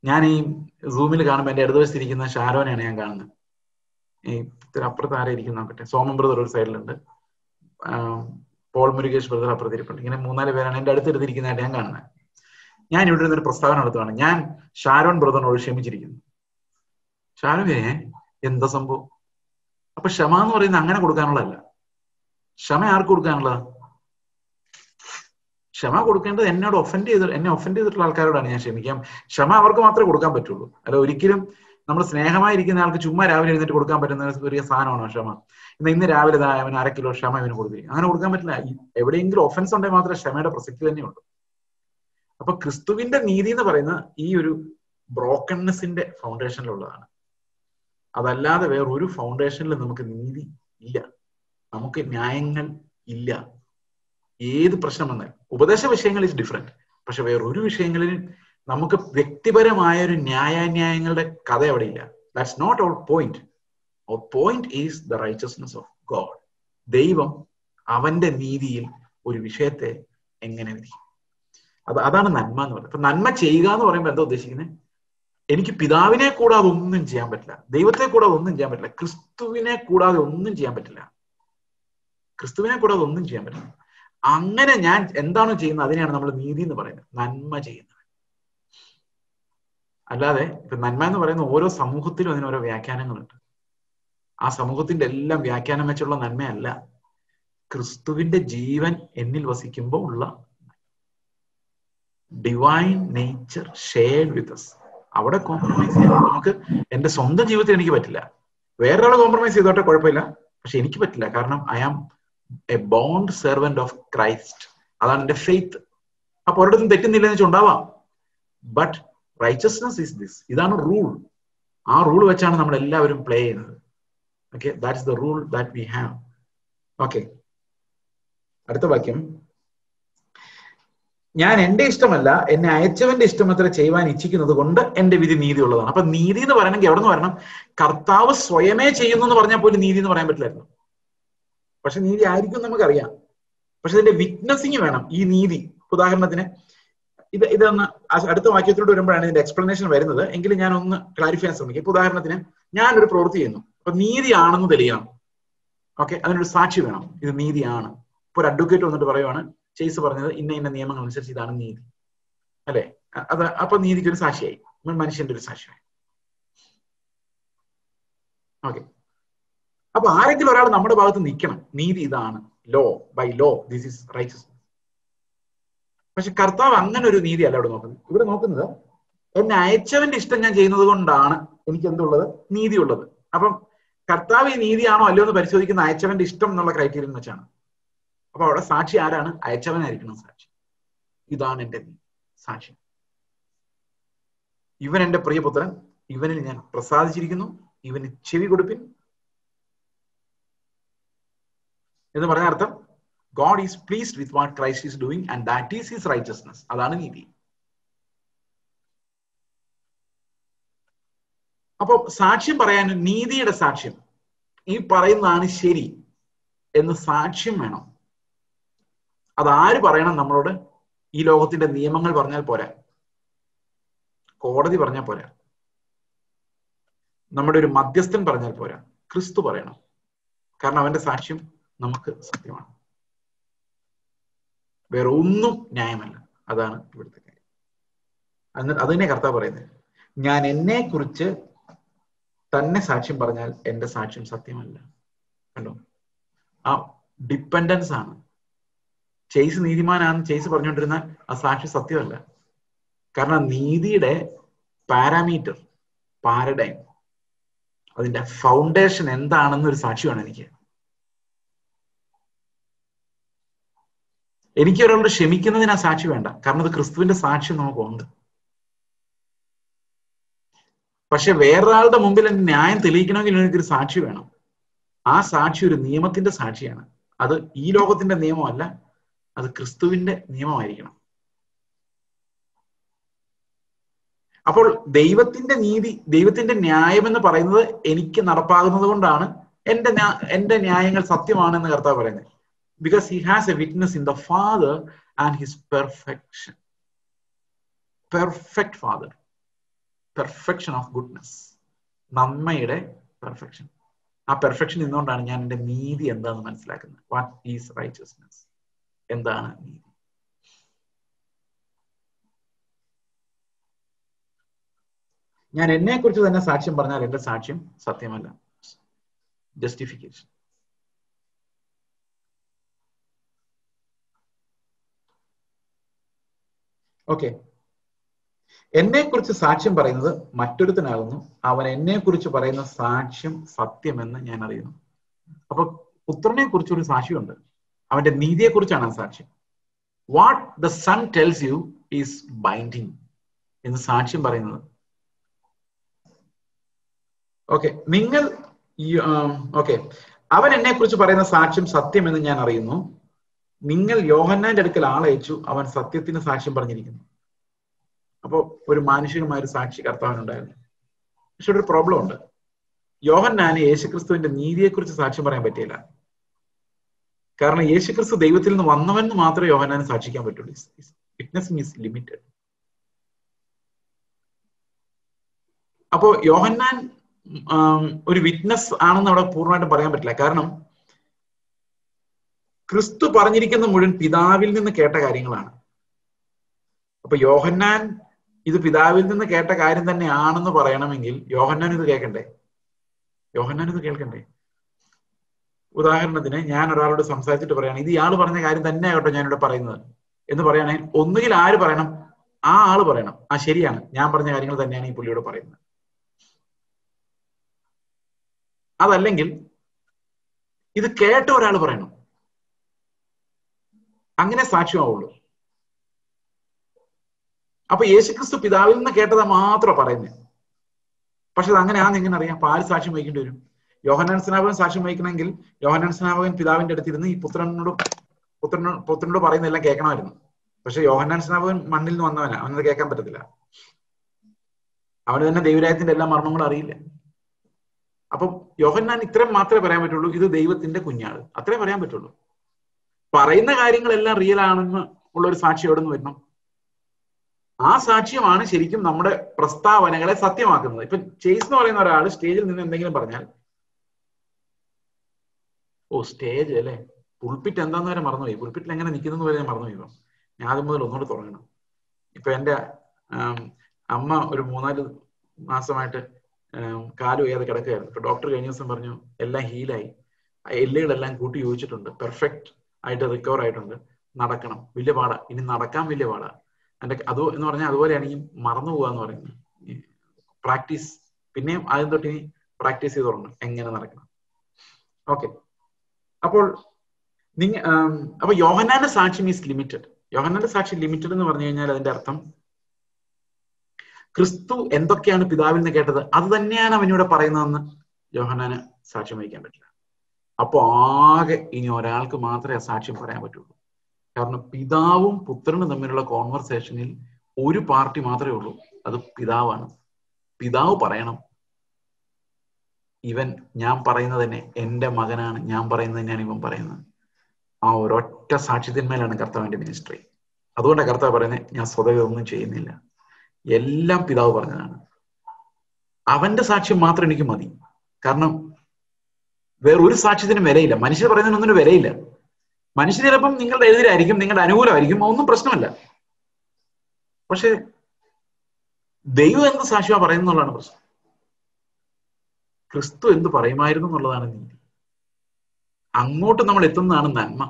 ഞാൻ ഈ സൂമിൽ കാണുമ്പോൾ എന്റെ ഇടതുവശത്തിരിക്കുന്ന ഷാരോനെയാണ് ഞാൻ കാണുന്നത്. ഈ അപ്പുറത്ത് ആരെ ഇരിക്കുന്ന നോക്കട്ടെ, സോമൻ ബ്രദർ ഒരു സൈഡിലുണ്ട്, പോൾ മുരുകേഷ് ബ്രദർ അപ്പുറത്തിരിപ്പുണ്ട്. ഇങ്ങനെ 3-4 പേരാണ് എന്റെ അടുത്തിരുത്തിരിക്കുന്നതായിട്ട് ഞാൻ കാണുന്നത്. ഞാൻ ഇവിടെ നിന്നൊരു പ്രസ്താവന നടത്തുകയാണ്, ഞാൻ ഷാരോൺ ബ്രദറിനോട് ക്ഷമിച്ചിരിക്കുന്നു. ഷാരോനെ എന്താ സംഭവം? അപ്പൊ ക്ഷമ എന്ന് പറയുന്നത് അങ്ങനെ കൊടുക്കാനുള്ളതല്ല. ക്ഷമ ആർക്ക് കൊടുക്കാനുള്ളതാ? ക്ഷമ കൊടുക്കേണ്ടത് എന്നെ ഒഫൻഡ് ചെയ്തിട്ടുള്ള ആൾക്കാരോടാണ് ഞാൻ ക്ഷമിക്കാം. ക്ഷമ അവർക്ക് മാത്രമേ കൊടുക്കാൻ പറ്റുള്ളൂ. അല്ല ഒരിക്കലും നമ്മൾ സ്നേഹമായിരിക്കുന്ന ആൾക്ക് ചുമ്മാ രാവിലെ എഴുന്നേറ്റ് കൊടുക്കാൻ പറ്റുന്ന ഒരു സാധനമാണോ ക്ഷമ? ഇന്ന് രാവിലെ അവൻ 1/2 കിലോ ക്ഷമ ഇവന് കൊടുത്തിരിക്കും, അങ്ങനെ കൊടുക്കാൻ പറ്റില്ല. എവിടെയെങ്കിലും ഒഫൻസ് ഉണ്ടെങ്കിൽ മാത്രമേ ക്ഷമയുടെ പ്രസക്തി തന്നെയുള്ളൂ. അപ്പൊ ക്രിസ്തുവിന്റെ നീതി എന്ന് പറയുന്ന ഈ ഒരു ബ്രോക്കൺനെസിന്റെ ഫൗണ്ടേഷനിലുള്ളതാണ്. അതല്ലാതെ വേറൊരു ഫൗണ്ടേഷനിൽ നമുക്ക് നീതി ഇല്ല, നമുക്ക് ന്യായങ്ങൾ ഇല്ല. ഏത് പ്രശ്നം വന്നാലും ഉപദേശ വിഷയങ്ങൾ ഇസ് ഡിഫറെന്റ്. പക്ഷെ വേറൊരു വിഷയങ്ങളിൽ നമുക്ക് വ്യക്തിപരമായ ഒരു ന്യായാന്യായങ്ങളുടെ കഥ അവിടെ ഇല്ല. That's not our point. Our point is the righteousness of God. ദൈവം അവന്റെ നീതിയിൽ ഒരു വിഷയത്തെ എങ്ങനെ വിധിക്കും, അതാണ് നന്മ എന്ന് പറയുന്നത്. അപ്പൊ നന്മ ചെയ്യുക എന്ന് പറയുമ്പോൾ എന്താ ഉദ്ദേശിക്കുന്നത്? എനിക്ക് പിതാവിനെ കൂടാതെ ഒന്നും ചെയ്യാൻ പറ്റില്ല, ദൈവത്തെ കൂടാതെ ഒന്നും ചെയ്യാൻ പറ്റില്ല, ക്രിസ്തുവിനെ കൂടാതെ ഒന്നും ചെയ്യാൻ പറ്റില്ല. അങ്ങനെ ഞാൻ എന്താണോ ചെയ്യുന്നത് അതിനെയാണ് നമ്മൾ നീതി എന്ന് പറയുന്നത്, നന്മ ചെയ്യുന്നത്. അല്ലാതെ ഇപ്പൊ നന്മ എന്ന് പറയുന്ന ഓരോ സമൂഹത്തിലും അതിന് ഓരോ വ്യാഖ്യാനങ്ങളുണ്ട്. ആ സമൂഹത്തിന്റെ എല്ലാം വ്യാഖ്യാനം വെച്ചുള്ള നന്മയല്ല, ക്രിസ്തുവിന്റെ ജീവൻ എന്നിൽ വസിക്കുമ്പോൾ ഉള്ള ഡിവൈൻ നേച്ചർ ഷെയർഡ് വിത്ത് us. അവിടെ കോംപ്രമൈസ് ചെയ്യാൻ നമുക്ക് എന്റെ സ്വന്തം ജീവിതത്തിൽ എനിക്ക് പറ്റില്ല. വേറൊരാളെ കോംപ്രമൈസ് ചെയ്തോട്ടെ കുഴപ്പമില്ല, പക്ഷെ എനിക്ക് പറ്റില്ല. കാരണം I am a bond servant of Christ. അതാണ് എന്റെ ഫെയ്ത്ത്. അപ്പൊ ഒരിടത്തും തെറ്റുന്നില്ല എന്ന് വെച്ചുണ്ടാവാം, ബട്ട് റൈച്ചസ്നെസ് ഈസ് ദിസ്. ഇതാണ് റൂൾ. ആ റൂൾ വെച്ചാണ് നമ്മൾ എല്ലാവരും പ്ലേ ചെയ്യുന്നത്. Okay, that's the rule that we have. Okay, അടുത്ത വാക്യം, ഞാൻ എന്റെ ഇഷ്ടമല്ല എന്നെ അയച്ചവന്റെ ഇഷ്ടമത്ര ചെയ്യുവാൻ ഇച്ഛിക്കുന്നത് കൊണ്ട് എന്റെ വിധി നീതിയുള്ളതാണ്. അപ്പൊ നീതി എന്ന് പറയണമെങ്കിൽ എവിടെ നിന്ന് വരണം? കർത്താവ് സ്വയമേ ചെയ്യുന്നു എന്ന് പറഞ്ഞാൽ പോലും നീതി എന്ന് പറയാൻ പറ്റില്ലായിരുന്നു. പക്ഷെ നീതി ആയിരിക്കും നമുക്കറിയാം. പക്ഷെ ഇതിന്റെ വിറ്റ്നസിങ് വേണം ഈ നീതി. ഉദാഹരണത്തിന് ഇതൊന്ന് അടുത്ത വാക്യത്തിലൂടെ വരുമ്പോഴാണ് ഇതിന്റെ എക്സ്പ്ലനേഷൻ വരുന്നത്. എങ്കിലും ഞാൻ ഒന്ന് ക്ലാരിഫൈ ചെയ്യാൻ ശ്രമിക്കും. ഇപ്പൊ ഉദാഹരണത്തിന് ഞാനൊരു പ്രവൃത്തി ചെയ്യുന്നു, അപ്പൊ നീതിയാണെന്ന് തെളിയണം. ഓക്കെ, അതിനൊരു സാക്ഷി വേണം, ഇത് നീതിയാണ്. ഇപ്പൊ ഒരു അഡ്വക്കേറ്റ് വന്നിട്ട് പറയുവാണ്, ചേസ് പറഞ്ഞത് ഇന്ന നിയമങ്ങൾ അനുസരിച്ച് ഇതാണ് നീതി, അല്ലെ? അപ്പൊ നീതിക്ക് ഒരു സാക്ഷിയായി, മനുഷ്യന്റെ ഒരു സാക്ഷിയായി. ഓക്കെ, അപ്പൊ ആരെങ്കിലും ഒരാൾ നമ്മുടെ ഭാഗത്ത് നിൽക്കണം, നീതി ഇതാണ്, law, by law this is righteous. പക്ഷെ കർത്താവ് അങ്ങനെ ഒരു നീതി അല്ല ഇവിടെ നോക്കുന്നത്. ഇവിടെ നോക്കുന്നത് എന്നെ അയച്ചവന്റെ ഇഷ്ടം ഞാൻ ചെയ്യുന്നത് കൊണ്ടാണ് എനിക്ക് എന്തുള്ളത്? നീതി ഉള്ളത്. അപ്പം കർത്താവ് ഈ നീതിയാണോ അല്ലയോ എന്ന് പരിശോധിക്കുന്ന അയച്ചവന്റെ ഇഷ്ടം എന്നുള്ള ക്രൈറ്റീരിയൻ വെച്ചാണ്. അപ്പൊ അവിടെ സാക്ഷി ആരാണ്? അയച്ചവനായിരിക്കണം സാക്ഷി. ഇതാണ് എന്റെ സാക്ഷി, ഇവൻ എന്റെ പ്രിയപുത്രൻ, ഇവനിൽ ഞാൻ പ്രസാദിച്ചിരിക്കുന്നു, ഇവന് ചെവി കൊടുപ്പിൻ എന്ന് പറഞ്ഞ അർത്ഥം God is pleased with what Christ is doing and that is his righteousness. അതാണ് നീതി. അപ്പൊ സാക്ഷ്യം പറയാൻ നീതിയുടെ സാക്ഷ്യം, ഈ പറയുന്നതാണ് ശരി എന്ന് സാക്ഷ്യം വേണം. അതാര് പറയണം നമ്മളോട്? ഈ ലോകത്തിന്റെ നിയമങ്ങൾ പറഞ്ഞാൽ പോരാ, കോടതി പറഞ്ഞാൽ പോരാ, നമ്മുടെ ഒരു മധ്യസ്ഥൻ പറഞ്ഞാൽ പോരാ, ക്രിസ്തു പറയണം. കാരണം അവന്റെ സാക്ഷ്യം നമുക്ക് സത്യമാണ്, വേറെ ഒന്നും ന്യായമല്ല. അതാണ് ഇവിടുത്തെ കാര്യം. അത് തന്നെ കർത്താവ് പറയുന്നത്, ഞാൻ എന്നെ കുറിച്ച് തന്നെ സാക്ഷ്യം പറഞ്ഞാൽ എന്റെ സാക്ഷ്യം സത്യമല്ല. കണ്ടോ, ആ ഡിപ്പെൻഡൻസ് ആണ്. ചെയ്സ് നീതിമാനാണെന്ന് ചെയ്സ് പറഞ്ഞുകൊണ്ടിരുന്നാൽ ആ സാക്ഷ്യം സത്യമല്ല. കാരണം നീതിയുടെ പാരാമീറ്റർ, പാരഡൈം, അതിന്റെ ഫൗണ്ടേഷൻ എന്താണെന്നൊരു സാക്ഷ്യമാണ് എനിക്ക് ഒരാളോട് ക്ഷമിക്കുന്നതിന് ആ സാക്ഷി വേണ്ട, കാരണം അത് ക്രിസ്തുവിന്റെ സാക്ഷ്യം നമുക്കുണ്ട്. പക്ഷെ വേറൊരാളുടെ മുമ്പിൽ എന്റെ ന്യായം തെളിയിക്കണമെങ്കിൽ എനിക്കൊരു സാക്ഷി വേണം. ആ സാക്ഷി ഒരു നിയമത്തിന്റെ സാക്ഷിയാണ്. അത് ഈ ലോകത്തിന്റെ നിയമമല്ല, അത് ക്രിസ്തുവിന്റെ നിയമമായിരിക്കണം. അപ്പോൾ ദൈവത്തിന്റെ നീതി, ദൈവത്തിന്റെ ന്യായം എന്ന് പറയുന്നത് എനിക്ക് നടപ്പാകുന്നത് കൊണ്ടാണ് എന്റെ ന്യായങ്ങൾ സത്യമാണെന്ന് കർത്താവ് പറയുന്നത്. Because he has a witness in the Father and his perfection. Perfect Father. Perfection of goodness. നന്മയുടെ പെർഫെക്ഷൻ. ആ പെർഫെക്ഷൻ നിന്നുകൊണ്ടാണ് ഞാൻ എൻ്റെ നീതി എന്താണെന്ന് മനസ്സിലാക്കുന്നത്. What is righteousness? എന്താണ് നീതി? ഞാൻ എന്നെ കുറിച്ച് തന്നെ സാക്ഷ്യം പറഞ്ഞാൽ എന്റെ സാക്ഷ്യം സത്യമല്ല. ജസ്റ്റിഫിക്കേഷൻ. ഓക്കെ, എന്നെ കുറിച്ച് സാക്ഷ്യം പറയുന്നത് മറ്റൊരുത്തനാകുന്നു, അവൻ എന്നെ കുറിച്ച് പറയുന്ന സാക്ഷ്യം സത്യമെന്ന് ഞാൻ അറിയുന്നു. അപ്പൊ പുത്രനെ കുറിച്ച് ഒരു സാക്ഷ്യമുണ്ട്, അവന്റെ നീതിയെ കുറിച്ചാണ് ആ സാക്ഷ്യം. What the son tells you is binding എന്ന് സാക്ഷ്യം പറയുന്നത്. ഓക്കെ, നിങ്ങൾ ഓക്കെ, അവൻ എന്നെ കുറിച്ച് പറയുന്ന സാക്ഷ്യം സത്യമെന്ന് ഞാൻ അറിയുന്നു. നിങ്ങൾ യോഹന്നാന്റെ അടുക്കൽ ആളയച്ചു, അവൻ സത്യത്തിന് സാക്ഷ്യം പറഞ്ഞിരിക്കുന്നു. അപ്പോ ഒരു മാനുഷികമായ ഒരു സാക്ഷി കർത്താവിനുണ്ടായിരുന്നു. പക്ഷെ ഒരു പ്രോബ്ലം ഉണ്ട്. യോഹന്നാന് യേശുക്രിസ്തുവിന്റെ നീതിയെക്കുറിച്ച് സാക്ഷ്യം പറയാൻ പറ്റിയില്ല. കാരണം യേശുക്രിസ്തു ദൈവത്തിൽ നിന്ന് വന്നവൻ മാത്രമേ യോഹന്നാന് സാക്ഷിക്കാൻ പറ്റുള്ളൂ. Witnessing is limited. അപ്പോ യോഹന്നാൻ ഒരു വിറ്റ്നസ് ആണെന്ന് അവിടെ പൂർണ്ണമായിട്ടും പറയാൻ പറ്റില്ല. കാരണം ക്രിസ്തു പറഞ്ഞിരിക്കുന്ന മുഴുവൻ പിതാവിൽ നിന്ന് കേട്ട കാര്യങ്ങളാണ്. അപ്പൊ യോഹന്നാൻ ഇത് പിതാവിൽ നിന്ന് കേട്ട കാര്യം തന്നെയാണെന്ന് പറയണമെങ്കിൽ യോഹന്നാൻ ഇത് കേൾക്കണ്ടേ? ഉദാഹരണത്തിന് ഞാൻ ഒരാളോട് സംസാരിച്ചിട്ട് പറയാണ്, ഇത് ഇയാൾ പറഞ്ഞ കാര്യം തന്നെ ആകട്ടെ ഞാനിവിടെ പറയുന്നത് എന്ന് പറയുകയാണെങ്കിൽ ഒന്നുകിൽ ആര് പറയണം? ആ ആള് പറയണം, ആ ശരിയാണ്, ഞാൻ പറഞ്ഞ കാര്യങ്ങൾ തന്നെയാണ് ഈ പുള്ളിയോട് പറയുന്നത്. അതല്ലെങ്കിൽ ഇത് കേട്ട ഒരാൾ പറയണം. അങ്ങനെ സാക്ഷ്യമാവുള്ളൂ. അപ്പൊ യേശുക്രിസ്തു പിതാവിൽ നിന്ന് കേട്ടതാ മാത്രം പറയുന്നത്. പക്ഷെ അത് അങ്ങനെയാണെന്ന് എങ്ങനെ അറിയാം? അപ്പൊ ആര് സാക്ഷ്യം വഹിക്കേണ്ടി വരും? യോഹന്നാൻ സ്നാപകൻ സാക്ഷ്യം വഹിക്കണമെങ്കിൽ യോഹന്നാൻ സ്നാപകൻ പിതാവിന്റെ അടുത്തിരുന്ന് ഈ പുത്രനോട് പറയുന്നതെല്ലാം കേൾക്കണമായിരുന്നു. പക്ഷെ യോഹന്നാൻ സ്നാപകൻ മണ്ണിൽ നിന്ന് വന്നവനാ, അവനത് കേൾക്കാൻ പറ്റത്തില്ല. അവന് തന്നെ ദൈവരാജ്യത്തിന്റെ എല്ലാ മർമ്മങ്ങളും അറിയില്ല. അപ്പം യോഹന്നാൻ ഇത്രയും മാത്രമേ പറയാൻ പറ്റുള്ളൂ, ഇത് ദൈവത്തിന്റെ കുഞ്ഞാണ്, അത്രേ പറയാൻ പറ്റുള്ളൂ. പറയുന്ന കാര്യങ്ങളെല്ലാം റിയൽ ആണെന്ന് ഉള്ള ഒരു സാക്ഷി എവിടെ നിന്ന് വരണം? ആ സാക്ഷ്യമാണ് ശരിക്കും നമ്മുടെ പ്രസ്താവനകളെ സത്യമാക്കുന്നത്. ഇപ്പൊ ചേസ് എന്ന് പറയുന്ന ഒരാൾ സ്റ്റേജിൽ നിന്ന് എന്തെങ്കിലും പറഞ്ഞാൽ, ഓ സ്റ്റേജ് അല്ലേ, പുൾപിറ്റ് എന്താന്ന് വരെ മറന്നുപോയി, പുൾപിറ്റിൽ എങ്ങനെ നിൽക്കുന്നു വരെ ഞാൻ മറന്നുപോയി. ഞാൻ അത് മുതൽ ഒന്നുകൂടെ തുടങ്ങണം. ഇപ്പൊ എന്റെ അമ്മ ഒരു 3-4 മാസമായിട്ട് കാല് വയ്യാതെ കിടക്കുകയായിരുന്നു. ഇപ്പൊ ഡോക്ടർ കഴിഞ്ഞ ദിവസം പറഞ്ഞു എല്ലാം ഹീലായി, എല്ലുകളെല്ലാം കൂട്ടി യോജിച്ചിട്ടുണ്ട്, പെർഫെക്റ്റ് ആയിട്ട് റിക്കവർ ആയിട്ടുണ്ട്, നടക്കണം, വലിയ പാടാ, ഇനി നടക്കാൻ വലിയ പാടാ. അത് എന്ന് പറഞ്ഞാൽ അതുപോലെയാണെങ്കിൽ മറന്നു പോവാന്ന് പറയുന്നത്. പ്രാക്ടീസ് പിന്നെയും ആദ്യം തൊട്ട് ഇനി പ്രാക്ടീസ് ചെയ്ത് തുടങ്ങണം എങ്ങനെ നടക്കണം. ഓക്കെ, അപ്പോൾ അപ്പൊ യോഹന്നാന്റെ സാക്ഷ്യം ഈസ് ലിമിറ്റഡ്. യോഹന്നാന്റെ സാക്ഷ്യം ലിമിറ്റഡ് എന്ന് പറഞ്ഞു കഴിഞ്ഞാൽ അതിന്റെ അർത്ഥം ക്രിസ്തു എന്തൊക്കെയാണ് പിതാവിൽ നിന്ന് കേട്ടത് അത് തന്നെയാണ് അവനിവിടെ പറയുന്നതെന്ന് യോഹന്നാന് സാക്ഷ്യം വഹിക്കാൻ പറ്റില്ല. അപ്പൊ ആകെ ഇനി ഒരാൾക്ക് മാത്രമേ ആ സാക്ഷ്യം പറയാൻ പറ്റുള്ളൂ. കാരണം പിതാവും പുത്രനും തമ്മിലുള്ള കോൺവെർസേഷനിൽ ഒരു പാർട്ടി മാത്രമേ ഉള്ളൂ, അത് പിതാവാണ്. പിതാവ് പറയണം, ഇവൻ ഞാൻ പറയുന്നത് തന്നെ എന്റെ മകനാണ്, ഞാൻ പറയുന്നത് തന്നെയാണ് ഇവൻ പറയുന്നത്. ആ ഒരൊറ്റ സാക്ഷ്യത്തിന്മേലാണ് കർത്താവിന്റെ മിനിസ്ട്രി. അതുകൊണ്ടാണ് കർത്താവ് പറയുന്നത്, ഞാൻ സ്വതവേ ഒന്നും ചെയ്യുന്നില്ല, എല്ലാം പിതാവ് പറഞ്ഞതാണ്. അവന്റെ സാക്ഷ്യം മാത്രം എനിക്ക് മതി. കാരണം വേറൊരു സാക്ഷ്യത്തിനും വിലയില്ല. മനുഷ്യർ പറയുന്നതിനൊന്നിനും വിലയില്ല. മനുഷ്യർ ചിലപ്പം നിങ്ങളുടെ എതിരായിരിക്കും, നിങ്ങളുടെ അനുകൂലമായിരിക്കും, ഒന്നും പ്രശ്നമല്ല. പക്ഷെ ദൈവം എന്ത് സാക്ഷ്യമാണ് പറയുന്നുള്ളതാണ് പ്രശ്നം. ക്രിസ്തു എന്ത് പറയുമായിരുന്നു എന്നുള്ളതാണ് നീതി. അങ്ങോട്ട് നമ്മൾ എത്തുന്നതാണ് നന്മ.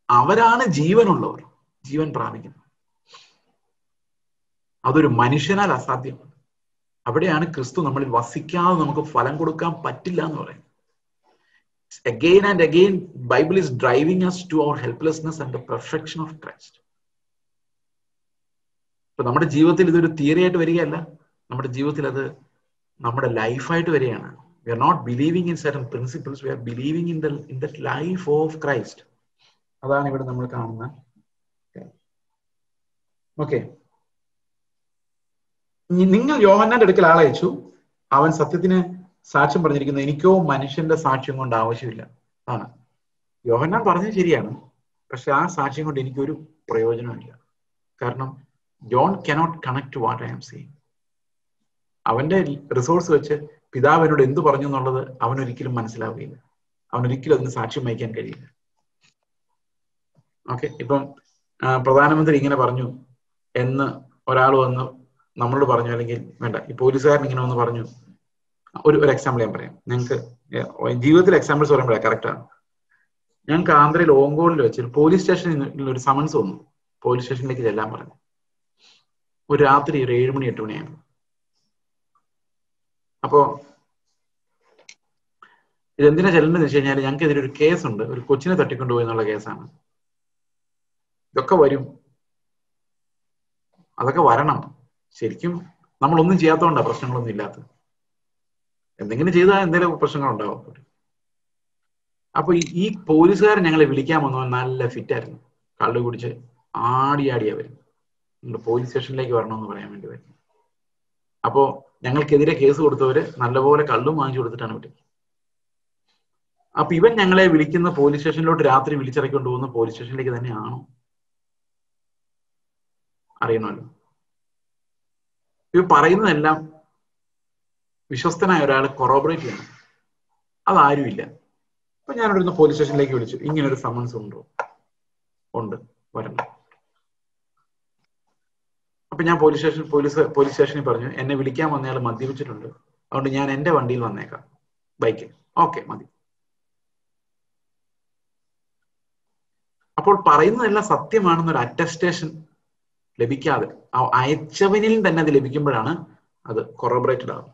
അവരാണ് ജീവനുള്ളവർ, ജീവൻ പ്രാപിക്കുന്നത്. അതൊരു മനുഷ്യനാൽ അസാധ്യമാണ്. അവിടെയാണ് ക്രിസ്തു നമ്മളിൽ വസിക്കാതെ നമുക്ക് ഫലം കൊടുക്കാൻ പറ്റില്ല എന്ന് പറയുന്നത്. Again and again, Bible is driving us to our helplessness and the perfection of Christ. ഇപ്പൊ നമ്മുടെ ജീവിതത്തിൽ ഇതൊരു തിയറി ആയിട്ട് വരികയല്ല, നമ്മുടെ ജീവിതത്തിൽ അത് നമ്മുടെ ലൈഫായിട്ട് വരികയാണ്. We are not believing in certain principles, we are believing in that life of Christ. അതാണ് ഇവിടെ നമ്മൾ കാണുന്ന. ഓക്കെ, നിങ്ങൾ യോഹന്നാന്റെ അടുക്കൽ ആളയച്ചു, അവൻ സത്യത്തിന് സാക്ഷ്യം പറഞ്ഞിരിക്കുന്നത്, എനിക്കോ മനുഷ്യന്റെ സാക്ഷ്യം കൊണ്ട് ആവശ്യമില്ല. ആണ്, യോഹന്നാൻ പറഞ്ഞത് ശരിയാണ്, പക്ഷെ ആ സാക്ഷ്യം കൊണ്ട് എനിക്കൊരു പ്രയോജനമില്ല. കാരണം John cannot connect what I am seeing. അവന്റെ റിസോഴ്സ് വെച്ച് പിതാവ് എന്നോട് എന്ത് പറഞ്ഞു എന്നുള്ളത് അവനൊരിക്കലും മനസ്സിലാവുകയില്ല, അവനൊരിക്കലും അതിന് സാക്ഷ്യം വഹിക്കാൻ കഴിയില്ല. ഓക്കെ, ഇപ്പം പ്രധാനമന്ത്രി ഇങ്ങനെ പറഞ്ഞു എന്ന് ഒരാൾ വന്ന് നമ്മളോട് പറഞ്ഞു, അല്ലെങ്കിൽ വേണ്ട, ഈ പോലീസുകാരൻ ഇങ്ങനെ വന്ന് പറഞ്ഞു. ഒരു എക്സാമ്പിൾ ഞാൻ പറയാം. ഞങ്ങൾക്ക് ജീവിതത്തിൽ എക്സാമ്പിൾസ് പറയുമ്പോഴാണ് കറക്റ്റാണ്. ഞങ്ങൾക്ക് ആന്ധ്രയിൽ ഓങ്കോളിൽ വെച്ച് പോലീസ് സ്റ്റേഷനിൽ ഒരു സമൻസ് വന്നു. പോലീസ് സ്റ്റേഷനിലേക്ക് ചെല്ലാൻ പറഞ്ഞു. ഒരു രാത്രി ഒരു 7 മണി 8 മണിയാണ്. അപ്പോ ഇതെന്തിനാ ചെല്ലേണ്ടതെന്ന് വെച്ച് കഴിഞ്ഞാൽ ഞങ്ങൾക്ക് ഇതിലൊരു കേസുണ്ട്, ഒരു കൊച്ചിനെ തട്ടിക്കൊണ്ടുപോയി എന്നുള്ള കേസാണ്. ഇതൊക്കെ വരും, അതൊക്കെ വരണം. ശരിക്കും നമ്മളൊന്നും ചെയ്യാത്തതുകൊണ്ടാണ് പ്രശ്നങ്ങളൊന്നും ഇല്ലാത്തത്. എന്തെങ്കിലും ചെയ്താൽ എന്തെങ്കിലും പ്രശ്നങ്ങൾ ഉണ്ടാവും. അപ്പൊ ഈ പോലീസുകാരൻ ഞങ്ങളെ വിളിക്കാൻ വന്നവൻ നല്ല ഫിറ്റായിരുന്നു, കള്ളു കുടിച്ച് ആടിയാടിയാ വരും. നിങ്ങൾ പോലീസ് സ്റ്റേഷനിലേക്ക് വരണമെന്ന് പറയാൻ വേണ്ടി വരും. അപ്പോ ഞങ്ങൾക്കെതിരെ കേസ് കൊടുത്തവര് നല്ലപോലെ കള്ളും വാങ്ങിച്ചു കൊടുത്തിട്ടാണ് വിട്ടത്. അപ്പൊ ഇവൻ ഞങ്ങളെ വിളിക്കുന്ന പോലീസ് സ്റ്റേഷനിലോട്ട് രാത്രി വിളിച്ചിറക്കൊണ്ട് പോകുന്ന പോലീസ് സ്റ്റേഷനിലേക്ക് തന്നെയാണോ അറിയണമല്ലോ. ഇവ പറയുന്നതെല്ലാം വിശ്വസ്തനായ ഒരാൾ കൊറോബറേറ്റ് ചെയ്യണം. അതാരുമില്ല. അപ്പൊ ഞാൻ ഇവിടുന്ന് പോലീസ് സ്റ്റേഷനിലേക്ക് വിളിച്ചു, ഇങ്ങനൊരു സമൻസ് ഉണ്ടോ? ഉണ്ട്, വരണം. അപ്പൊ ഞാൻ പോലീസ് സ്റ്റേഷനിൽ പറഞ്ഞു, എന്നെ വിളിക്കാൻ വന്നയാൾ മദ്യപിച്ചിട്ടുണ്ട്, അതുകൊണ്ട് ഞാൻ എന്റെ വണ്ടിയിൽ വന്നേക്കാം, ബൈക്കിൽ. ഓക്കെ, മതി. അപ്പോൾ പറയുന്നതെല്ലാം സത്യമാണെന്നൊരു അറ്റസ്റ്റേഷൻ ലഭിക്കാതെ അയച്ചവനിൽ തന്നെ അത് ലഭിക്കുമ്പോഴാണ് അത് കൊറോബറേറ്റഡ് ആകും.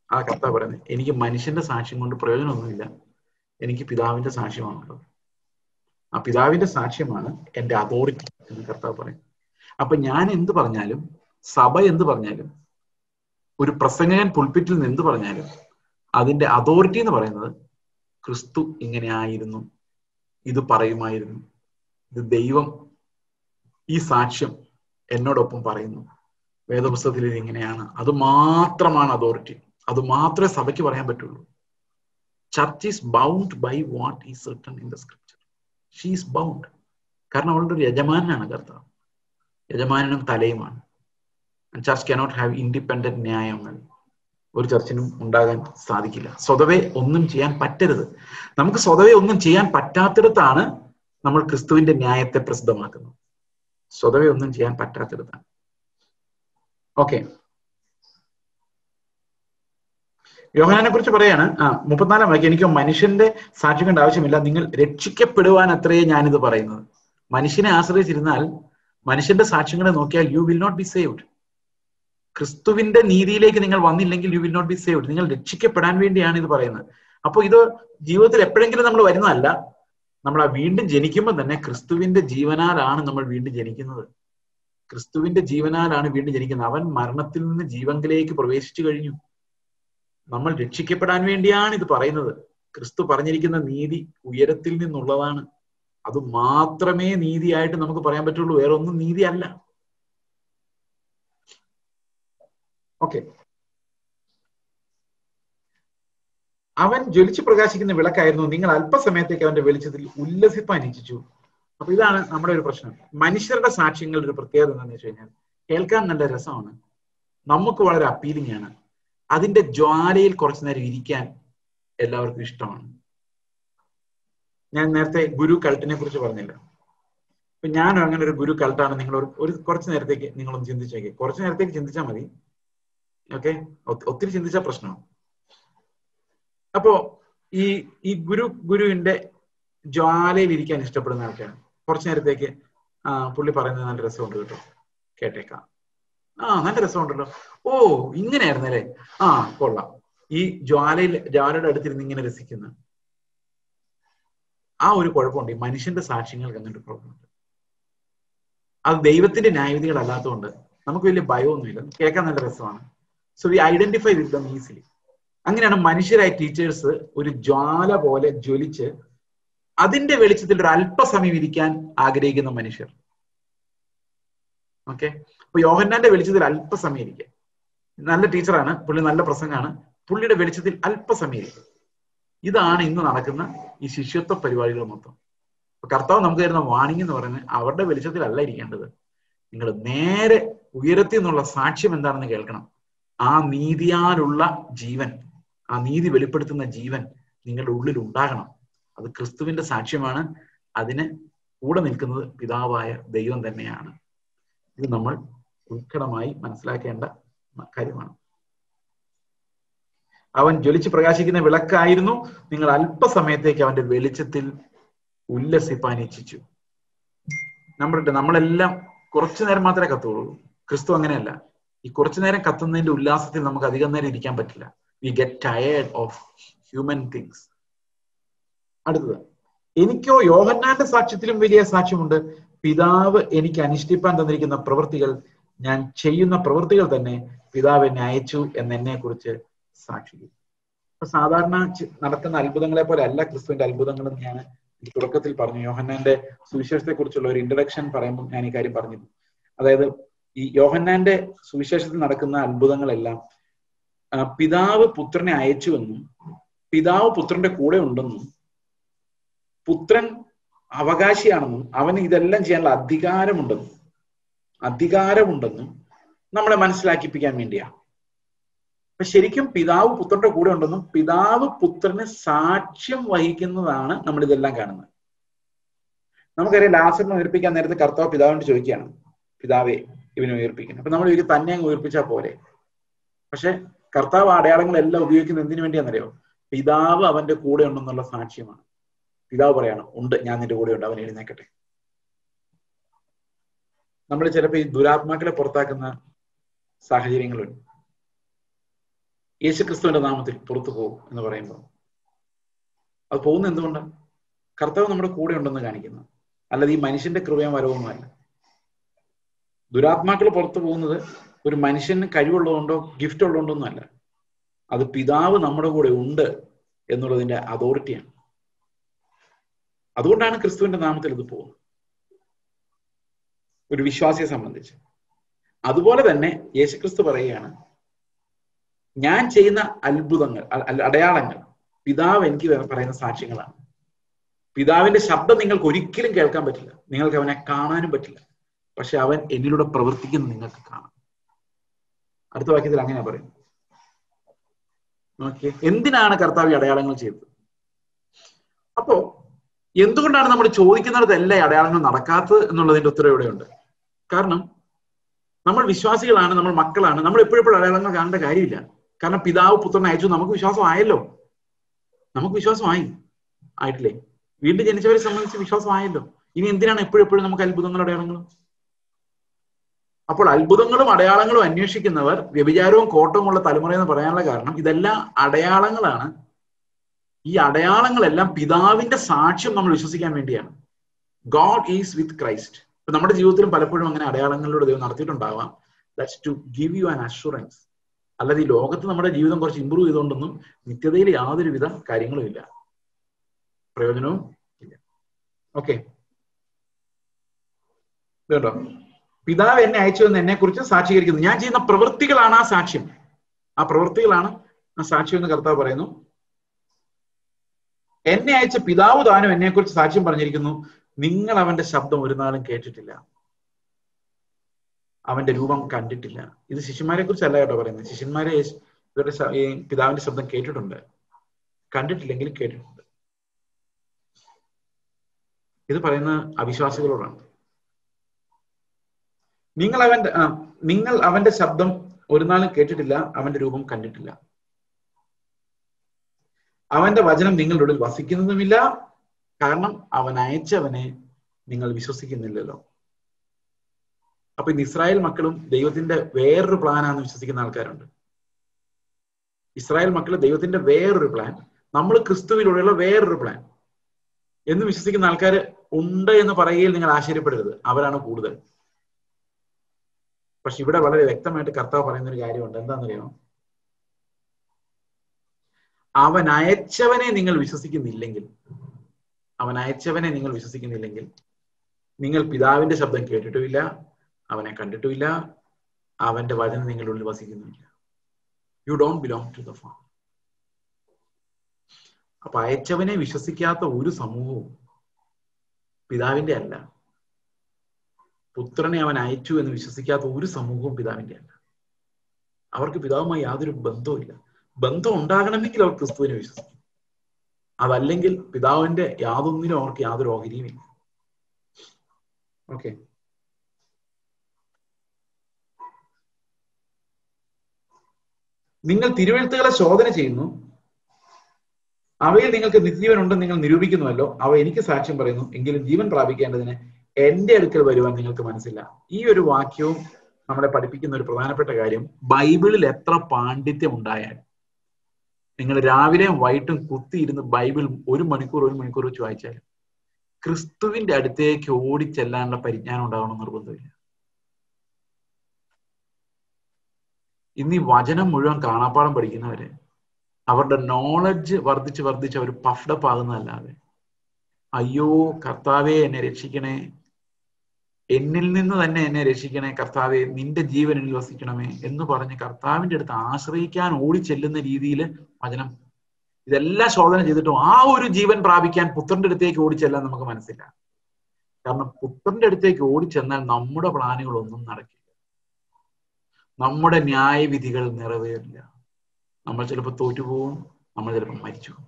ആ കർത്താവ് പറയുന്നത്, എനിക്ക് മനുഷ്യന്റെ സാക്ഷ്യം കൊണ്ട് പ്രയോജനമൊന്നുമില്ല, എനിക്ക് പിതാവിന്റെ സാക്ഷ്യമാണുള്ളത്. ആ പിതാവിന്റെ സാക്ഷ്യമാണ് എന്റെ അതോറിറ്റി എന്ന് കർത്താവ് പറയും. അപ്പൊ ഞാൻ എന്ത് പറഞ്ഞാലും, സഭ എന്ത് പറഞ്ഞാലും, ഒരു പ്രസംഗകൻ പുൾപിറ്റിൽ നിന്ന് എന്ത് പറഞ്ഞാലും, അതിന്റെ അതോറിറ്റി എന്ന് പറയുന്നത് ക്രിസ്തു ഇങ്ങനെ ആയിരുന്നു, ഇത് പറയുമായിരുന്നു, ഇത് ദൈവം ഈ സാക്ഷ്യം എന്നോടൊപ്പം പറയുന്നു, വേദപുസ്തകത്തിൽ ഇത് ഇങ്ങനെയാണ്, അത് മാത്രമാണ് അതോറിറ്റി. അത് മാത്രമേ സഭയ്ക്ക് പറയാൻ പറ്റുള്ളൂ. Church is bound by what is written in the scripture. She is bound. കാരണം അവളുടെ ഒരു യജമാനാണ് കർത്താവ്, യജമാനും തലയുമാണ്. ചർച്ച് കനോട്ട് ഹാവ് ഇൻഡിപെൻഡന്റ് ന്യായങ്ങൾ. ഒരു ചർച്ചിനും ഉണ്ടാകാൻ സാധിക്കില്ല. സ്വതവേ ഒന്നും ചെയ്യാൻ പറ്റരുത്. നമുക്ക് സ്വതവേ ഒന്നും ചെയ്യാൻ പറ്റാത്തിടത്താണ് നമ്മൾ ക്രിസ്തുവിന്റെ ന്യായത്തെ പ്രസിദ്ധമാക്കുന്നത്. സ്വതവേ ഒന്നും ചെയ്യാൻ പറ്റാത്തിടത്താണ്. ഓക്കെ, യോഹന്നാനെ കുറിച്ച് പറയാണ് 34 വാക്യം, എനിക്ക് മനുഷ്യന്റെ സാക്ഷ്യം കൊണ്ട് ആവശ്യമില്ല, നിങ്ങൾ രക്ഷിക്കപ്പെടുവാൻ അത്രയേ ഞാനിത് പറയുന്നത്. മനുഷ്യനെ ആശ്രയിച്ചിരുന്നാൽ, മനുഷ്യന്റെ സാക്ഷ്യങ്ങളെ നോക്കിയാൽ you will not be saved. ക്രിസ്തുവിന്റെ നീതിയിലേക്ക് നിങ്ങൾ വന്നില്ലെങ്കിൽ you will not be saved. നിങ്ങൾ രക്ഷിക്കപ്പെടാൻ വേണ്ടിയാണ് ഇത് പറയുന്നത്. അപ്പൊ ഇത് ജീവിതത്തിൽ എപ്പോഴെങ്കിലും നമ്മൾ വരുന്നതല്ല, നമ്മൾ ആ വീണ്ടും ജനിക്കുമ്പോൾ തന്നെ ക്രിസ്തുവിന്റെ ജീവനാലാണ് നമ്മൾ വീണ്ടും ജനിക്കുന്നത്. ക്രിസ്തുവിന്റെ ജീവനാലാണ് വീണ്ടും ജനിക്കുന്നത്. അവൻ മരണത്തിൽ നിന്ന് ജീവങ്കിലേക്ക് പ്രവേശിച്ചു കഴിഞ്ഞു. നമ്മൾ രക്ഷിക്കപ്പെടാൻ വേണ്ടിയാണ് ഇത് പറയുന്നത്. ക്രിസ്തു പറഞ്ഞിരിക്കുന്ന നീതി ഉയരത്തിൽ നിന്നുള്ളതാണ്. അത് മാത്രമേ നീതിയായിട്ട് നമുക്ക് പറയാൻ പറ്റുള്ളൂ, വേറെ ഒന്നും നീതിയല്ല. ഓക്കെ, അവൻ ജ്വലിച്ചു പ്രകാശിക്കുന്ന വിളക്കായിരുന്നു, നിങ്ങൾ അല്പസമയത്തേക്ക് അവന്റെ വെളിച്ചത്തിൽ ഉല്ലസിപ്പാൻ ഇച്ഛിച്ചു. അപ്പൊ ഇതാണ് നമ്മുടെ ഒരു പ്രശ്നം. മനുഷ്യരുടെ സാക്ഷ്യങ്ങളുടെ ഒരു പ്രത്യേകത എന്താണെന്ന് വെച്ച് കഴിഞ്ഞാൽ കേൾക്കാൻ നല്ല രസമാണ്, നമുക്ക് വളരെ അപ്പീലിംഗ് ആണ്, അതിന്റെ ജ്വാലയിൽ കുറച്ചു നേരം ഇരിക്കാൻ എല്ലാവർക്കും ഇഷ്ടമാണ്. ഞാൻ നേരത്തെ ഗുരു കൾട്ടിനെ കുറിച്ച് പറഞ്ഞില്ല. അപ്പൊ ഞാനും അങ്ങനെ ഒരു ഗുരു കൾട്ടാണ്. നിങ്ങൾ ഒരു കുറച്ചു നേരത്തേക്ക് നിങ്ങളൊന്ന് ചിന്തിച്ചേക്ക്. കുറച്ചു നേരത്തേക്ക് ചിന്തിച്ചാൽ മതി, ഓക്കെ? ഒത്തിരി ചിന്തിച്ചാൽ പ്രശ്നമാണ്. അപ്പോ ഈ ഗുരുവിന്റെ ജ്വാലയിൽ ഇരിക്കാൻ ഇഷ്ടപ്പെടുന്ന ആൾക്കാണ്. കുറച്ചു നേരത്തേക്ക് പുള്ളി പറയുന്നത് നല്ല രസമുണ്ട് കേട്ടോ, കേട്ടേക്കാം. നല്ല രസമുണ്ടല്ലോ, ഓ ഇങ്ങനെയായിരുന്നല്ലേ, കൊള്ളാം. ഈ ജ്വാലയുടെ അടുത്തിരുന്ന് ഇങ്ങനെ രസിക്കുന്ന ആ ഒരു കുഴപ്പമുണ്ട്. ഈ മനുഷ്യന്റെ സാക്ഷ്യങ്ങൾക്ക് അങ്ങനെ ഒരു കുഴപ്പമുണ്ട്. അത് ദൈവത്തിന്റെ ന്യായവിധികളല്ലാത്തതുകൊണ്ട് നമുക്ക് വലിയ ഭയമൊന്നുമില്ല, കേൾക്കാൻ നല്ല രസമാണ്. So we identify with dum easily. അങ്ങനെയാണ് മനുഷ്യരായ ടീച്ചേഴ്സ് ഒരു ജ്വാല പോലെ ജ്വലിച്ച് അതിന്റെ വെളിച്ചത്തിൽ ഒരു അല്പസമയം ഇരിക്കാൻ ആഗ്രഹിക്കുന്ന മനുഷ്യർ. ഓക്കെ, അപ്പൊ യോഹന്നാന്റെ വെളിച്ചത്തിൽ അല്പസമയം ഇരിക്കുക. നല്ല ടീച്ചറാണ് പുള്ളി, നല്ല പ്രസംഗമാണ്, പുള്ളിയുടെ വെളിച്ചത്തിൽ അല്പസമയം ഇരിക്കുക. ഇതാണ് ഇന്ന് നടക്കുന്ന ഈ ശിഷ്യത്വ പരിപാടികൾ മൊത്തം. അപ്പൊ കർത്താവ് നമുക്ക് തരുന്ന വാണിംഗ് എന്ന് പറയുന്നത് അവരുടെ വെളിച്ചത്തിലല്ല ഇരിക്കേണ്ടത്. നിങ്ങൾ നേരെ ഉയരത്തിൽ നിന്നുള്ള സാക്ഷ്യം എന്താണെന്ന് കേൾക്കണം. ആ നീതിയാലുള്ള ജീവൻ, ആ നീതി വെളിപ്പെടുത്തുന്ന ജീവൻ നിങ്ങളുടെ ഉള്ളിൽ ഉണ്ടാകണം. അത് ക്രിസ്തുവിന്റെ സാക്ഷ്യമാണ്. അതിന് കൂടെ നിൽക്കുന്നത് പിതാവായ ദൈവം തന്നെയാണ്. ഇത് നമ്മൾ ഉത്കടമായി മനസ്സിലാക്കേണ്ട കാര്യമാണ്. അവൻ ജ്വലിച്ച് പ്രകാശിക്കുന്ന വിളക്കായിരുന്നു, നിങ്ങൾ അല്പസമയത്തേക്ക് അവന്റെ വെളിച്ചത്തിൽ ഉല്ലസിപ്പാൻ ഇച്ഛിച്ചു. നമ്മളെല്ലാം കുറച്ചു നേരം മാത്രമേ കത്തുള്ളൂ. ക്രിസ്തു അങ്ങനെയല്ല. ഈ കുറച്ചു നേരം കത്തുന്നതിന്റെ ഉല്ലാസത്തിൽ നമുക്ക് അധികം നേരം ഇരിക്കാൻ പറ്റില്ല. We get tired of human things. അടുത്തത്, എനിക്കോ യോഹന്നാന്റെ സാക്ഷ്യത്തിലും വലിയ സാക്ഷ്യമുണ്ട്. പിതാവ് എനിക്ക് അനുഷ്ഠിപ്പാൻ തന്നിരിക്കുന്ന പ്രവൃത്തികൾ, ഞാൻ ചെയ്യുന്ന പ്രവൃത്തികൾ തന്നെ പിതാവ് എന്നെ അയച്ചു എന്നെ കുറിച്ച് സാക്ഷിക്കും. അപ്പൊ സാധാരണ നടക്കുന്ന അത്ഭുതങ്ങളെ പോലെ അല്ല ക്രിസ്തുവിന്റെ അത്ഭുതങ്ങളും. ഞാൻ തുടക്കത്തിൽ പറഞ്ഞു, യോഹന്നാന്റെ സുവിശേഷത്തെ കുറിച്ചുള്ള ഒരു ഇൻട്രഡക്ഷൻ പറയുമ്പോൾ ഞാൻ ഈ കാര്യം പറഞ്ഞിരുന്നു. അതായത് ഈ യോഹന്നാന്റെ സുവിശേഷത്തിൽ നടക്കുന്ന അത്ഭുതങ്ങളെല്ലാം പിതാവ് പുത്രനെ അയച്ചുവെന്നും പിതാവ് പുത്രന്റെ കൂടെ ഉണ്ടെന്നും പുത്രൻ അവകാശിയാണെന്നും അവന് ഇതെല്ലാം ചെയ്യാനുള്ള അധികാരമുണ്ടെന്നും നമ്മളെ മനസ്സിലാക്കിപ്പിക്കാൻ വേണ്ടിയാണ്. അപ്പൊ ശരിക്കും പിതാവ് പുത്രന്റെ കൂടെ ഉണ്ടെന്നും പിതാവ് പുത്രന് സാക്ഷ്യം വഹിക്കുന്നതാണ് നമ്മൾ ഇതെല്ലാം കാണുന്നത്. നമുക്കറിയാം, ലാസറിനെ ഉയർപ്പിക്കാൻ നേരത്തെ കർത്താവ് പിതാവിനോട് ചോദിക്കുകയാണ്, പിതാവേ ഇവനെ ഉയർപ്പിക്കണം. അപ്പൊ നമ്മൾ ഇവര് തന്നെ അങ്ങ് ഉയർപ്പിച്ചാൽ പോരെ. പക്ഷെ കർത്താവ് അടയാളങ്ങളെല്ലാം ഉപയോഗിക്കുന്നത് എന്തിനു വേണ്ടിയാണെന്നറിയോ? പിതാവ് അവന്റെ കൂടെ ഉണ്ടെന്നുള്ള സാക്ഷ്യമാണ്. പിതാവ് പറയാണ്, ഉണ്ട്, ഞാൻ നിന്റെ കൂടെ ഉണ്ട്, അവൻ എഴുന്നേക്കട്ടെ. നമ്മൾ ചിലപ്പോൾ ഈ ദുരാത്മാക്കളെ പുറത്താക്കുന്ന സാഹചര്യങ്ങളുണ്ട്. യേശുക്രിസ്തുവിന്റെ നാമത്തിൽ പുറത്തു പോകും എന്ന് പറയുമ്പോൾ അത് പോകുന്നത് എന്തുകൊണ്ടാണ്? കർത്താവ് നമ്മുടെ കൂടെ ഉണ്ടെന്ന് കാണിക്കുന്നു, അല്ലാതെ ഈ മനുഷ്യന്റെ കൃപയും വരവൊന്നുമല്ല. ദുരാത്മാക്കൾ പുറത്തു പോകുന്നത് ഒരു മനുഷ്യന് കഴിവുള്ളതുകൊണ്ടോ ഗിഫ്റ്റ് ഉള്ളതുകൊണ്ടൊന്നും അല്ല. അത് പിതാവ് നമ്മുടെ കൂടെ ഉണ്ട് എന്നുള്ളതിന്റെ അതോറിറ്റിയാണ്. അതുകൊണ്ടാണ് ക്രിസ്തുവിന്റെ നാമത്തിൽ ഇത് പോകുന്നത് ഒരു വിശ്വാസിയെ സംബന്ധിച്ച്. അതുപോലെ തന്നെ യേശുക്രിസ്തു പറയുകയാണ്, ഞാൻ ചെയ്യുന്ന അത്ഭുതങ്ങൾ, അടയാളങ്ങൾ പിതാവ് എനിക്ക് പറയുന്ന സാക്ഷ്യങ്ങളാണ്. പിതാവിന്റെ ശബ്ദം നിങ്ങൾക്ക് ഒരിക്കലും കേൾക്കാൻ പറ്റില്ല, നിങ്ങൾക്ക് അവനെ കാണാനും പറ്റില്ല, പക്ഷെ അവൻ എന്നിലൂടെ പ്രവർത്തിക്കുന്നത് നിങ്ങൾക്ക് കാണാം. അടുത്ത വാക്യത്തിൽ അങ്ങനെ പറയുന്നു. നോക്കിയേ, എന്തിനാണ് കർത്താവ് അടയാളങ്ങൾ ചെയ്തത്? അപ്പോ എന്തുകൊണ്ടാണ് നമ്മൾ ചോദിക്കുന്നിടത്തല്ല അടയാളങ്ങൾ നടക്കാത്തത് എന്നുള്ളതിന്റെ ഉത്തരവ് ഇവിടെയുണ്ട്. കാരണം നമ്മൾ വിശ്വാസികളാണ്, നമ്മൾ മക്കളാണ്, നമ്മൾ എപ്പോഴെപ്പോഴും അടയാളങ്ങൾ കാണേണ്ട കാര്യമില്ല. കാരണം പിതാവ് പുത്രനെ അയച്ചു, നമുക്ക് വിശ്വാസമായല്ലോ. നമുക്ക് വിശ്വാസമായി ആയിട്ടില്ലേ? വീണ്ടും ജനിച്ചവരെ സംബന്ധിച്ച് വിശ്വാസമായല്ലോ. ഇനി എന്തിനാണ് എപ്പോഴെപ്പോഴും നമുക്ക് അത്ഭുതങ്ങളും അടയാളങ്ങളും? അപ്പോൾ അത്ഭുതങ്ങളും അടയാളങ്ങളും അന്വേഷിക്കുന്നവർ വ്യഭിചാരവും കോട്ടവും ഉള്ള തലമുറയെന്ന് പറയാനുള്ള കാരണം ഇതെല്ലാം അടയാളങ്ങളാണ്. ഈ അടയാളങ്ങളെല്ലാം പിതാവിന്റെ സാക്ഷ്യം നമ്മൾ വിശ്വസിക്കാൻ വേണ്ടിയാണ്. God is with Christ. ഇപ്പൊ നമ്മുടെ ജീവിതത്തിലും പലപ്പോഴും അങ്ങനെ അടയാളങ്ങളിലൂടെ ദൈവം നടത്തിയിട്ടുണ്ടാവാം. That's to give you an assurance. അല്ലാതെ ഈ ലോകത്ത് നമ്മുടെ ജീവിതം കുറച്ച് ഇമ്പ്രൂവ് ചെയ്തുകൊണ്ടൊന്നും നിത്യതയിൽ യാതൊരുവിധ കാര്യങ്ങളും ഇല്ല, പ്രയോജനവും ഇല്ല. ഓക്കെ, കേട്ടോ? പിതാവ് എന്നെ അയച്ചു എന്ന് എന്നെ കുറിച്ച് സാക്ഷീകരിക്കുന്നു. ഞാൻ ചെയ്യുന്ന പ്രവൃത്തികളാണ് ആ സാക്ഷ്യം. ആ പ്രവൃത്തികളാണ് ആ സാക്ഷ്യം എന്ന് കർത്താവ് പറയുന്നു. എന്നെ അയച്ച പിതാവ് താനും എന്നെക്കുറിച്ച് സാക്ഷ്യം പറഞ്ഞിരിക്കുന്നു. നിങ്ങൾ അവന്റെ ശബ്ദം ഒരു നാളും കേട്ടിട്ടില്ല, അവന്റെ രൂപം കണ്ടിട്ടില്ല. ഇത് ശിഷ്യന്മാരെ കുറിച്ചല്ല കേട്ടോ പറയുന്നത്. ശിഷ്യന്മാരെ ഇവരുടെ ഈ പിതാവിന്റെ ശബ്ദം കേട്ടിട്ടുണ്ട്, കണ്ടിട്ടില്ലെങ്കിൽ കേട്ടിട്ടുണ്ട്. ഇത് പറയുന്ന അവിശ്വാസികളോടാണ്. നിങ്ങൾ അവന്റെ ശബ്ദം ഒരു നാളും കേട്ടിട്ടില്ല, അവന്റെ രൂപം കണ്ടിട്ടില്ല. അവന്റെ വചനം നിങ്ങളുടെ ഉള്ളിൽ വസിക്കുന്നതുമില്ല, കാരണം അവൻ അയച്ചവനെ നിങ്ങൾ വിശ്വസിക്കുന്നില്ലല്ലോ. അപ്പൊ ഇന്ന് ഇസ്രായേൽ മക്കളും ദൈവത്തിന്റെ വേറൊരു പ്ലാനാണെന്ന് വിശ്വസിക്കുന്ന ആൾക്കാരുണ്ട്. ഇസ്രായേൽ മക്കൾ ദൈവത്തിന്റെ വേറൊരു പ്ലാൻ, നമ്മൾ ക്രിസ്തുവിലൂടെയുള്ള വേറൊരു പ്ലാൻ എന്ന് വിശ്വസിക്കുന്ന ആൾക്കാർ ഉണ്ട് എന്ന് പറയുകയിൽ നിങ്ങൾ ആശ്ചര്യപ്പെടരുത്, അവരാണ് കൂടുതൽ. പക്ഷെ ഇവിടെ വളരെ വ്യക്തമായിട്ട് കർത്താവ് പറയുന്ന ഒരു കാര്യമുണ്ട്. എന്താണെന്നറിയാമോ? അവൻ അയച്ചവനെ നിങ്ങൾ വിശ്വസിക്കുന്നില്ലെങ്കിൽ, നിങ്ങൾ പിതാവിന്റെ ശബ്ദം കേട്ടിട്ടുമില്ല, അവനെ കണ്ടിട്ടുമില്ല, അവന്റെ വചനം നിങ്ങളുടെ ഉള്ളിൽ വസിക്കുന്നുമില്ല. You don't belong to the father. അപ്പൊ അയച്ചവനെ വിശ്വസിക്കാത്ത ഒരു സമൂഹവും പിതാവിന്റെ അല്ല. പുത്രനെ അവൻ അയച്ചു എന്ന് വിശ്വസിക്കാത്ത ഒരു സമൂഹവും പിതാവിന്റെ അല്ല. അവർക്ക് പിതാവുമായി യാതൊരു ബന്ധവുമില്ല. ബന്ധം ഉണ്ടാകണമെങ്കിൽ അവർ ക്രിസ്തുവിനെ വിശ്വസിക്കും. അതല്ലെങ്കിൽ പിതാവിന്റെ യാതൊന്നിനും അവർക്ക് യാതൊരു ഓഹരിയുമില്ല. ഓക്കെ, നിങ്ങൾ തിരുവെഴുത്തുകളെ ശോധന ചെയ്യുന്നു, അവയിൽ നിങ്ങൾക്ക് നിത്യജീവൻ ഉണ്ടെന്ന് നിങ്ങൾ നിരൂപിക്കുന്നുവല്ലോ. അവ എനിക്ക് സാക്ഷ്യം പറയുന്നു, എങ്കിലും ജീവൻ പ്രാപിക്കേണ്ടതിന് എന്റെ അടുക്കൽ വരുവാൻ നിങ്ങൾക്ക് മനസ്സില്ല. ഈ ഒരു വാക്യവും നമ്മളെ പഠിപ്പിക്കുന്ന ഒരു പ്രധാനപ്പെട്ട കാര്യം, ബൈബിളിൽ എത്ര പാണ്ഡിത്യം ഉണ്ടായാലും നിങ്ങൾ രാവിലെയും വൈകിട്ടും കുത്തിയിരുന്ന് ബൈബിൾ ഒരു മണിക്കൂർ വെച്ച് വായിച്ചാലും ക്രിസ്തുവിന്റെ അടുത്തേക്ക് ഓടിച്ചെല്ലാനുള്ള പരിജ്ഞാനം ഉണ്ടാവണം നിർബന്ധമില്ല. ഇന്ന് ഈ വചനം മുഴുവൻ കാണാപ്പാടം പഠിക്കുന്നവര് അവരുടെ നോളജ് വർദ്ധിച്ച് അവർ പഫ്ഡപ്പ് ആകുന്നതല്ലാതെ, അയ്യോ കർത്താവേ എന്നെ രക്ഷിക്കണേ, എന്നിൽ നിന്ന് തന്നെ എന്നെ രക്ഷിക്കണേ കർത്താവെ, നിന്റെ ജീവൻ എന്നിൽ വസിക്കണമേ എന്ന് പറഞ്ഞ് കർത്താവിന്റെ അടുത്ത് ആശ്രയിക്കാൻ ഓടിച്ചെല്ലുന്ന രീതിയിൽ വചനം ഇതെല്ലാം ശോധന ചെയ്തിട്ടും ആ ഒരു ജീവൻ പ്രാപിക്കാൻ പുത്രന്റെ അടുത്തേക്ക് ഓടിച്ചെല്ലാൻ നമുക്ക് മനസ്സില്ല. കാരണം പുത്രന്റെ അടുത്തേക്ക് ഓടിച്ചെന്നാൽ നമ്മുടെ പ്ലാനുകളൊന്നും നടക്കില്ല, നമ്മുടെ ന്യായവിധികൾ നിറവേറില്ല, നമ്മൾ ചിലപ്പോൾ തോറ്റുപോകും, നമ്മൾ ചിലപ്പോൾ മരിച്ചു പോകും,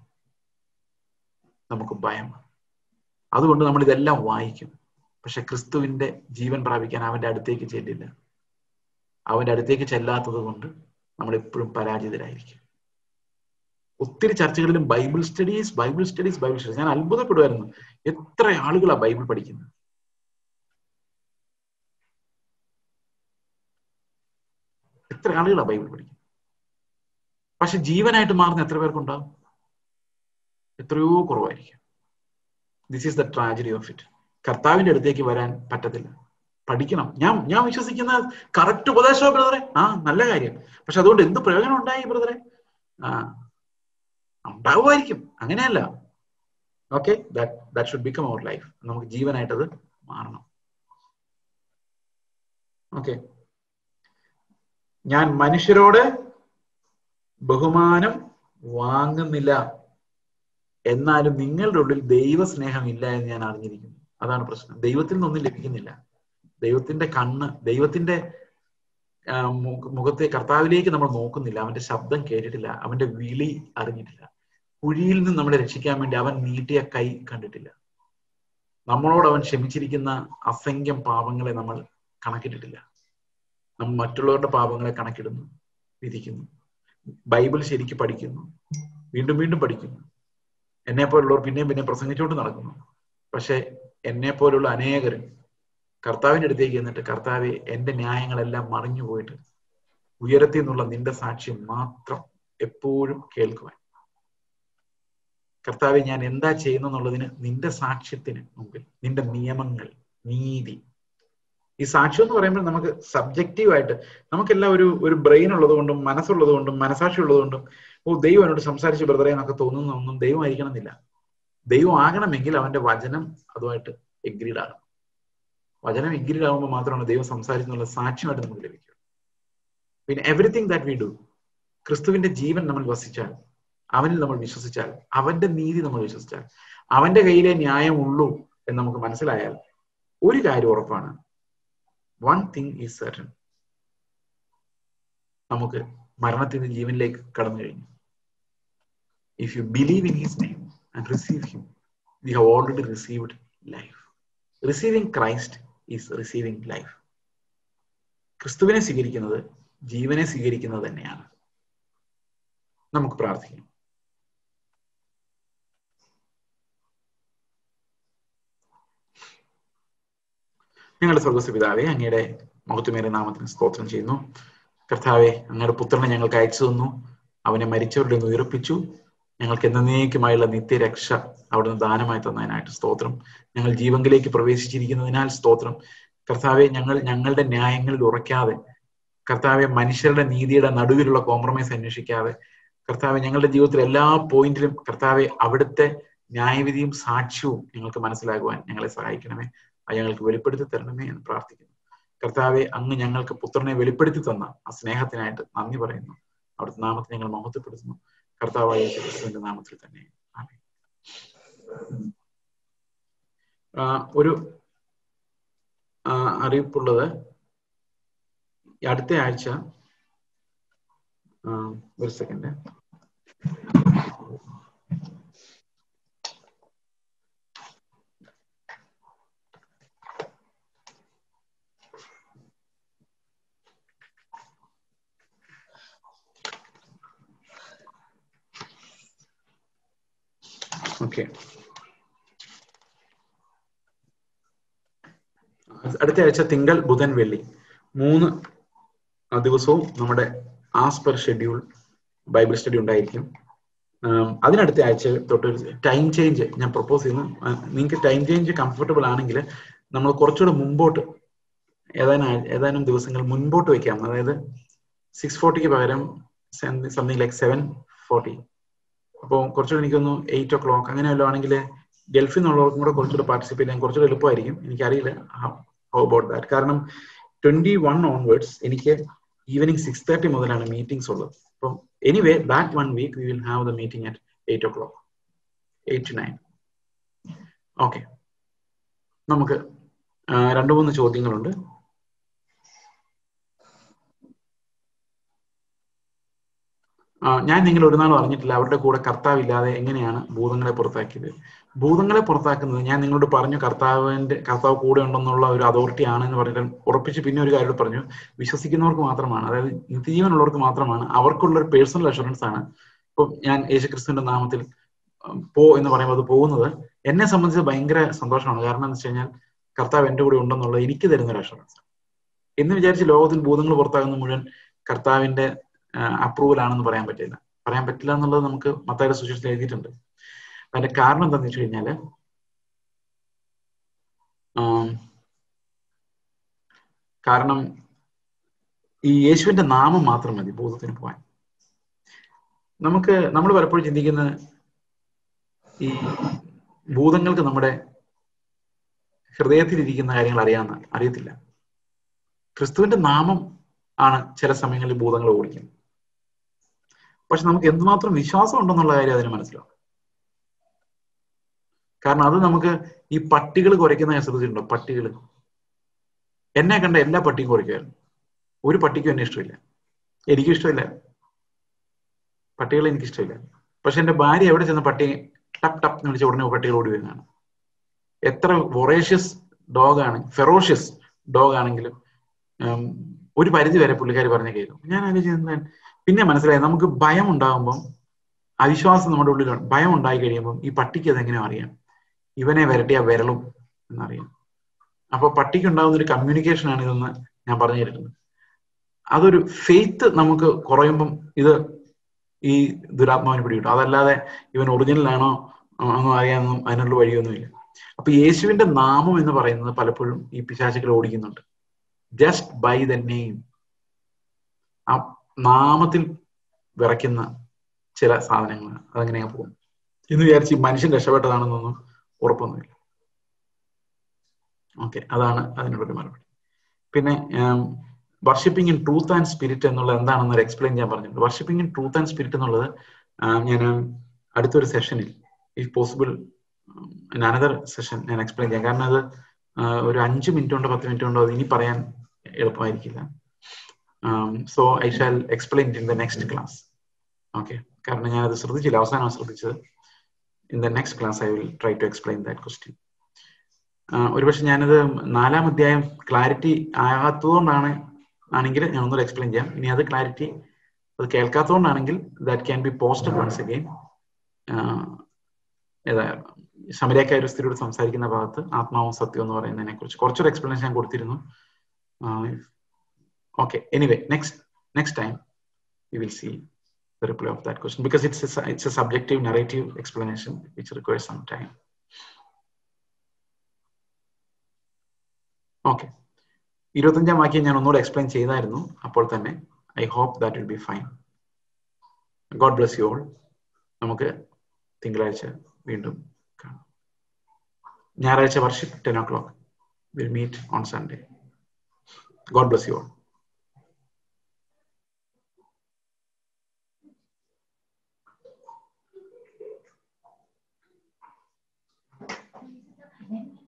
നമുക്ക് ഭയം. അതുകൊണ്ട് നമ്മൾ ഇതെല്ലാം വായിക്കും, പക്ഷെ ക്രിസ്തുവിന്റെ ജീവൻ പ്രാപിക്കാൻ അവന്റെ അടുത്തേക്ക് ചെല്ലില്ല. അവന്റെ അടുത്തേക്ക് ചെല്ലാത്തത് കൊണ്ട് നമ്മൾ എപ്പോഴും പരാജിതരായിരിക്കും. ഒത്തിരി ചർച്ചകളിലും ബൈബിൾ സ്റ്റഡീസ് ഞാൻ അത്ഭുതപ്പെടുമായിരുന്നു, എത്ര ആളുകളാ ബൈബിൾ പഠിക്കുന്നത്. പക്ഷെ ജീവനായിട്ട് മാറുന്ന എത്ര പേർക്കുണ്ടാവും? എത്രയോ കുറവായിരിക്കും. This is the tragedy of it. കർത്താവിന്റെ അടുത്തേക്ക് വരാൻ പറ്റത്തില്ല. പഠിക്കണം. ഞാൻ വിശ്വസിക്കുന്ന കറക്റ്റ് ഉപദേശമോ ബ്രദറെ? നല്ല കാര്യം. പക്ഷെ അതുകൊണ്ട് എന്ത് പ്രയോജനം ഉണ്ടായി ബ്രദറെ? ഉണ്ടാവുമായിരിക്കും, അങ്ങനെയല്ല. Okay, that should become our life. നമുക്ക് ജീവനായിട്ടത് മാറണം. ഓക്കെ, ഞാൻ മനുഷ്യരോട് ബഹുമാനം വാങ്ങുന്നില്ല, എന്നാലും നിങ്ങളുടെ ഉള്ളിൽ ദൈവസ്നേഹം ഇല്ല എന്ന് ഞാൻ അറിഞ്ഞിരിക്കുന്നു. അതാണ് പ്രശ്നം. ദൈവത്തിൽ നിന്നൊന്നും ലഭിക്കുന്നില്ല. ദൈവത്തിന്റെ കണ്ണ്, ദൈവത്തിന്റെ മുഖത്തെ കർത്താവിലേക്ക് നമ്മൾ നോക്കുന്നില്ല, അവന്റെ ശബ്ദം കേട്ടിട്ടില്ല, അവന്റെ വിളി അറിഞ്ഞിട്ടില്ല, കുഴിയിൽ നിന്ന് നമ്മളെ രക്ഷിക്കാൻ വേണ്ടി അവൻ നീട്ടിയ കൈ കണ്ടിട്ടില്ല, നമ്മളോട് അവൻ ക്ഷമിച്ചിരിക്കുന്ന അസംഖ്യം പാപങ്ങളെ നമ്മൾ കണക്കിട്ടിട്ടില്ല. നമ്മൾ മറ്റുള്ളവരുടെ പാപങ്ങളെ കണക്കിടുന്നു, വിധിക്കുന്നു. ബൈബിൾ ശരിക്ക് പഠിക്കുന്നു, വീണ്ടും വീണ്ടും പഠിക്കുന്നു. എന്നെ പോലുള്ളവർ പിന്നെയും പ്രസംഗിച്ചുകൊണ്ട് നടക്കുന്നു. പക്ഷെ എന്നെ പോലുള്ള അനേകരും കർത്താവിന്റെ അടുത്തേക്ക് എന്നിട്ട്, കർത്താവെ എന്റെ ന്യായങ്ങളെല്ലാം മറിഞ്ഞു പോയിട്ട് ഉയരത്തിൽ നിന്നുള്ള നിന്റെ സാക്ഷ്യം മാത്രം എപ്പോഴും കേൾക്കുവാൻ, കർത്താവെ ഞാൻ എന്താ ചെയ്യുന്നതിന് നിന്റെ സാക്ഷ്യത്തിന് മുമ്പിൽ, നിന്റെ നിയമങ്ങൾ, നീതി. ഈ സാക്ഷ്യം എന്ന് പറയുമ്പോൾ നമുക്ക് സബ്ജക്റ്റീവായിട്ട്, നമുക്കെല്ലാം ഒരു ബ്രെയിൻ ഉള്ളത് കൊണ്ടും മനസ്സുള്ളത് കൊണ്ടും മനസാക്ഷി ഉള്ളത് കൊണ്ടും ദൈവം എന്നോട് സംസാരിച്ച് ബ്രദറെ എന്നൊക്കെ തോന്നുന്നൊന്നും ദൈവമായിരിക്കണം എന്നില്ല. ദൈവം ആകണമെങ്കിൽ അവന്റെ വചനം അതുമായിട്ട് എഗ്രീഡ് ആകണം. വചനം എഗ്രീഡ് ആകുമ്പോൾ മാത്രമാണ് ദൈവം സംസാരിക്കുന്നുള്ള സാക്ഷ്യമായിട്ട് നമുക്ക് ലഭിക്കുക. പിന്നെ എവറിത്തിങ് ദാറ്റ് വി ഡു, ക്രിസ്തുവിന്റെ ജീവൻ നമ്മൾ വസിച്ചാൽ അവനിൽ നമ്മൾ വിശ്വസിച്ചാൽ, അവന്റെ നീതി നമ്മൾ വിശ്വസിച്ചാൽ, അവന്റെ കയ്യിലെ ന്യായം ഉള്ളൂ എന്ന് നമുക്ക് മനസ്സിലായാൽ ഒരു കാര്യം ഉറപ്പാണ്, വൺ തിങ് ഈസ് സർട്ടൻ, നമുക്ക് മരണത്തിൽ നിന്ന് ജീവനിലേക്ക് കടന്നു കഴിഞ്ഞു. If you believe in his name and receive him, we have already received life. Receiving Christ is receiving life. ക്രിസ്തുവിനെ സ്വീകരിക്കുന്നത് ജീവനെ സ്വീകരിക്കുന്നത് തന്നെയാണ്. നമുക്ക് പ്രാർത്ഥിക്കാം. ഞങ്ങളുടെ സ്വർഗ്ഗസ്ഥ പിതാവേ, അങ്ങയുടെ മഹത്വമേറിയ നാമത്തിന് സ്തോത്രം ചെയ്യുന്നു. കർത്താവെ, അങ്ങയുടെ പുത്രനെ ഞങ്ങൾക്ക് അയച്ചു തന്നു, അവനെ മരിച്ചവരുടെ നിന്ന് ഉയർപ്പിച്ചു, ഞങ്ങൾക്ക് എന്നേക്കുമായുള്ള നിത്യരക്ഷ അവിടുന്ന് ദാനമായി തന്നതിനായിട്ട് സ്തോത്രം. ഞങ്ങൾ ജീവങ്കിലേക്ക് പ്രവേശിച്ചിരിക്കുന്നതിനാൽ സ്തോത്രം. കർത്താവെ, ഞങ്ങളുടെ ന്യായങ്ങളിൽ ഉറയ്ക്കാതെ, കർത്താവെ, മനുഷ്യരുടെ നീതിയുടെ നടുവിലുള്ള കോംപ്രമൈസ് അന്വേഷിക്കാതെ, കർത്താവെ, ഞങ്ങളുടെ ജീവിതത്തിൽ എല്ലാ പോയിന്റിലും കർത്താവെ അവിടുത്തെ ന്യായവിധിയും സാക്ഷ്യവും ഞങ്ങൾക്ക് മനസ്സിലാകുവാൻ ഞങ്ങളെ സഹായിക്കണമേ. അത് ഞങ്ങൾക്ക് വെളിപ്പെടുത്തി തരണമേ എന്ന് പ്രാർത്ഥിക്കുന്നു. കർത്താവെ, അങ്ങ് ഞങ്ങൾക്ക് പുത്രനെ വെളിപ്പെടുത്തി തന്ന ആ സ്നേഹത്തിനായിട്ട് നന്ദി പറയുന്നു. അവിടുത്തെ നാമത്തെ ഞങ്ങൾ മഹത്വപ്പെടുത്തുന്നു. കർത്താവായ യേശുക്രിസ്തുവിന്റെ നാമത്തിൽ തന്നെ ആമേൻ. ഒരു അറിയിപ്പുള്ളത്, അടുത്ത ആഴ്ച ഒരു സെക്കൻഡ്, ഓക്കെ, അടുത്ത ആഴ്ച തിങ്കൾ, ബുധൻ, വെള്ളി 3 ദിവസവും നമ്മുടെ as per schedule Bible study ഉണ്ടായിരിക്കും. അതിനടുത്ത ആഴ്ച തൊട്ട് ടൈം ചേഞ്ച് ഞാൻ പ്രപ്പോസ് ചെയ്യുന്നു. നിങ്ങൾക്ക് ടൈം ചേഞ്ച് കംഫർട്ടബിൾ ആണെങ്കിൽ നമ്മൾ കുറച്ചുകൂടെ മുമ്പോട്ട് ഏതാനും ദിവസങ്ങൾ മുൻപോട്ട് വയ്ക്കാം. അതായത് 6:40 പകരം സംതിങ് ലൈക്ക് 7:40. അപ്പോൾ കുറച്ചുകൂടെ എനിക്കൊന്ന് 8 o'clock അങ്ങനെ വല്ലതും ആണെങ്കിൽ ഗൾഫിൽ നിന്നുള്ളവർക്കും കൂടെ കുറച്ചുകൂടെ പാർട്ടിസിപ്പേറ്റ് ചെയ്യാൻ കുറച്ചുകൂടെ എളുപ്പമായിരിക്കും. എനിക്കറിയില്ല ഹൗ അബൌട്ട് ദാറ്റ്. കാരണം 21 onwards എനിക്ക് ഈവനിങ് 6:30 മുതലാണ് മീറ്റിംഗ്സ് ഉള്ളത്. അപ്പം anyway that 1 week we will have the meeting at 8 o'clock, 8 to 9. Okay, നമുക്ക് 2-3 ചോദ്യങ്ങളുണ്ട്. ഞാൻ നിങ്ങൾ ഒരു നാൾ പറഞ്ഞിട്ടില്ല അവരുടെ കൂടെ കർത്താവില്ലാതെ എങ്ങനെയാണ് ഭൂതങ്ങളെ പുറത്താക്കിയത്. ഭൂതങ്ങളെ പുറത്താക്കുന്നത് ഞാൻ നിങ്ങളോട് പറഞ്ഞു, കർത്താവ് കൂടെ ഉണ്ടെന്നുള്ള ഒരു അതോറിറ്റി ആണെന്ന് പറഞ്ഞിട്ട് ഉറപ്പിച്ച് പിന്നെ ഒരു കാര്യം പറഞ്ഞു, വിശ്വസിക്കുന്നവർക്ക് മാത്രമാണ്, അതായത് നിത്യജീവനുള്ളവർക്ക് മാത്രമാണ്, അവർക്കുള്ളൊരു പേഴ്സണൽ അഷുറൻസ് ആണ്. ഇപ്പം ഞാൻ യേശുക്രിസ്തുവിന്റെ നാമത്തിൽ പോ എന്ന് പറയുമ്പോൾ അത് പോകുന്നത് എന്നെ സംബന്ധിച്ച് ഭയങ്കര സന്തോഷമാണ്. കാരണം എന്ന് വെച്ച് കഴിഞ്ഞാൽ കർത്താവ് എൻ്റെ കൂടെ ഉണ്ടെന്നുള്ളത് എനിക്ക് തരുന്നൊരു അഷുറൻസ് എന്ന് വിചാരിച്ച് ലോകത്തിൽ ഭൂതങ്ങൾ പുറത്താകുന്ന മുഴുവൻ കർത്താവിന്റെ അപ്രൂവൽ ആണെന്ന് പറയാൻ പറ്റില്ല എന്നുള്ളത് നമുക്ക് മത്തായിയുടെ സുവിശേഷത്തിൽ എഴുതിയിട്ടുണ്ട്. അതിന്റെ കാരണം എന്താണെന്ന് വെച്ച് കഴിഞ്ഞാല് കാരണം ഈ യേശുവിന്റെ നാമം മാത്രം മതി ഭൂതത്തിന് പോകാൻ. നമ്മൾ പലപ്പോഴും ചിന്തിക്കുന്ന ഈ ഭൂതങ്ങൾക്ക് നമ്മുടെ ഹൃദയത്തിലിരിക്കുന്ന കാര്യങ്ങൾ അറിയത്തില്ല. ക്രിസ്തുവിന്റെ നാമം ആണ് ചില സമയങ്ങളിൽ ഭൂതങ്ങൾ ഓടിക്കുന്നത്. പക്ഷെ നമുക്ക് എന്തുമാത്രം വിശ്വാസം ഉണ്ടെന്നുള്ള കാര്യം അതിന് മനസ്സിലാവും. കാരണം അത് നമുക്ക് ഈ പട്ടികൾ കുറയ്ക്കുന്ന ശ്രദ്ധിച്ചിട്ടുണ്ടോ? പട്ടികൾ എന്നെ കണ്ട എല്ലാ പട്ടിയും കുറയ്ക്കുമായിരുന്നു. ഒരു പട്ടിക്കും എന്നെ ഇഷ്ടമില്ല, എനിക്കും ഇഷ്ടമില്ല, പട്ടികളെ എനിക്കിഷ്ടമില്ല. പക്ഷെ എന്റെ ഭാര്യ എവിടെ ചെന്ന് പട്ടി ടപ്പ് ടപ്പ് എന്ന് വിളിച്ച ഉടനെ പട്ടികൾ ഓടി വരുന്നതാണ്. എത്ര വൊറേഷ്യസ് ഡോഗാണ്, ഫെറോഷ്യസ് ഡോഗ് ആണെങ്കിലും ഒരു പരിധി വരെ പുള്ളിക്കാർ പറഞ്ഞ കേൾക്കും. ഞാൻ ആലോചിക്കുന്നത് പിന്നെ മനസ്സിലായി, നമുക്ക് ഭയം ഉണ്ടാകുമ്പം, അവിശ്വാസം നമ്മുടെ ഉള്ളിൽ ഭയം ഉണ്ടായി കഴിയുമ്പം ഈ പട്ടിക്ക് അതെങ്ങനെയോ അറിയാം, ഇവനെ വരട്ടിയാ വിരളും എന്നറിയാം. അപ്പൊ പട്ടിക്ക് ഉണ്ടാകുന്ന ഒരു കമ്മ്യൂണിക്കേഷൻ ആണ് ഇതെന്ന് ഞാൻ പറഞ്ഞു കേട്ടിട്ടുണ്ട്. അതൊരു ഫെയ്ത്ത് നമുക്ക് കുറയുമ്പം ഇത് ഈ ദുരാത്മാവിന് പിടികിട്ടും. അതല്ലാതെ ഇവൻ ഒറിജിനലാണോ ഒന്നും അറിയാനൊന്നും അതിനുള്ള വഴിയൊന്നുമില്ല. അപ്പൊ യേശുവിന്റെ നാമം എന്ന് പറയുന്നത് പലപ്പോഴും ഈ പിശാചുക്കൾ ഓടിക്കുന്നുണ്ട്. ജസ്റ്റ് ബൈ ദ നെയിം, ആ നാമത്തിൽ വിറയ്ക്കുന്ന ചില സാധനങ്ങൾ അതെങ്ങനെയാ പോകും എന്ന് വിചാരിച്ച് മനുഷ്യൻ രക്ഷപ്പെട്ടതാണെന്നൊന്നും ഉറപ്പൊന്നുമില്ല. ഓക്കെ, അതാണ് അതിനുള്ളൊരു മറുപടി. പിന്നെ worshipping in truth and spirit എന്നുള്ളത് എന്താണെന്നൊരു എക്സ്പ്ലെയിൻ ചെയ്യാൻ പറഞ്ഞിട്ടുണ്ട്. Worshipping in truth and spirit എന്നുള്ളത് ഞാൻ അടുത്തൊരു സെഷനിൽ ഇഫ് പോസിബിൾ അനദർ സെഷൻ ഞാൻ എക്സ്പ്ലെയിൻ ചെയ്യാം. കാരണം അത് ഒരു 5 മിനിറ്റ് കൊണ്ടോ 10 മിനിറ്റ് കൊണ്ടോ അത് ഇനി പറയാൻ എളുപ്പമായിരിക്കില്ല. So I shall explain in the next class. Okay, കാരണം ഞാൻ അത് ശ്രദ്ധിച്ചില്ല, അവസാനമാണ് ശ്രദ്ധിച്ചത്. In the next class I will try to explain that question. ഒരുപക്ഷെ ഞാനത് 4-ാം അധ്യായം ക്ലാരിറ്റി ആണെങ്കിൽ ഞാൻ ഒന്നുകൂടെ എക്സ്പ്ലെയിൻ ചെയ്യാം. ഇനി അത് ക്ലാരിറ്റി അത് കേൾക്കാത്തതുകൊണ്ടാണെങ്കിൽ that can be posted once again. ശമരിയാക്കാര്യസ്ഥരോട് സംസാരിക്കുന്ന ഭാഗത്ത് ആത്മാവും സത്യം എന്ന് പറയുന്നതിനെ കുറിച്ച് കുറച്ചൊരു എക്സ്പ്ലനേഷൻ ഞാൻ കൊടുത്തിരുന്നു. Okay, anyway next time we will see the reply of that question, because it's a subjective narrative explanation which requires some time. Okay, 25-ാം വാക്യം ഞാൻ ഒന്നുകൂടെ എക്സ്പ്ലെയിൻ ചെയ്തായിരുന്നു അപ്പോൾ തന്നെ. I hope that will be fine. God bless you all. നമുക്ക് തിങ്കളാഴ്ച വീണ്ടും കാണാം. ഞായറാഴ്ച worship 10 o'clock. We'll meet on Sunday. God bless you all.